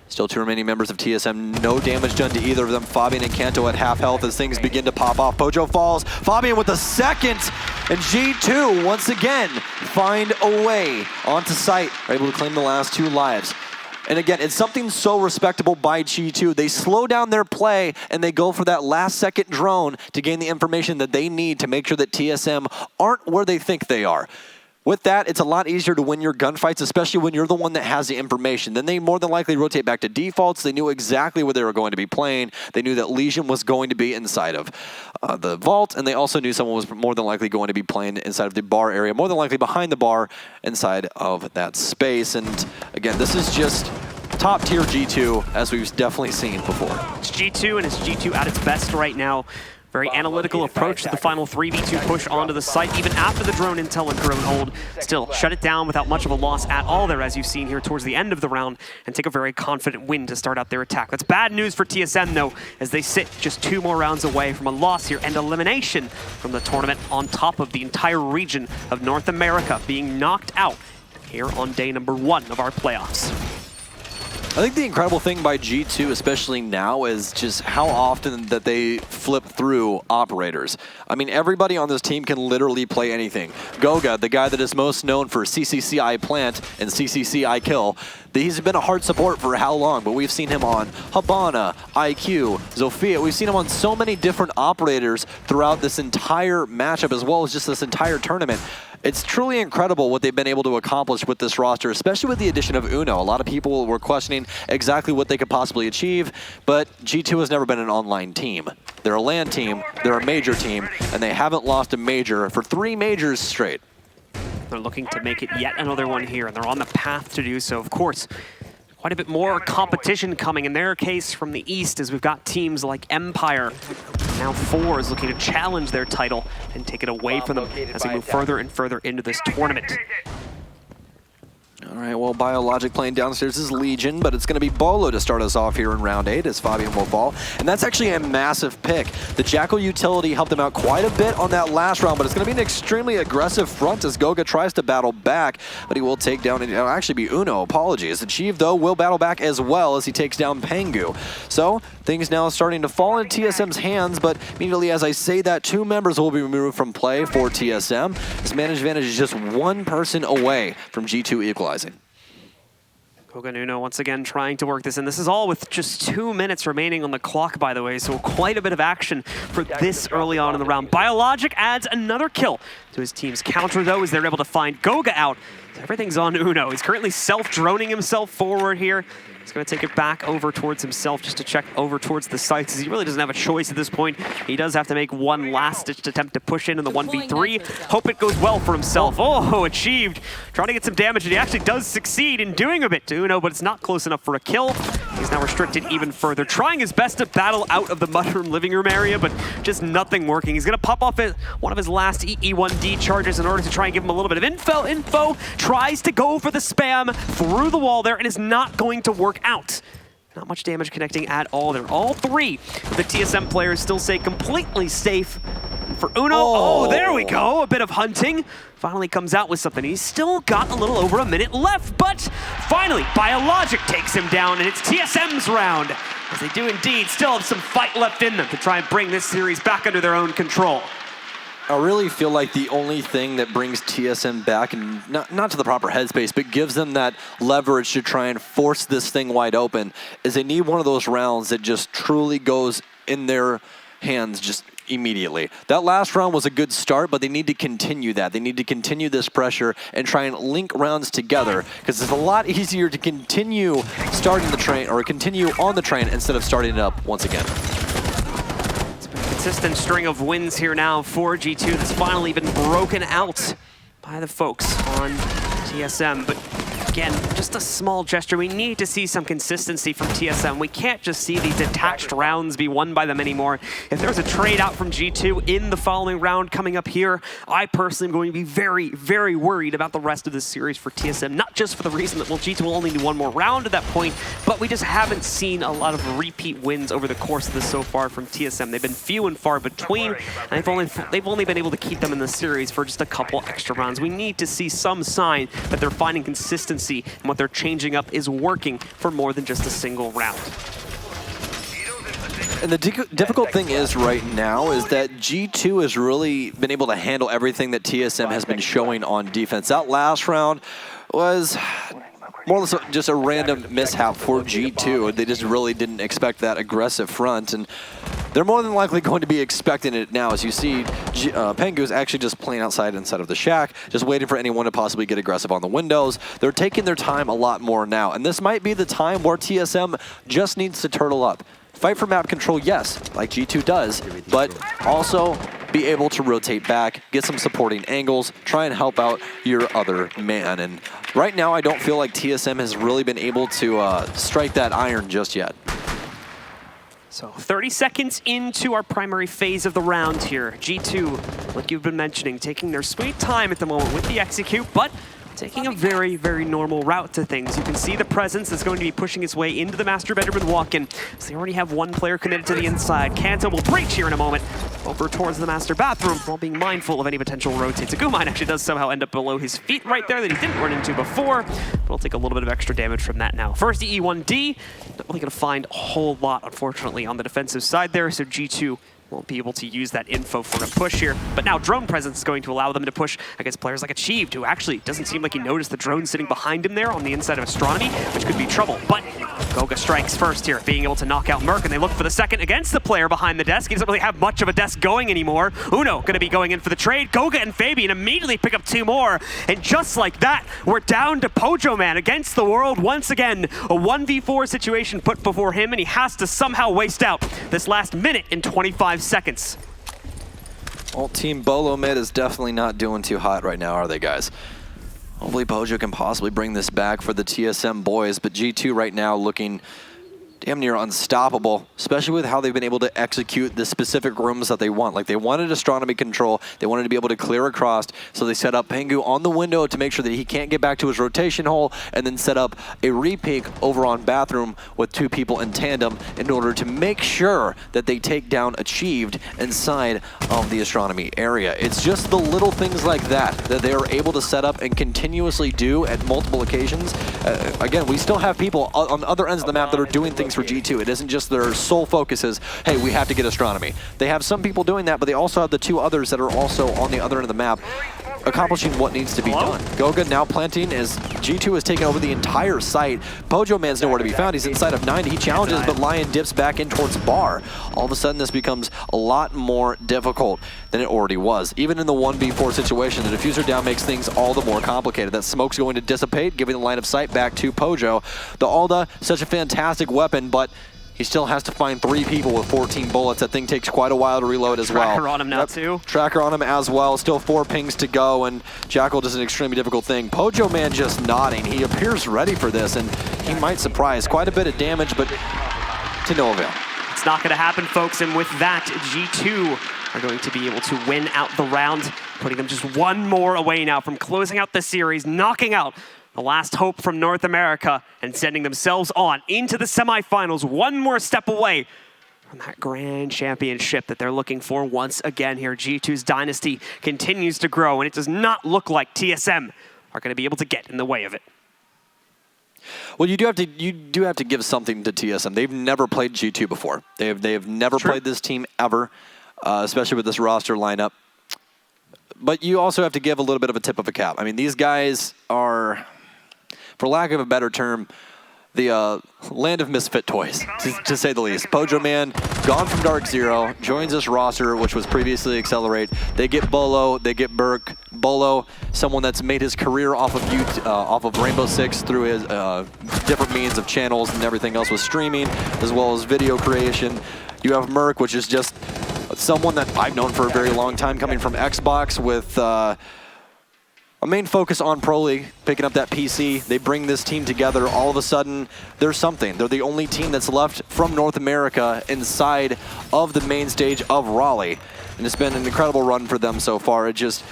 Still 2 remaining members of TSM. No damage done to either of them. Fabian and Kanto at half health as things begin to pop off. Pojo falls. Fabian with the second. And G2 once again find a way onto site. Are able to claim the last 2 lives. And again, it's something so respectable by G2. They slow down their play and they go for that last second drone to gain the information that they need to make sure that TSM aren't where they think they are. With that, it's a lot easier to win your gunfights, especially when you're the one that has the information. Then they more than likely rotate back to defaults. They knew exactly where they were going to be playing. They knew that Lesion was going to be inside of the vault, and they also knew someone was more than likely going to be playing inside of the bar area, more than likely behind the bar inside of that space. And again, this is just top tier G2, as we've definitely seen before. It's G2, and it's G2 at its best right now. Very analytical approach to the final 3v2 push onto the site, even after the drone intel had grown old. Still, shut it down without much of a loss at all there, as you've seen here towards the end of the round, and take a very confident win to start out their attack. That's bad news for TSM, though, as they sit just 2 more rounds away from a loss here and elimination from the tournament, on top of the entire region of North America being knocked out here on day number 1 of our playoffs. I think the incredible thing by G2, especially now, is just how often that they flip through operators. I mean, everybody on this team can literally play anything. Goga, the guy that is most known for CCCI plant and CCCI kill, he's been a hard support for how long, but we've seen him on Habana, IQ, Zofia. We've seen him on so many different operators throughout this entire matchup, as well as just this entire tournament. It's truly incredible what they've been able to accomplish with this roster, especially with the addition of Uno. A lot of people were questioning exactly what they could possibly achieve, but G2 has never been an online team. They're a LAN team, they're a major team, and they haven't lost a major for 3 majors straight. They're looking to make it yet another one here, and they're on the path to do so. Of course, quite a bit more competition coming in their case from the East, as we've got teams like Empire. Now FaZe looking to challenge their title and take it away from them as they move further and further into this tournament. All right, well, Biologic playing downstairs is Legion, but it's going to be Bolo to start us off here in round 8 as Fabian will fall. And that's actually a massive pick. The Jackal utility helped him out quite a bit on that last round, but it's going to be an extremely aggressive front as Goga tries to battle back, but he will take down, it'll actually be Uno, apologies. Achieve, though, will battle back as well as he takes down Pengu. So things now starting to fall in TSM's hands, but immediately as I say that, 2 members will be removed from play for TSM. This managed advantage is just 1 person away from G2 equalizing. Goga and Uno once again trying to work this in. This is all with just 2 minutes remaining on the clock, by the way, so quite a bit of action for this early on in the round. Biologic adds another kill to his team's counter, though, as they're able to find Goga out. So everything's on Uno. He's currently self-droning himself forward here. He's going to take it back over towards himself just to check over towards the sites, as he really doesn't have a choice at this point. He does have to make one last-ditched attempt to push in the 1v3. Hope it goes well for himself. Oh, achieved. Trying to get some damage, and he actually does succeed in doing a bit to Uno, but it's not close enough for a kill. He's now restricted even further, trying his best to battle out of the mushroom living room area, but just nothing working. He's going to pop off one of his last E1D charges in order to try and give him a little bit of info. Tries to go for the spam through the wall there, and is not going to work out. Not much damage connecting at all there. All 3 of the TSM players still stay completely safe. For Uno, oh, there we go. A bit of hunting. Finally comes out with something. He's still got a little over a minute left, but finally, Biologic takes him down, and it's TSM's round. As they do indeed still have some fight left in them to try and bring this series back under their own control. I really feel like the only thing that brings TSM back, and not to the proper headspace, but gives them that leverage to try and force this thing wide open, is they need one of those rounds that just truly goes in their hands just immediately. That last round was a good start, but they need to continue that. They need to continue this pressure and try and link rounds together, because it's a lot easier to continue starting the train, or continue on the train, instead of starting it up once again. Consistent string of wins here now for G2 that's finally been broken out by the folks on TSM. But again, just a small gesture. We need to see some consistency from TSM. We can't just see these detached rounds be won by them anymore. If there's a trade out from G2 in the following round coming up here, I personally am going to be very, very worried about the rest of this series for TSM. Not just for the reason that, well, G2 will only do 1 more round at that point, but we just haven't seen a lot of repeat wins over the course of this so far from TSM. They've been few and far between, and they've only been able to keep them in the series for just a couple extra rounds. We need to see some sign that they're finding consistency, and what they're changing up is working for more than just a single round. And the difficult thing is right now is that G2 has really been able to handle everything that TSM has been showing on defense. That last round was more or less just a random mishap for G2. They just really didn't expect that aggressive front, and they're more than likely going to be expecting it now. As you see, Pengu's actually just playing inside of the shack, just waiting for anyone to possibly get aggressive on the windows. They're taking their time a lot more now, and this might be the time where TSM just needs to turtle up. Fight for map control, yes, like G2 does, but also be able to rotate back, get some supporting angles, try and help out your other man. And right now, I don't feel like TSM has really been able to strike that iron just yet. So 30 seconds into our primary phase of the round here. G2, like you've been mentioning, taking their sweet time at the moment with the execute, but taking a very, very normal route to things. You can see the presence that's going to be pushing its way into the master bedroom and walk-in. So they already have one player committed to the inside. Kanto will breach here in a moment over towards the master bathroom while being mindful of any potential rotates. Agumine actually does somehow end up below his feet right there that he didn't run into before, but he'll take a little bit of extra damage from that now. First E1D, not really going to find a whole lot, unfortunately, on the defensive side there, so G2 won't be able to use that info for a push here. But now drone presence is going to allow them to push against players like Achieved, who actually doesn't seem like he noticed the drone sitting behind him there on the inside of Astronomy, which could be trouble. But Goga strikes first here, being able to knock out Merc, and they look for the second against the player behind the desk. He doesn't really have much of a desk going anymore. Uno going to be going in for the trade. Goga and Fabian immediately pick up 2 more. And just like that, we're down to Pojo Man against the world once again. A 1v4 situation put before him, and he has to somehow waste out this last minute and 25 seconds. Well, Team Bolo mid is definitely not doing too hot right now, are they, guys? Hopefully Pojo can possibly bring this back for the TSM boys, but G2 right now looking damn near unstoppable, especially with how they've been able to execute the specific rooms that they want. Like, they wanted astronomy control, they wanted to be able to clear across, so they set up Pengu on the window to make sure that he can't get back to his rotation hole, and then set up a repeak over on bathroom with 2 people in tandem in order to make sure that they take down Achieved inside of the astronomy area. It's just the little things like that that they are able to set up and continuously do at multiple occasions. Again, we still have people on the other ends of the map that are doing things for G2. It isn't just their sole focus is, hey, we have to get astronomy. They have some people doing that, but they also have the 2 others that are also on the other end of the map accomplishing what needs to be done. Goga now planting as G2 has taken over the entire site. Pojo Man's nowhere to be found. He's inside of 90. He challenges, but Lion dips back in towards Bar. All of a sudden, this becomes a lot more difficult than it already was. Even in the 1v4 situation, the diffuser down makes things all the more complicated. That smoke's going to dissipate, giving the line of sight back to Pojo. The Alda, such a fantastic weapon, but he still has to find 3 people with 14 bullets. That thing takes quite a while to reload as well. Tracker on him now too. Tracker on him as well. Still 4 pings to go, and Jackal does an extremely difficult thing. Pojo Man just nodding. He appears ready for this, and he might surprise. Quite a bit of damage, but to no avail. It's not going to happen, folks, and with that, G2 are going to be able to win out the round, putting them just 1 more away now from closing out the series, knocking out the last hope from North America, and sending themselves on into the semifinals, 1 more step away from that grand championship that they're looking for once again here. G2's dynasty continues to grow, and it does not look like TSM are going to be able to get in the way of it. Well, you do have to give something to TSM. They've never played G2 before. They have never played this team ever, especially with this roster lineup. But you also have to give a little bit of a tip of a cap. I mean, these guys are, for lack of a better term, the land of misfit toys, to say the least. Pojo Man, gone from Dark Zero, joins this roster, which was previously Accelerate. They get Bolo, they get Burke. Bolo, someone that's made his career off of Rainbow Six through his different means of channels and everything else with streaming, as well as video creation. You have Merc, which is just someone that I've known for a very long time, coming from Xbox with a main focus on Pro League, picking up that PC. They bring this team together. All of a sudden, there's something. They're the only team that's left from North America inside of the main stage of Raleigh. And it's been an incredible run for them so far. It's just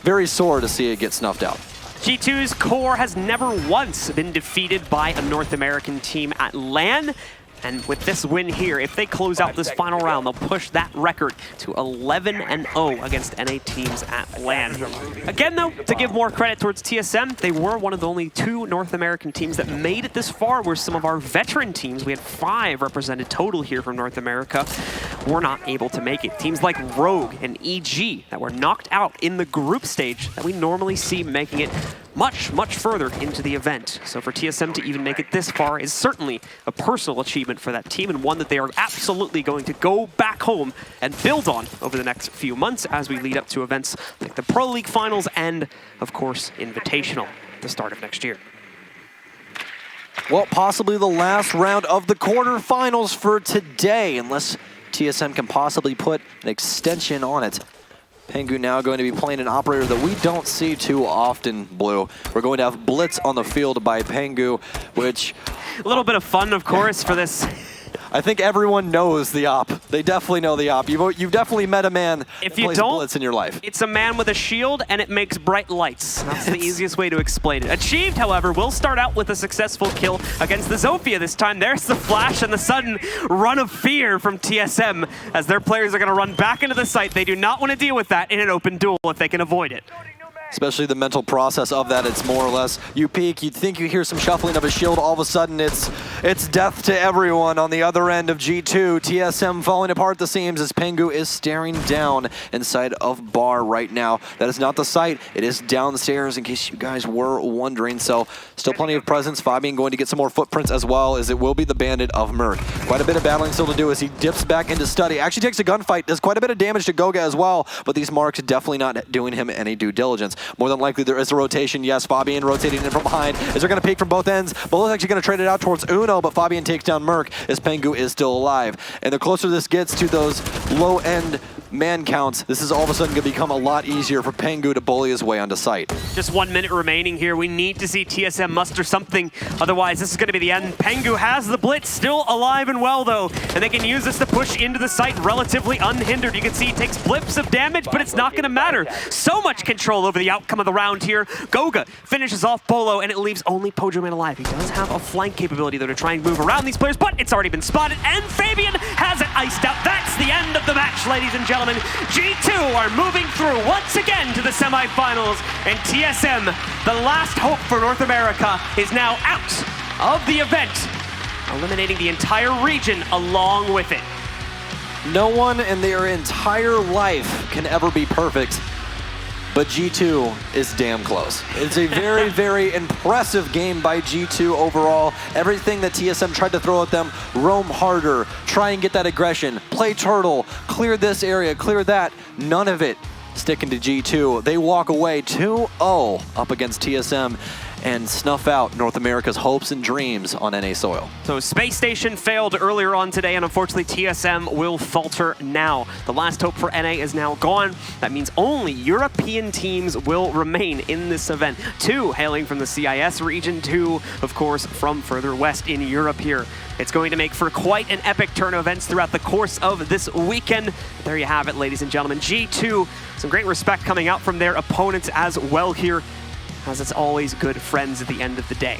very sore to see it get snuffed out. G2's core has never once been defeated by a North American team at LAN. And with this win here, if they close out this final round, they'll push that record to 11-0 against NA teams at LAN. Again, though, to give more credit towards TSM, they were one of the only 2 North American teams that made it this far, where some of our veteran teams, we had 5 represented total here from North America, were not able to make it. Teams like Rogue and EG that were knocked out in the group stage that we normally see making it much, much further into the event. So for TSM to even make it this far is certainly a personal achievement for that team, and one that they are absolutely going to go back home and build on over the next few months as we lead up to events like the Pro League Finals and, of course, Invitational at the start of next year. Well, possibly the last round of the quarterfinals for today, unless TSM can possibly put an extension on it. Pengu now going to be playing an operator that we don't see too often, Blue. We're going to have Blitz on the field by Pengu, which... A little bit of fun, of course, for this I think everyone knows the op. They definitely know the op. You've definitely met a man If that you plays don't, Blitz in your life. It's a man with a shield and it makes bright lights. That's the easiest way to explain it. Achieved, however, will start out with a successful kill against the Zofia this time. There's the flash and the sudden run of fear from TSM as their players are going to run back into the site. They do not want to deal with that in an open duel if they can avoid it. Especially the mental process of that. It's more or less, you peek, you'd think you hear some shuffling of a shield, all of a sudden it's death to everyone on the other end of G2. TSM falling apart at the seams as Pengu is staring down inside of Bar right now. That is not the site, it is downstairs in case you guys were wondering. So still plenty of presence. Fabian going to get some more footprints as well, as it will be the bandit of Merc. Quite a bit of battling still to do as he dips back into study. Actually takes a gunfight, does quite a bit of damage to Goga as well, but these marks definitely not doing him any due diligence. More than likely there is a rotation. Yes, Fabian rotating in from behind. Is they're going to peek from both ends. Both actually going to trade it out towards Uno, but Fabian takes down Merc as Pengu is still alive. And the closer this gets to those low-end man counts, this is all of a sudden going to become a lot easier for Pengu to bully his way onto site. Just 1 minute remaining here. We need to see TSM muster something. Otherwise, this is going to be the end. Pengu has the blitz, still alive and well, though. And they can use this to push into the site relatively unhindered. You can see he takes blips of damage, but it's not going to matter. So much control over the outcome of the round here. Goga finishes off Bolo, and it leaves only Pojoman alive. He does have a flank capability, though, to try and move around these players, but it's already been spotted, and Fabian has it iced out. That's the end of the match, ladies and gentlemen. G2 are moving through once again to the semifinals, and TSM, the last hope for North America, is now out of the event, eliminating the entire region along with it. No one in their entire life can ever be perfect, but G2 is damn close. It's a very, very impressive game by G2 overall. Everything that TSM tried to throw at them, roam harder, try and get that aggression, play turtle, clear this area, clear that, none of it sticking to G2. They walk away 2-0 up against TSM and snuff out North America's hopes and dreams on NA soil. So Space Station failed earlier on today, and unfortunately TSM will falter now. The last hope for NA is now gone. That means only European teams will remain in this event. 2 hailing from the CIS region, 2, of course, from further west in Europe here. It's going to make for quite an epic turn of events throughout the course of this weekend. There you have it, ladies and gentlemen. G2, some great respect coming out from their opponents as well here, as it's always good friends at the end of the day.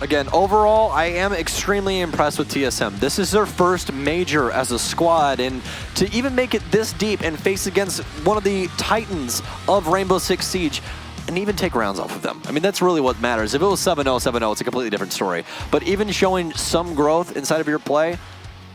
Again, overall, I am extremely impressed with TSM. This is their first major as a squad, and to even make it this deep and face against one of the titans of Rainbow Six Siege, and even take rounds off of them. I mean, that's really what matters. If it was 7-0, 7-0, it's a completely different story. But even showing some growth inside of your play,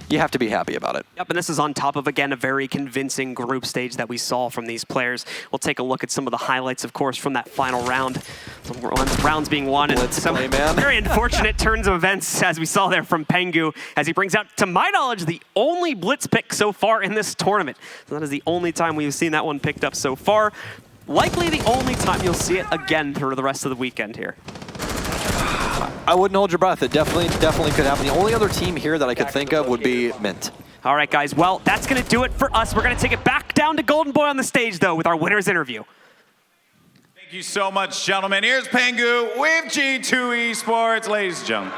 you have to be happy about it. Yep, and this is on top of, again, a very convincing group stage that we saw from these players. We'll take a look at some of the highlights, of course, from that final round. Some rounds being won, and some very unfortunate turns of events, as we saw there from Pengu, as he brings out, to my knowledge, the only blitz pick so far in this tournament. So that is the only time we've seen that one picked up so far. Likely the only time you'll see it again through the rest of the weekend here. I wouldn't hold your breath. It definitely could happen. The only other team here that I could think of would be Mint. All right, guys. Well, that's going to do it for us. We're going to take it back down to Golden Boy on the stage, though, with our winner's interview. Thank you so much, gentlemen. Here's Pengu with G2 Esports. Ladies and gentlemen.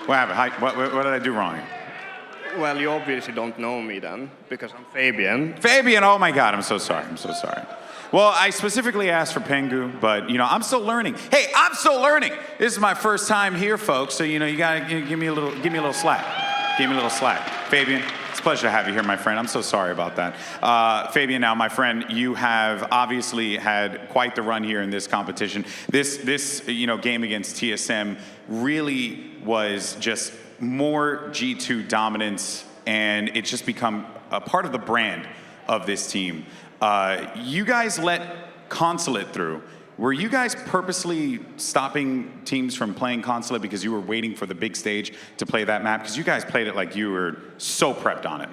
What happened? What did I do wrong? Well, you obviously don't know me then, because I'm Fabian. Fabian, oh my God, I'm so sorry. I'm so sorry. Well, I specifically asked for Pengu, but, you know, I'm still learning. Hey, I'm still learning. This is my first time here, folks, so, you know, you gotta give me a little slack. Give me a little slack. Fabian, it's a pleasure to have you here, my friend. I'm so sorry about that. Fabian, now, my friend, you have obviously had quite the run here in this competition. This you know, game against TSM really was just more G2 dominance, and it's just become a part of the brand of this team. You guys let Consulate through. Were you guys purposely stopping teams from playing Consulate because you were waiting for the big stage to play that map? Because you guys played it like you were so prepped on it.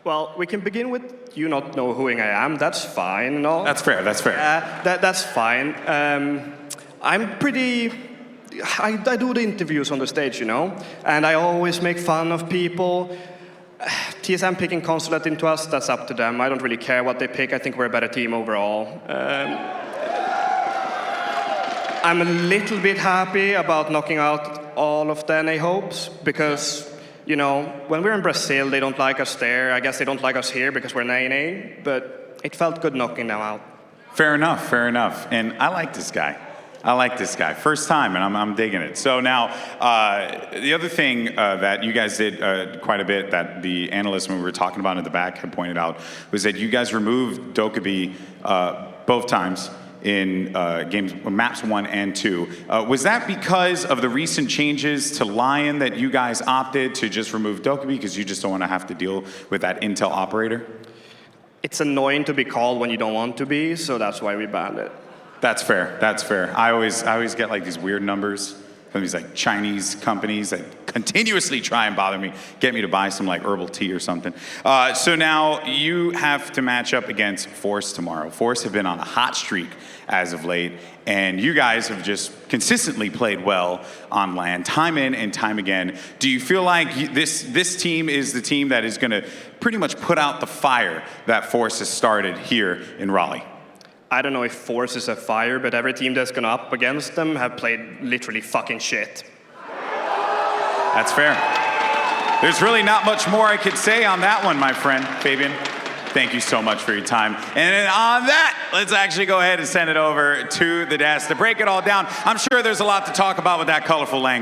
Well, we can begin with you not know who I am. That's fine, no? That's fair, that's fair. That's fine. I'm pretty... I do the interviews on the stage, you know? And I always make fun of people. TSM picking Consulate into us, that's up to them. I don't really care what they pick. I think we're a better team overall. I'm a little bit happy about knocking out all of the NA hopes because, you know, when we're in Brazil, they don't like us there. I guess they don't like us here because we're NA, but it felt good knocking them out. Fair enough, fair enough. And I like this guy. I like this guy. First time, and I'm digging it. So now, the other thing that you guys did quite a bit that the analyst when we were talking about in the back had pointed out was that you guys removed Dokkaebi both times in maps 1 and 2. Was that because of the recent changes to Lion that you guys opted to just remove Dokkaebi because you just don't want to have to deal with that intel operator? It's annoying to be called when you don't want to be, so that's why we banned it. That's fair. That's fair. I always get like these weird numbers from these like Chinese companies that continuously try and bother me, get me to buy some like herbal tea or something. So now you have to match up against Force tomorrow. Force have been on a hot streak as of late, and you guys have just consistently played well on LAN, time in and time again. Do you feel like this team is the team that is going to pretty much put out the fire that Force has started here in Raleigh? I don't know if Force is a fire, but every team that's gone up against them have played literally fucking shit. That's fair. There's really not much more I could say on that one, my friend. Fabian, thank you so much for your time. And on that, let's actually go ahead and send it over to the desk to break it all down. I'm sure there's a lot to talk about with that colorful language.